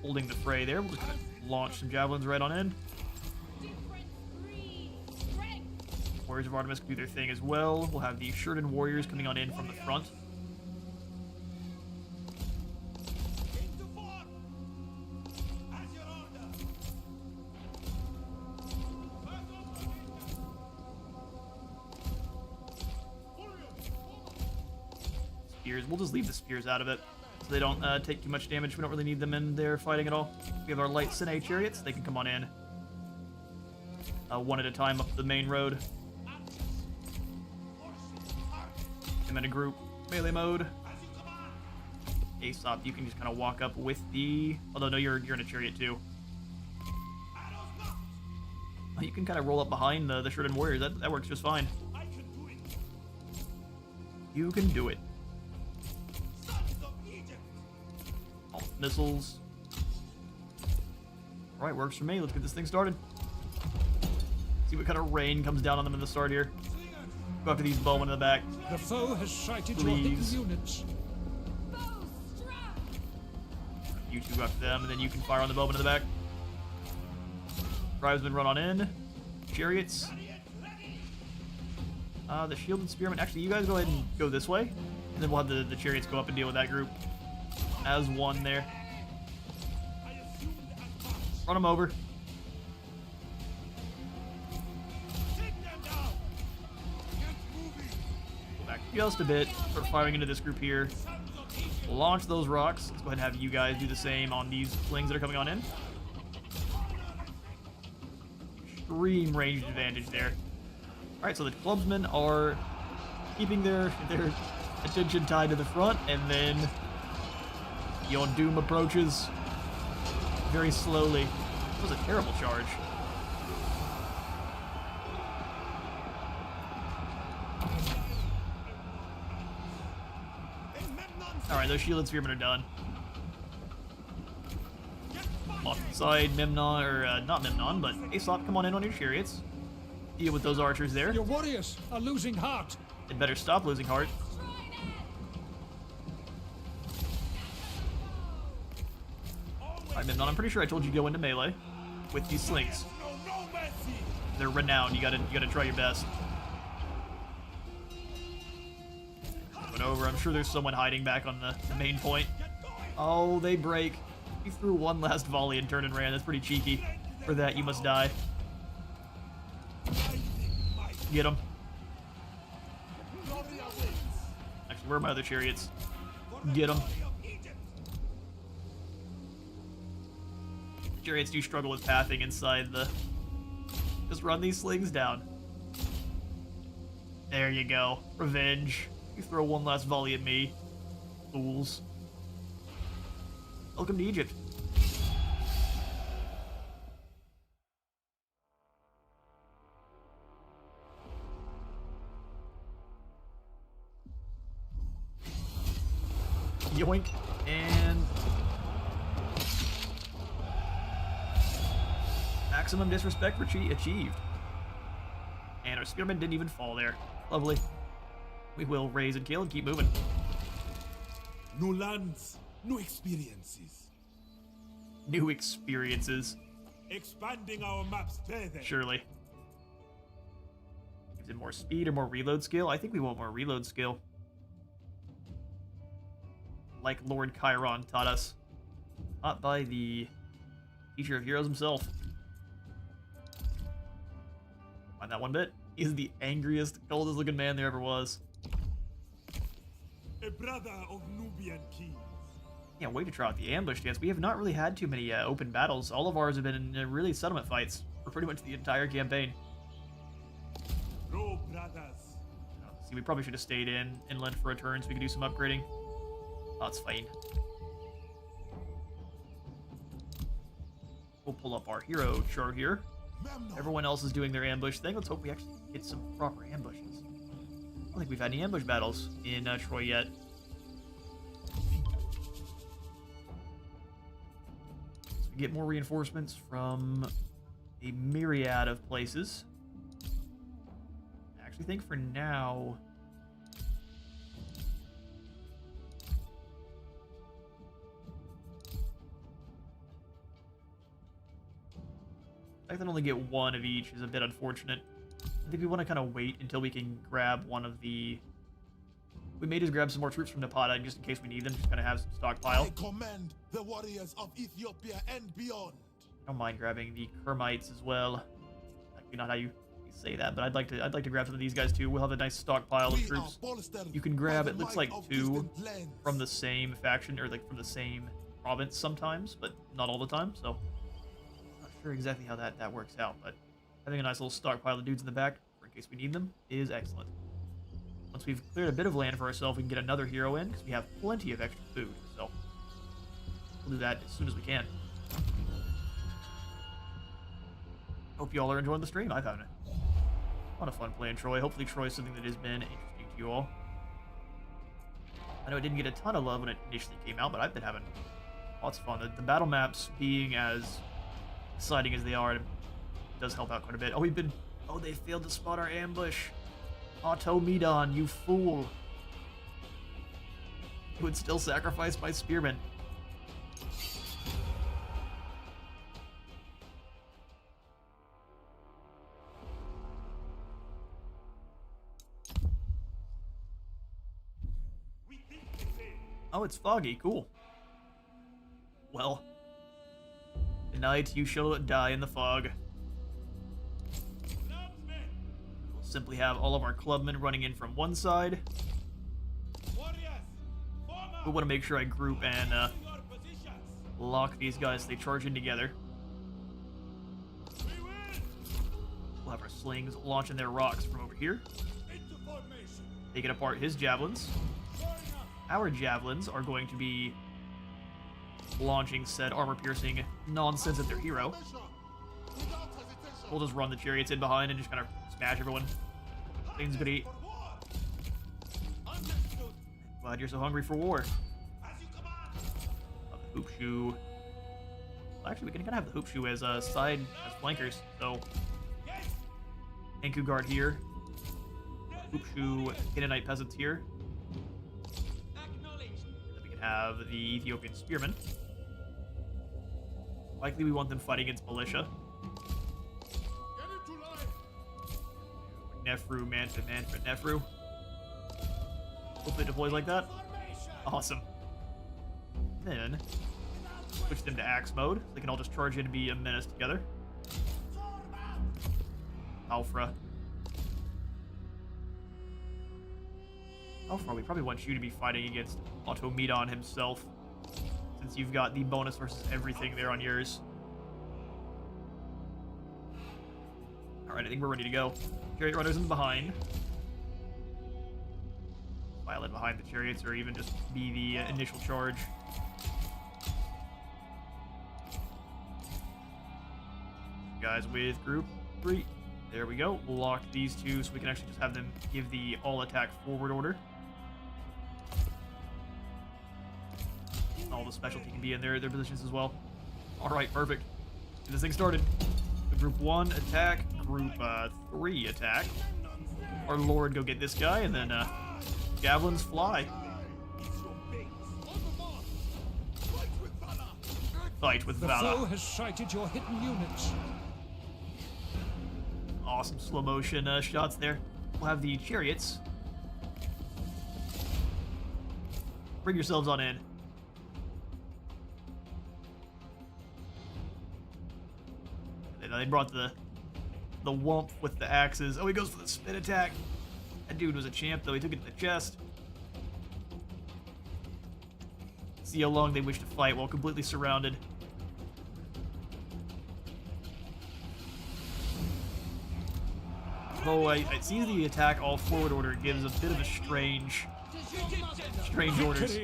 holding the fray there. We'll just kind of launch some javelins right on in. Warriors of Artemis can do their thing as well. We'll have the Sheridan warriors coming on in from the front. Spears. We'll just leave the spears out of it so they don't take too much damage. We don't really need them in there fighting at all. We have our light Sine chariots. They can come on in one at a time up the main road. I'm in a group melee mode. Aesop, you can just kind of walk up with the... Although, no, you're in a chariot too. Oh, you can kind of roll up behind the Sheridan warriors. That works just fine. You can do it. All missiles. Alright, works for me. Let's get this thing started. See what kind of rain comes down on them in the start here. Go after these bowmen in the back. The foe has sighted Please. your hidden units. You two go after them, and then you can fire on the bowmen in the back. Tribesmen run on in. Chariots. The shielded spearmen. Actually, you guys go ahead and go this way, and then we'll have the chariots go up and deal with that group as one there. Run them over. Go back just a bit. Start firing into this group here. Launch those rocks. Let's go ahead and have you guys do the same on these slings that are coming on in. Extreme range advantage there. Alright, so the clubsmen are keeping their attention tied to the front, and then your doom approaches very slowly. That was a terrible charge. Alright, those shielded spearmen are done. Off to the side, Memnon, or not Memnon, but Aesop, come on in on your chariots. Deal with those archers there. Your warriors are losing heart. They better stop losing heart. Alright, Memnon, I'm pretty sure I told you to go into melee with these slings. They're renowned. You gotta try your best. Went over. I'm sure there's someone hiding back on the main point. Oh, they break. He threw one last volley and turned and ran. That's pretty cheeky. For that, you must die. Get him. Actually, where are my other chariots? Get them. Chariots do struggle with pathing inside the... Just run these slings down. There you go. Revenge. You throw one last volley at me. Fools. Welcome to Egypt. Yoink. And... maximum disrespect achieved. And our spearmen didn't even fall there. Lovely. We will raise and kill and keep moving. New lands, new experiences. New experiences. Expanding our maps further. Surely. Is it more speed or more reload skill? I think we want more reload skill. Like Lord Chiron taught us. Taught by the teacher of heroes himself. Find that one bit. He's the angriest, coldest looking man there ever was. A brother of Nubian kings. Can't wait to try out the ambush dance. We have not really had too many open battles. All of ours have been in really settlement fights for pretty much the entire campaign. Bro brothers. See, we probably should have stayed inland for a turn so we could do some upgrading. That's fine. We'll pull up our hero chart here. Everyone else is doing their ambush thing. Let's hope we actually get some proper ambushes. I don't think we've had any ambush battles in Troy yet. So we get more reinforcements from a myriad of places. I actually think for now... I can only get one of each is a bit unfortunate. I think we want to kind of wait until we can grab one of the... We may just grab some more troops from Napata just in case we need them, just kind of have some stockpile. I commend the warriors of Ethiopia and beyond. I don't mind grabbing the Kermites as well. Actually, not how you say that, but I'd like to grab some of these guys too. We'll have a nice stockpile of troops. You can grab, it looks like 2 from the same faction, or like from the same province sometimes, but not all the time, so... Sure exactly how that works out, but having a nice little stockpile of dudes in the back for in case we need them is excellent. Once we've cleared a bit of land for ourselves, we can get another hero in because we have plenty of extra food, so we'll do that as soon as we can. Hope you all are enjoying the stream. I've had a lot of fun playing Troy. Hopefully Troy's something that has been interesting to you all. I know it didn't get a ton of love when it initially came out, but I've been having lots of fun. The battle maps being as exciting as they are, it does help out quite a bit. Oh, they failed to spot our ambush. Mednon, you fool. You would still sacrifice my spearmen. Oh, it's foggy. Cool. Well, tonight you shall die in the fog. We'll simply have all of our clubmen running in from one side. We want to make sure I group and lock these guys so they charge in together. We'll have our slings launching their rocks from over here. Taking apart his javelins. Our javelins are going to be launching said armor-piercing nonsense at their hero. We'll just run the chariots in behind and just kind of smash everyone. Things goody. Glad you're so hungry for war. The hoop shoe. Well, actually, we can kind of have the hoop shoe as a side, as flankers. So, Anku guard here. Hoop shoe Canaanite peasants here. We can have the Ethiopian spearmen. Likely we want them fighting against militia. Nefru, Manfred, Nefru. Hopefully it deploys like that. Awesome. Then, switch them to axe mode. They can all just charge in and be a menace together. Alfra. Alfra, we probably want you to be fighting against Mednon himself, since you've got the bonus versus everything there on yours. Alright, I think we're ready to go. Chariot runners in behind. Violet behind the chariots, or even just be the initial charge. Guys with group 3. There we go. We'll lock these two so we can actually just have them give the all-attack forward order. All the specialty can be in their positions as well. Alright, perfect. Get this thing started. So group 1 attack, group 3 attack. Our lord, go get this guy, and then javelins fly. Fight with valor. The foe has sighted your hidden units. Awesome slow motion shots there. We'll have the chariots. Bring yourselves on in. They brought the wump with the axes. Oh, he goes for the spin attack. That dude was a champ, though. He took it to the chest. See how long they wish to fight while completely surrounded. Oh, I see the attack all forward order gives a bit of a strange orders.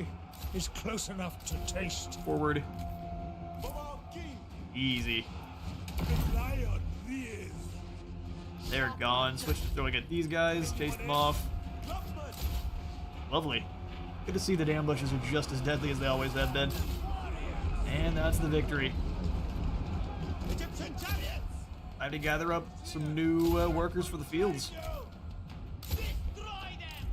is close enough to taste. Forward. King, Easy. the lion rears. They're gone. Switch to throwing at these guys. Chase them off. Clubsman, Lovely. Good to see that ambushes are just as deadly as they always have been. And that's the victory. Egyptian chariots! Time to gather up some new workers for the fields. Destroy them!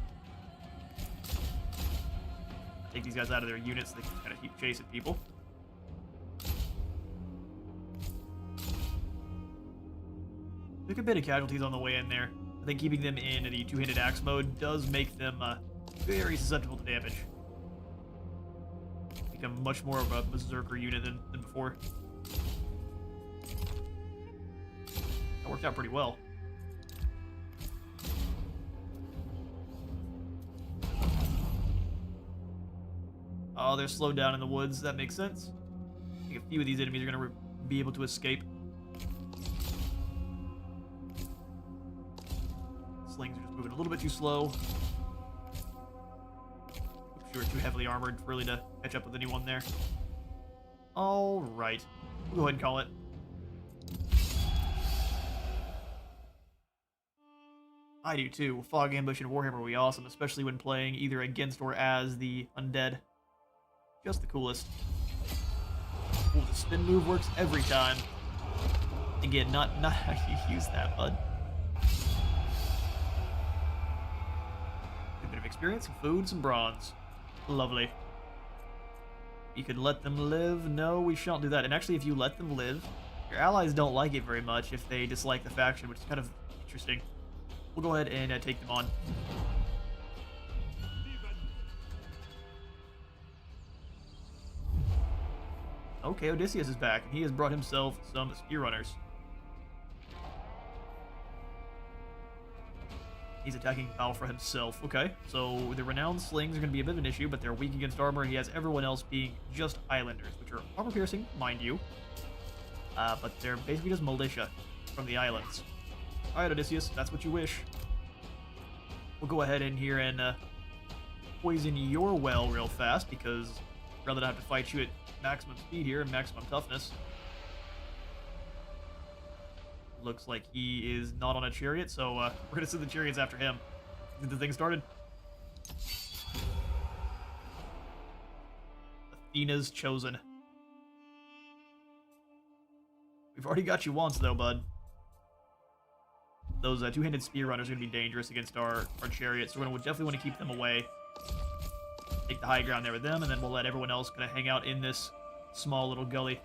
Take these guys out of their units so they can kind of keep chasing people. Took a bit of casualties on the way in there. I think keeping them in the two-handed axe mode does make them very susceptible to damage. Become much more of a berserker unit than before. That worked out pretty well. Oh, they're slowed down in the woods. That makes sense. I think a few of these enemies are going to be able to escape. Slings are just moving a little bit too slow. Oops, you were too heavily armored really to catch up with anyone there. Alright. We'll go ahead and call it. I do too. Fog Ambush and Warhammer will be awesome, especially when playing either against or as the undead. Just the coolest. Ooh, the spin move works every time. Again, not how you use that, bud. A bit of experience, some food, some bronze. Lovely. You could let them live. No, we shan't do that. And actually, if you let them live, your allies don't like it very much if they dislike the faction, which is kind of interesting. We'll go ahead and take them on. Okay, Odysseus is back, and he has brought himself some spear runners. He's attacking Balfra himself. Okay, so the renowned slings are going to be a bit of an issue, but they're weak against armor. He has everyone else being just islanders, which are armor-piercing, mind you. But they're basically just militia from the islands. Alright, Odysseus, that's what you wish. We'll go ahead in here and poison your well real fast, because rather than have to fight you at maximum speed here and maximum toughness. Looks like he is not on a chariot, so we're going to send the chariots after him. Get the thing started. Athena's chosen. We've already got you once, though, bud. Those two-handed spear runners are going to be dangerous against our chariots, so we're going to definitely want to keep them away. Take the high ground there with them, and then we'll let everyone else kind of hang out in this small little gully.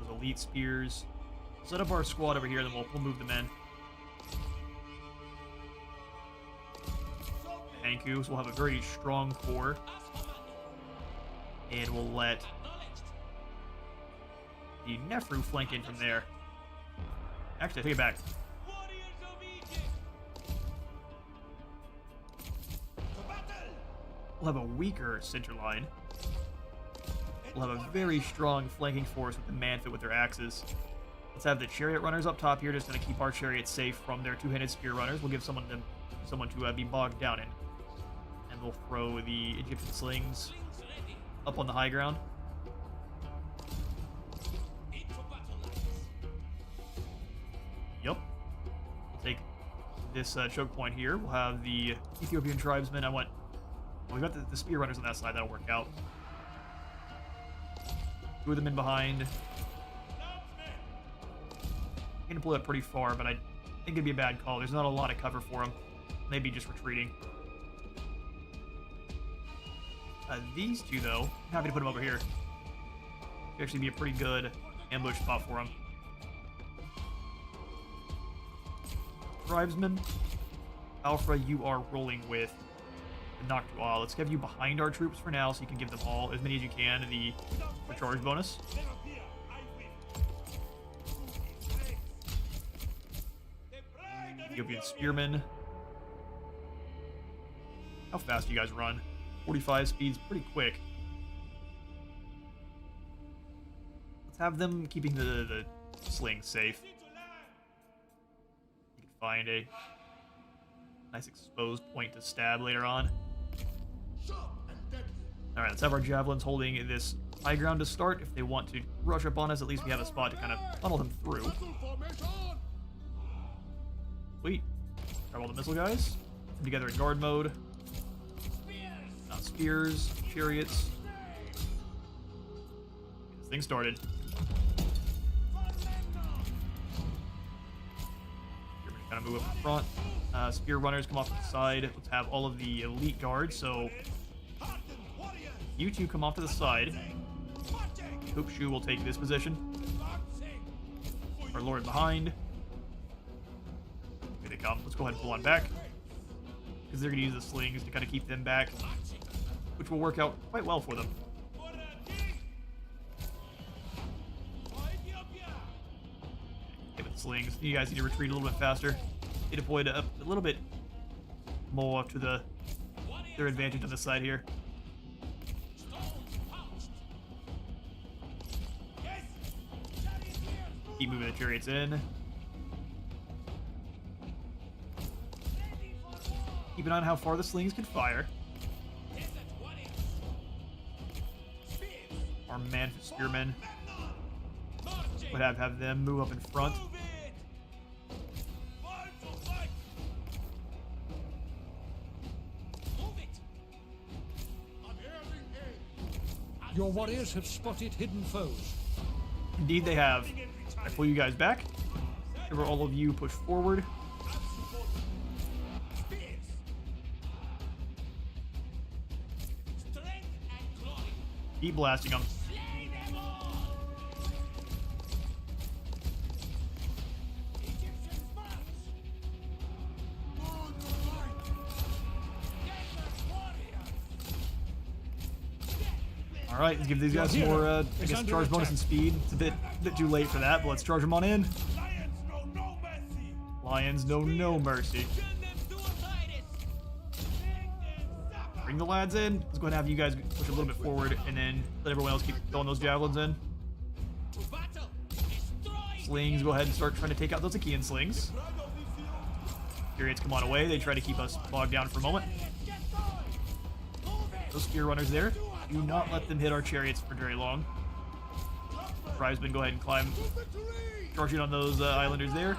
Those elite spears. Set up our squad over here, then we'll move them in. Hankus will have a very strong core. And we'll let the Nefru flank in from there. Actually, I take it back. We'll have a weaker center line. We'll have a very strong flanking force with the Manfit with their axes. Let's have the chariot runners up top here, just going to keep our chariots safe from their two-handed spear runners. We'll give someone to be bogged down in. And we'll throw the Egyptian slings up on the high ground. Yep. We'll take this choke point here. We'll have the Ethiopian tribesmen. We've got the spear runners on that side. That'll work out. Two of them in behind. I'm gonna pull that pretty far, but I think it'd be a bad call. There's not a lot of cover for them. Maybe just retreating. These two, though, I'm happy to put them over here. Could actually be a pretty good ambush spot for them. Tribesmen, Alpha, you are rolling with the Noctua. Let's have you behind our troops for now, so you can give them all, as many as you can, the charge bonus. Ethiopian spearmen. How fast do you guys run? 45 speed's pretty quick. Let's have them keeping the sling safe. You can find a Nice exposed point to stab later on. Alright, let's have our javelins holding this high ground to start. If they want to rush up on us, at least we have a spot to kind of funnel them through. Sweet. Grab all the missile guys. Put them together in guard mode. Not spears, chariots. Get this thing started. Here we kind of move up in front. Spear runners come off to the side. Let's have all of the elite guards. So you two come off to the side. Hoopshoe will take this position. Our lord behind. Here they come. Let's go ahead and pull on back. Because they're going to use the slings to kind of keep them back. Which will work out quite well for them. Okay, with the slings, you guys need to retreat a little bit faster. They deployed a little bit more to their advantage on this side here. Keep moving the chariots in. Keep an eye on how far the slings can fire. Our man spearmen. Would have them move up in front. Your warriors have spotted hidden foes. Indeed they have. I pull you guys back. Whenever all of you push forward. Keep blasting them. All right, let's give these guys more, I guess, charge bonus and speed. It's a bit too late for that, but let's charge them on in. Lions know no mercy. Bring the lads in. Let's go ahead and have you guys push a little bit forward, and then let everyone else keep throwing those javelins in. Slings, go ahead and start trying to take out those Achaean slings. Chariots come on away. They try to keep us bogged down for a moment. Those spear runners there. Do not let them hit our chariots for very long. Tribesmen, go ahead and climb. Charging on those islanders there.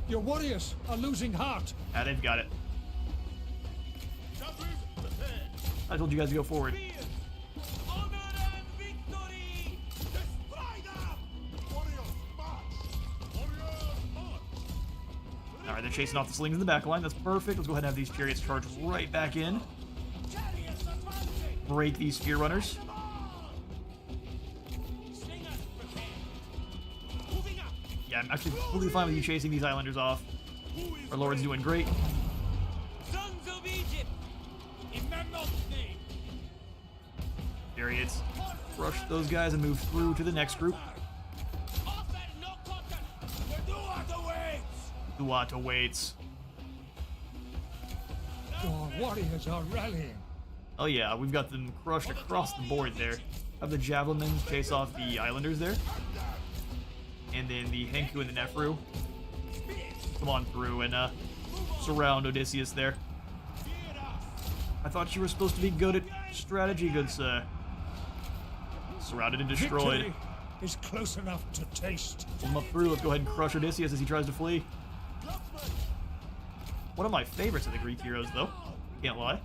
Your warriors are losing heart. Ah, they've got it. I told you guys to go forward. Alright, they're chasing off the slings in the back line. That's perfect. Let's go ahead and have these chariots charge right back in. Break these spear runners. Yeah, I'm actually completely fine with you chasing these islanders off. Our lord's doing great. Sons of Egypt, in Memnon's name. Chariots, rush those guys and move through to the next group. Offer no cotton. The Duat awaits. Duat awaits. Your warriors are rallying. Oh yeah, we've got them crushed across the board there. Have the javelin chase off the islanders there. And then the Henku and the Nefru come on through and surround Odysseus there. I thought you were supposed to be good at strategy, good sir. Surrounded and destroyed. Victory is close enough to taste. Pull him up through. Let's go ahead and crush Odysseus as he tries to flee. One of my favorites of the Greek heroes, though. Can't lie.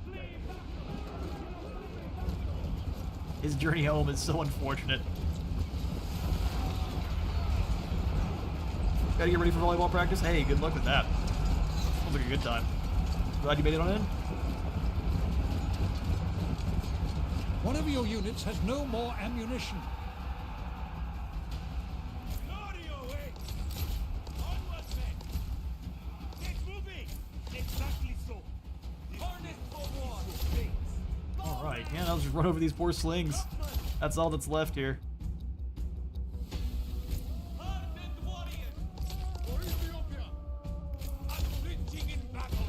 His journey home is so unfortunate. Gotta get ready for volleyball practice? Hey, good luck with that. Sounds like a good time. Glad you made it on in. One of your units has no more ammunition. Glory awaits. Onward, men. Get moving. Exactly so. Harness for war. Alright, yeah, I'll just run over these poor slings. That's all that's left here. Hardened warriors. For Ethiopia. Unflinching in battle.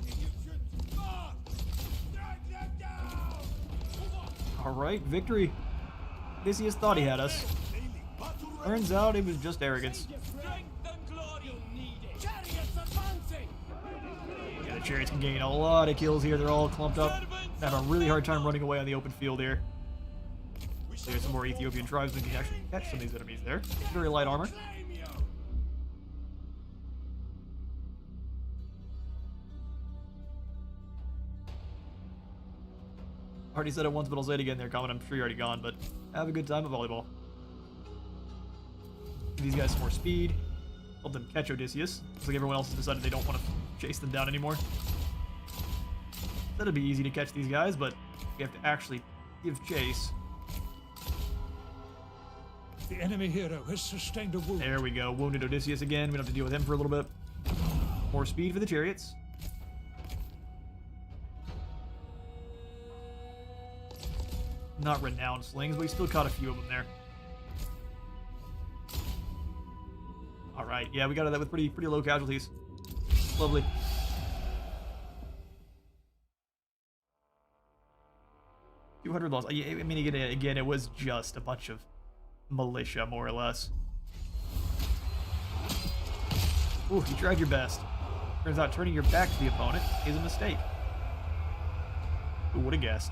Egyptians, march. Strike them down. Alright, victory. Odysseus thought he had us. Turns out it was just arrogance. Strength and glory needed. Chariots advancing. chariots can gain a lot of kills here. They're all clumped up. Have a really hard time running away on the open field here. There's some more Ethiopian tribesmen can actually catch some of these enemies there. Very light armor. Already said it once, but I'll say it again there, Common. I'm sure you're already gone, but have a good time at volleyball. Give these guys some more speed. Help them catch Odysseus. Looks like everyone else has decided they don't want to chase them down anymore. That'd be easy to catch these guys, but you have to actually give chase. The enemy hero has sustained a wound. There we go. Wounded Odysseus again. We don't have to deal with him for a little bit. More speed for the chariots. Not renowned slings, but we still caught a few of them there. Alright, yeah, we got that with pretty low casualties. Lovely. $200 loss. I mean, again, it was just a bunch of militia, more or less. Ooh, you tried your best. Turns out turning your back to the opponent is a mistake. Who would have guessed?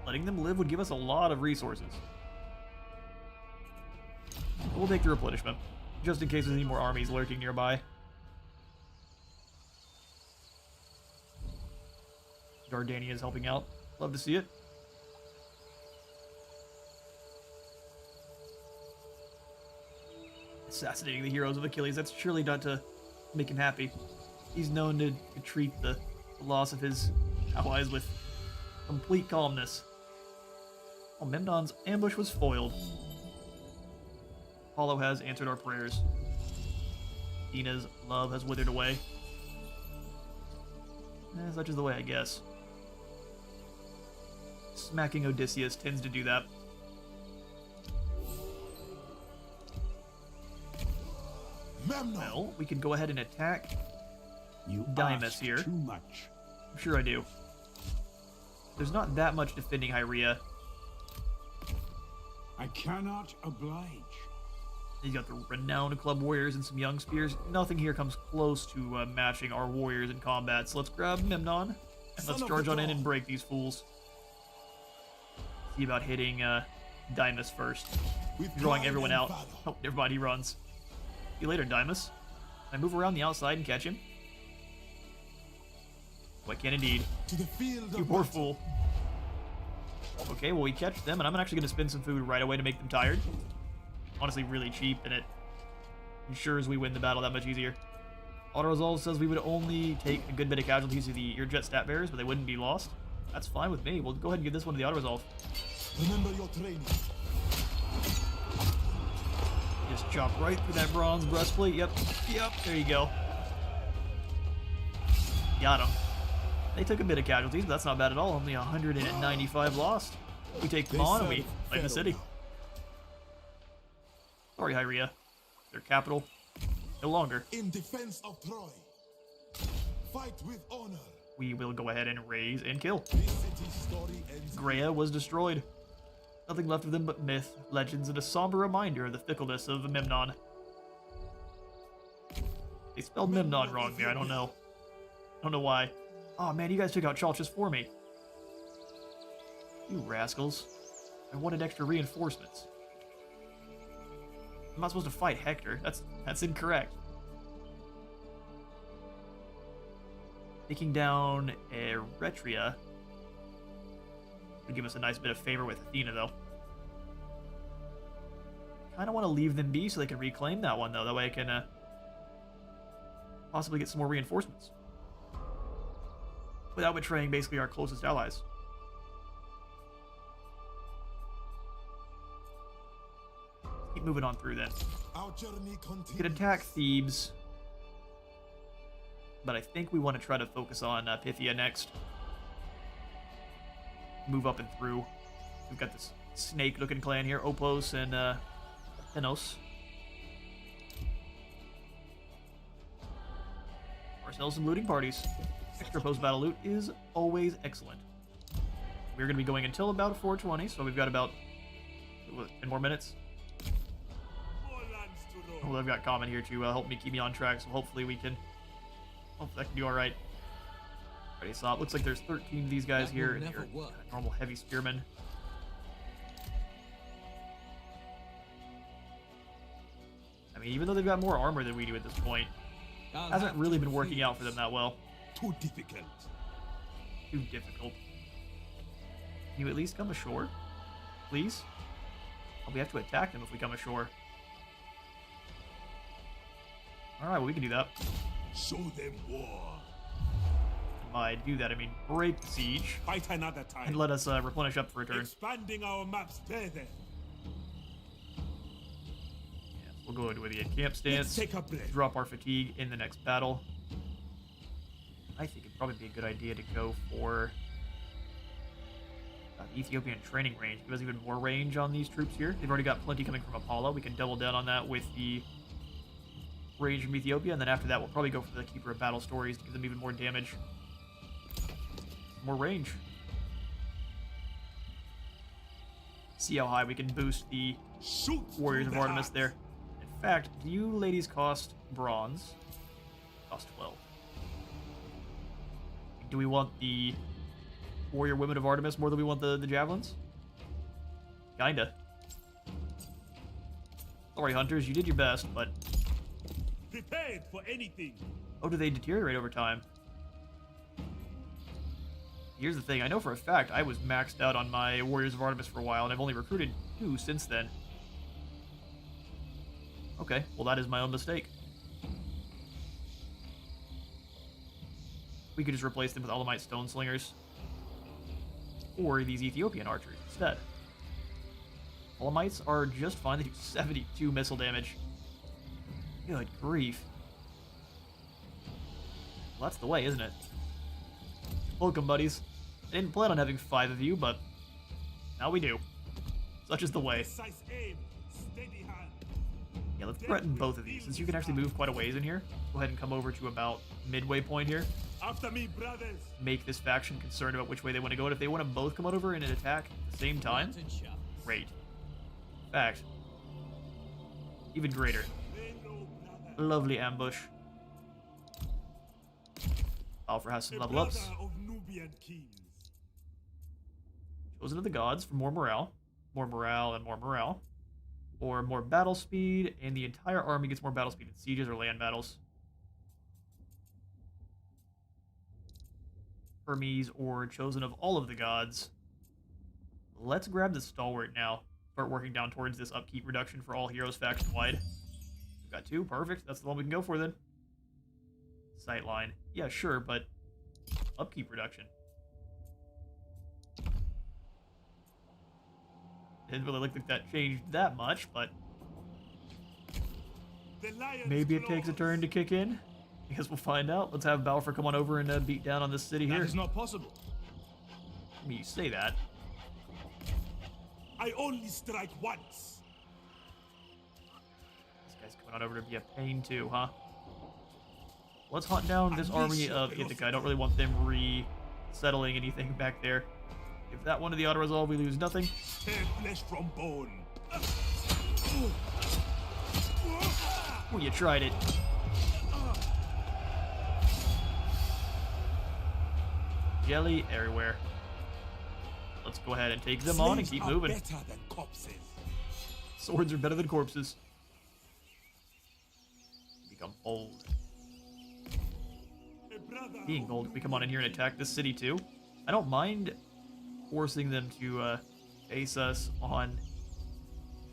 Letting them live would give us a lot of resources. We'll take the replenishment, just in case there's any more armies lurking nearby. Dardania is helping out. Love to see it. Assassinating the heroes of Achilles, that's surely not to make him happy. He's known to treat the loss of his allies with complete calmness. Well, Memnon's ambush was foiled. Apollo has answered our prayers. Dina's love has withered away. Such is the way, I guess. Smacking Odysseus tends to do that. Memnon. Well, we could go ahead and attack You Dymas ask here. too much. I'm sure I do. There's not that much defending Hyrule. I cannot oblige. He's got the renowned club warriors and some young spears. Nothing here comes close to matching our warriors in combat. So let's grab Memnon and let's charge on in and break these fools. See about hitting Dymas first. Drawing everyone out. Oh, never mind, he runs. See you later, Dymas. Can I move around the outside and catch him? Oh, I can indeed. To the field You of poor battle. fool. Okay, well, we catch them, and I'm actually going to spend some food right away to make them tired. Honestly, really cheap, and it ensures we win the battle that much easier. Auto-resolve says we would only take a good bit of casualties to the Earjet stat bearers, but they wouldn't be lost. That's fine with me. We'll go ahead and give this one to the auto-resolve. Remember your training. Just chop right through that bronze breastplate. Yep, there you go. Got him. They took a bit of casualties, but that's not bad at all. Only 195 lost. We take them on and we play the city. Sorry, Hyrule. Their capital. No longer. In defense of Troy. Fight with honor. We will go ahead and raise and kill. This city's story ends. Graea was destroyed. Nothing left of them but myth, legends, and a somber reminder of the fickleness of Memnon. They spelled Memnon wrong there, I don't know. I don't know why. Oh man, you guys took out Chalchus for me. You rascals. I wanted extra reinforcements. I'm not supposed to fight Hector. That's incorrect. Taking down Eretria would give us a nice bit of favor with Athena, though. Kind of want to leave them be so they can reclaim that one, though. That way I can possibly get some more reinforcements. Without betraying basically our closest allies. Keep moving on through then. Our journey continues. We could attack Thebes, but I think we want to try to focus on Pythia next. Move up and through. We've got this snake-looking clan here, Opos and Thenos. Ourselves some looting parties. Extra post-battle loot is always excellent. We're going to be going until about 4:20, so we've got about 10 more minutes. More lands to roam. Well, I've got Common here to help me keep me on track, so hopefully we can Oh, that can do alright. Alrighty, so it looks like there's 13 of these guys That here, will and never your work. normal heavy spearmen. I mean, even though they've got more armor than we do at this point, I'll hasn't have really to been working out for them refuse. that well. Too difficult. Too difficult. Can you at least come ashore? Please? Oh, we have to attack them if we come ashore. Alright, well, we can do that. Show them war. And by do that, I mean break the siege Fight another time. and let us replenish up for a turn. Expanding our maps further. Yeah, we'll go into the camp Let's stance, take a breath. drop our fatigue in the next battle. I think it'd probably be a good idea to go for the Ethiopian training range. Give us even more range on these troops here. They've already got plenty coming from Apollo. We can double down on that with the range from Ethiopia, and then after that we'll probably go for the Keeper of Battle stories to give them even more damage. More range. See how high we can boost the Shoot. Warriors of through the Artemis heart. there. In fact, do you ladies cost bronze? Cost 12. Do we want the Warrior Women of Artemis more than we want the javelins? Kinda. Sorry, hunters, you did your best, but Prepared for anything. oh, do they deteriorate over time? Here's the thing, I know for a fact I was maxed out on my Warriors of Artemis for a while, and I've only recruited 2 since then. Okay, well that is my own mistake. We could just replace them with Elamite Stone Slingers. Or these Ethiopian archers instead. Elamites are just fine, they do 72 missile damage. Good grief. Well, that's the way, isn't it? Welcome, buddies. I didn't plan on having 5 of you, but now we do. Such is the way. Precise aim. Steady hand. Yeah, let's threaten both of these. Since you can actually move quite a ways in here, go ahead and come over to about midway point here. After me, brothers. Make this faction concerned about which way they want to go. And if they want to both come on over in an attack at the same time, Mountain shots. great. In fact, even greater. Lovely ambush. Alfred has some A level brother ups. of Nubian kings. Chosen of the Gods for more morale. More morale and more morale. Or more battle speed, and the entire army gets more battle speed in sieges or land battles. Hermes or Chosen of all of the Gods. Let's grab the Stalwart now. Start working down towards this upkeep reduction for all heroes faction-wide. We've got 2, perfect. That's the one we can go for then. Sightline. Yeah, sure, but upkeep reduction. Didn't really look like that changed that much, but The lion's maybe it takes a claws. turn to kick in. I guess we'll find out. Let's have Balfour come on over and beat down on this city here. That is not possible. I mean, you say that. I only strike once. This guy's coming on over to be a pain too, huh? Let's hunt down this army of Ithaca. I don't really want them resettling anything back there. If that one to the auto-resolve, we lose nothing. Tear flesh from bone. Oh, you tried it. Jelly everywhere. Let's go ahead and take them on and Slaves keep are moving. better than corpses. Swords are better than corpses. Become old. A brother Being of old, we come on in here and attack this city too. I don't mind forcing them to chase us on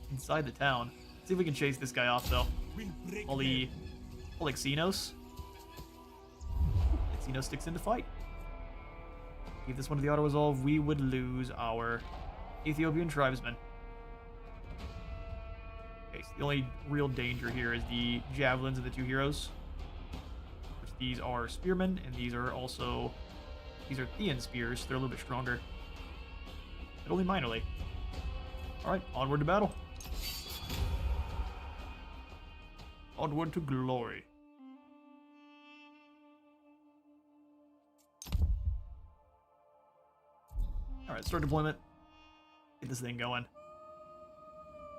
inside the town. See if we can chase this guy off though. will break Holy them. Xenos. Xenos sticks into fight. Give this one to the auto resolve, we would lose our Ethiopian tribesmen. Okay, so the only real danger here is the javelins of the 2 heroes. Which these are spearmen, and these are Thean spears. They're a little bit stronger. But only minorly. Alright, onward to battle. Onward to glory. Alright, start deployment. Get this thing going.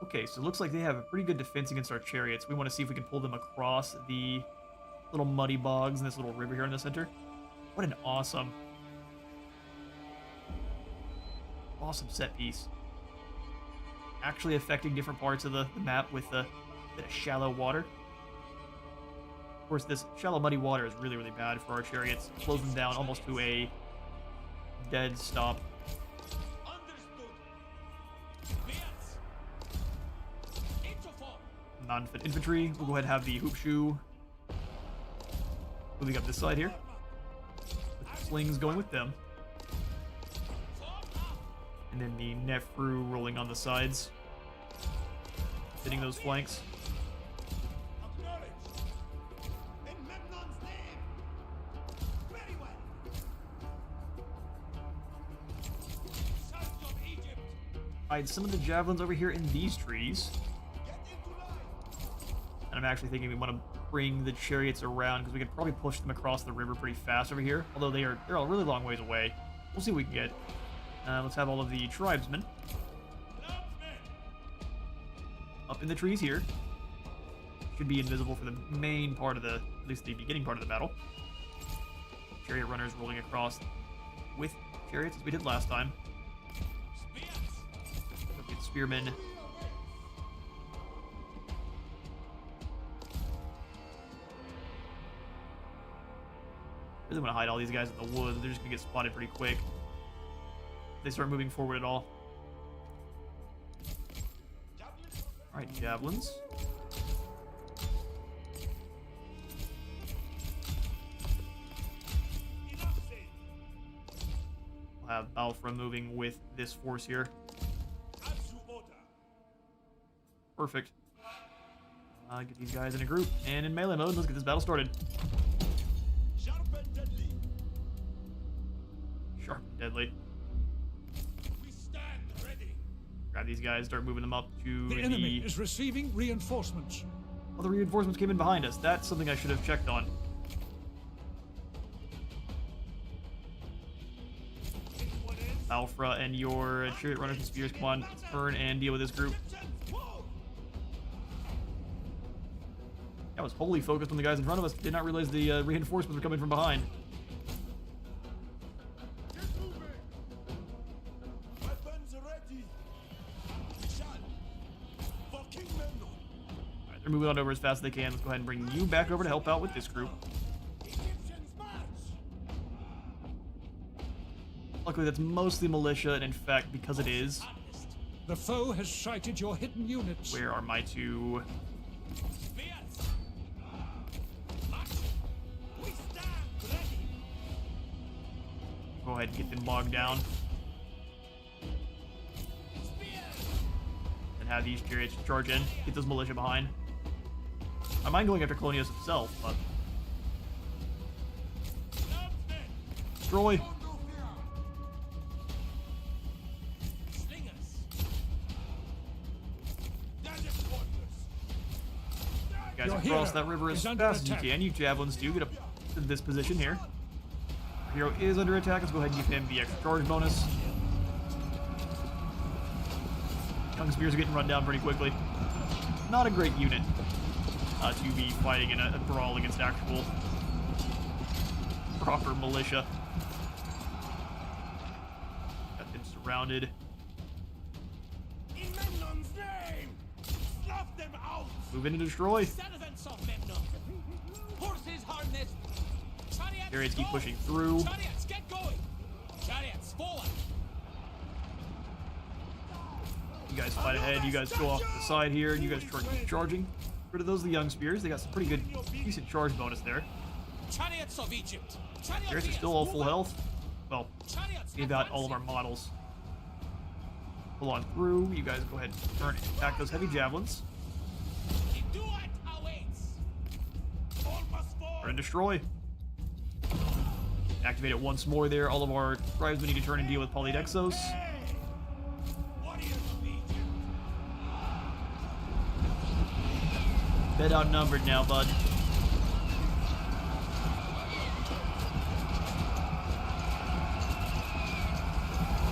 Okay, so it looks like they have a pretty good defense against our chariots. We want to see if we can pull them across the little muddy bogs and this little river here in the center. What an awesome set piece. Actually affecting different parts of the map with a bit of shallow water. Of course, this shallow, muddy water is really, really bad for our chariots. It slows them down almost to a dead stop. Non-fit infantry. We'll go ahead and have the hoop shoe moving up this side here. With the slings going with them. And then the Nefru rolling on the sides. Hitting those flanks. In Memnon's name. Very well. Sons of Egypt. Hide some of the javelins over here in these trees. Get into line. And I'm actually thinking we want to bring the chariots around because we could probably push them across the river pretty fast over here. Although they're a really long ways away. We'll see what we can get. Let's have all of the tribesmen up in the trees here. Should be invisible for the main part of at least the beginning part of the battle. Chariot runners rolling across with chariots as we did last time. Get spearmen. Really want to hide all these guys in the woods. They're just gonna get spotted pretty quick. They start moving forward at all. Alright, javelins. We'll have Balfra moving with this force here. Perfect. Get these guys in a group and in melee mode. Let's get this battle started. Sharp and deadly. Sharp and deadly. We stand ready. Grab these guys, start moving them up to The enemy is receiving reinforcements. Oh, the reinforcements came in behind us. That's something I should have checked on. Alfra and your chariot runners and spears, come on, turn and deal with this group. I was wholly focused on the guys in front of us. Did not realize the reinforcements were coming from behind. Weapons ready. We shall. For King Memnon. Alright, they're moving on over as fast as they can. Let's go ahead and bring you back over to help out with this group. Egyptians march. Luckily, that's mostly militia, and in fact, because it is, The foe has sighted your hidden units. where are my two? Spears. March. We stand ready. Go ahead and get them bogged down, Spears. and have these chariots charge in, get those militia behind. I mind going after Colonius himself, but Clubsmen. destroy. Slingers. Desert warriors. You guys Your across hero that river as is under fast as you attack. can. You javelins do get up to this position here. Our hero is under attack. Let's go ahead and give him the extra charge bonus. Young spears are getting run down pretty quickly. Not a great unit to be fighting in a brawl against actual proper militia. Got them surrounded. In Memnon's name. Snuff them out. Move in and destroy. Servants of Memnon. Horses harnessed. Chariots, Chariots keep go. pushing through. Chariots, get going. Chariots, forward. You guys fight ahead. You guys go off to the side here. You guys keep charging. Rid of those, the young spears. They got some pretty good, decent charge bonus there. Chariots of Egypt. Chariots are still all full health. Well, Chariots, we got all of our models. Pull on through. You guys go ahead and turn and attack those heavy javelins. The duel awaits. All must fall. Turn and destroy. Activate it once more there. All of our tribesmen need to turn and deal with Polydexos. Warriors of Egypt. Bit outnumbered now, bud.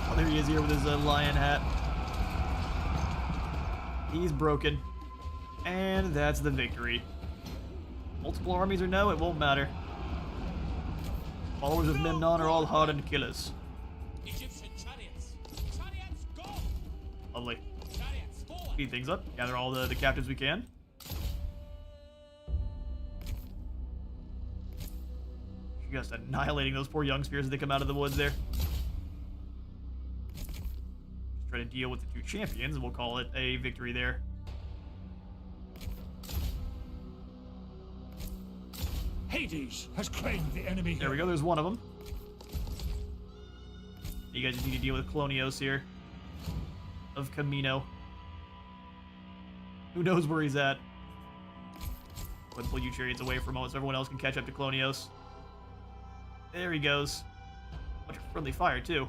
Oh, there he is here with his lion hat. He's broken. And that's the victory. Multiple armies or no, it won't matter. Followers of Memnon are all hardened killers. Egyptian chariots. Chariots, go! Lovely. Chariots, forward! Speed things up. Gather all the captives we can. Just annihilating those poor young spears as they come out of the woods there. Just try to deal with the two champions, and we'll call it a victory there. Hades has claimed the enemy. There we go, there's one of them. You guys just need to deal with Clonios here. Of Camino. Who knows where he's at? Let's pull you chariots away for a moment so everyone else can catch up to Clonios. There he goes. Much friendly fire, too.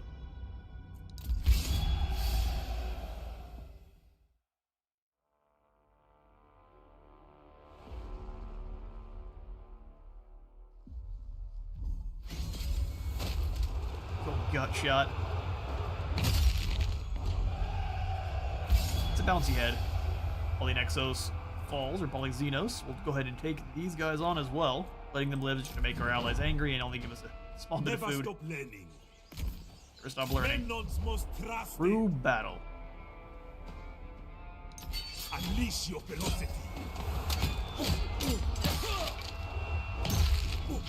Gut shot. It's a bouncy head. Polynexos falls, or Polyxenos. We'll go ahead and take these guys on as well. Letting them live is just going to make our allies angry and only give us a small bit of Never food. stop learning. Never stop learning. Memnon's most trusted. Through battle. Unleash your velocity.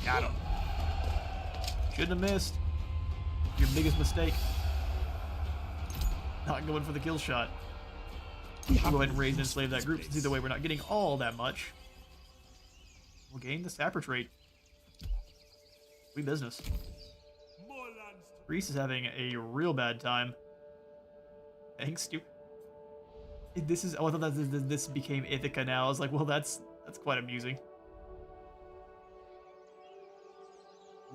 Got him. Shouldn't have missed. Your biggest mistake. Not going for the kill shot. We'll go ahead and raise and enslave that group, since either way we're not getting all that much. We'll gain the sapper trait. Sweet business. More lands to Greece is having a real bad time. Thanks, dude. This is. Oh, I thought that this became Ithaca now. I was like, well, that's quite amusing.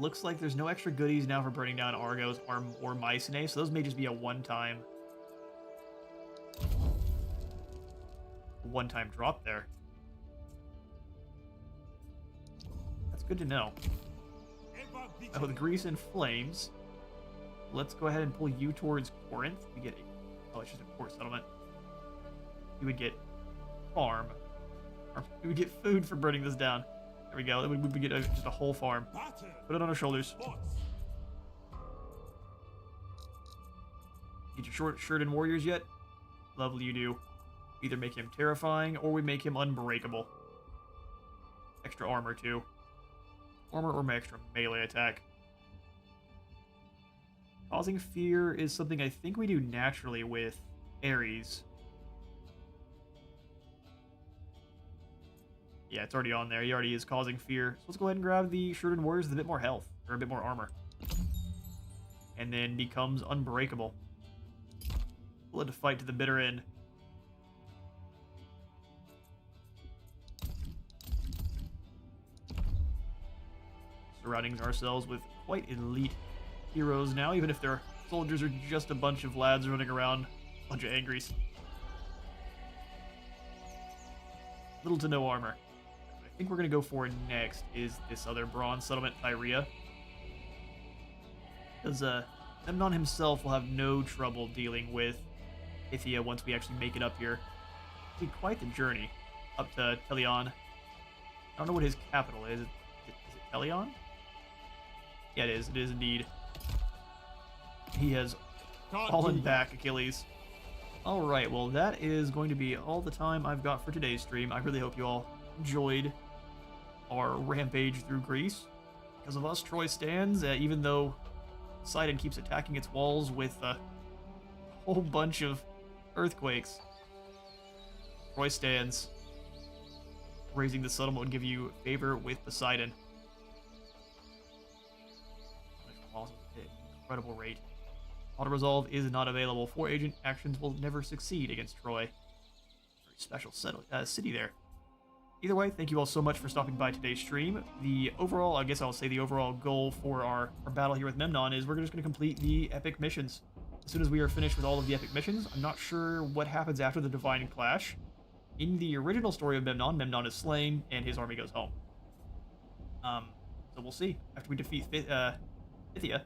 Looks like there's no extra goodies now for burning down Argos or Mycenae, so those may just be a one-time drop there. That's good to know. ever With vigilant. Greece in flames, let's go ahead and pull you towards Corinth. We get a, oh, it's just a port settlement. You would get farm, or we would get food for burning this down. There we go. We would get just a whole farm. Battle. Put it on our shoulders. Bots. Get your short-shirted warriors yet? Lovely, you do. Either make him terrifying, or we make him unbreakable. Extra armor, too. Armor or my extra melee attack. Causing fear is something I think we do naturally with Ares. Yeah, it's already on there. He already is causing fear. So let's go ahead and grab the shirted warriors with a bit more health, or a bit more armor. And then becomes unbreakable. We'll have to fight to the bitter end. Surrounding ourselves with quite elite heroes now, even if their soldiers are just a bunch of lads running around, a bunch of angries. Little to no armor. What I think we're going to go for next is this other bronze settlement, Thyrea. Because Memnon himself will have no trouble dealing with Scythia once we actually make it up here. It'll be quite the journey up to Telion. I don't know what his capital is. Is it Telion? Yeah, it is. It is indeed. He has fallen back, Achilles. Alright, well that is going to be all the time I've got for today's stream. I really hope you all enjoyed our rampage through Greece. Because of us, Troy stands, even though Poseidon keeps attacking its walls with a whole bunch of earthquakes. Troy stands. Raising the settlement would give you favor with Poseidon. Incredible rate. Auto resolve is not available. 4 agent actions will never succeed against Troy. Very special city there. Either way, thank you all so much for stopping by today's stream. The overall, I guess I'll say the overall goal for our battle here with Memnon is we're just going to complete the epic missions. As soon as we are finished with all of the epic missions, I'm not sure what happens after the Divine Clash. In the original story of Memnon, Memnon is slain and his army goes home. So we'll see. After we defeat Scythia,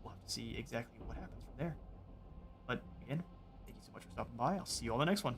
we'll have to see exactly what happens from there. But again, thank you so much for stopping by. I'll see you all in the next one.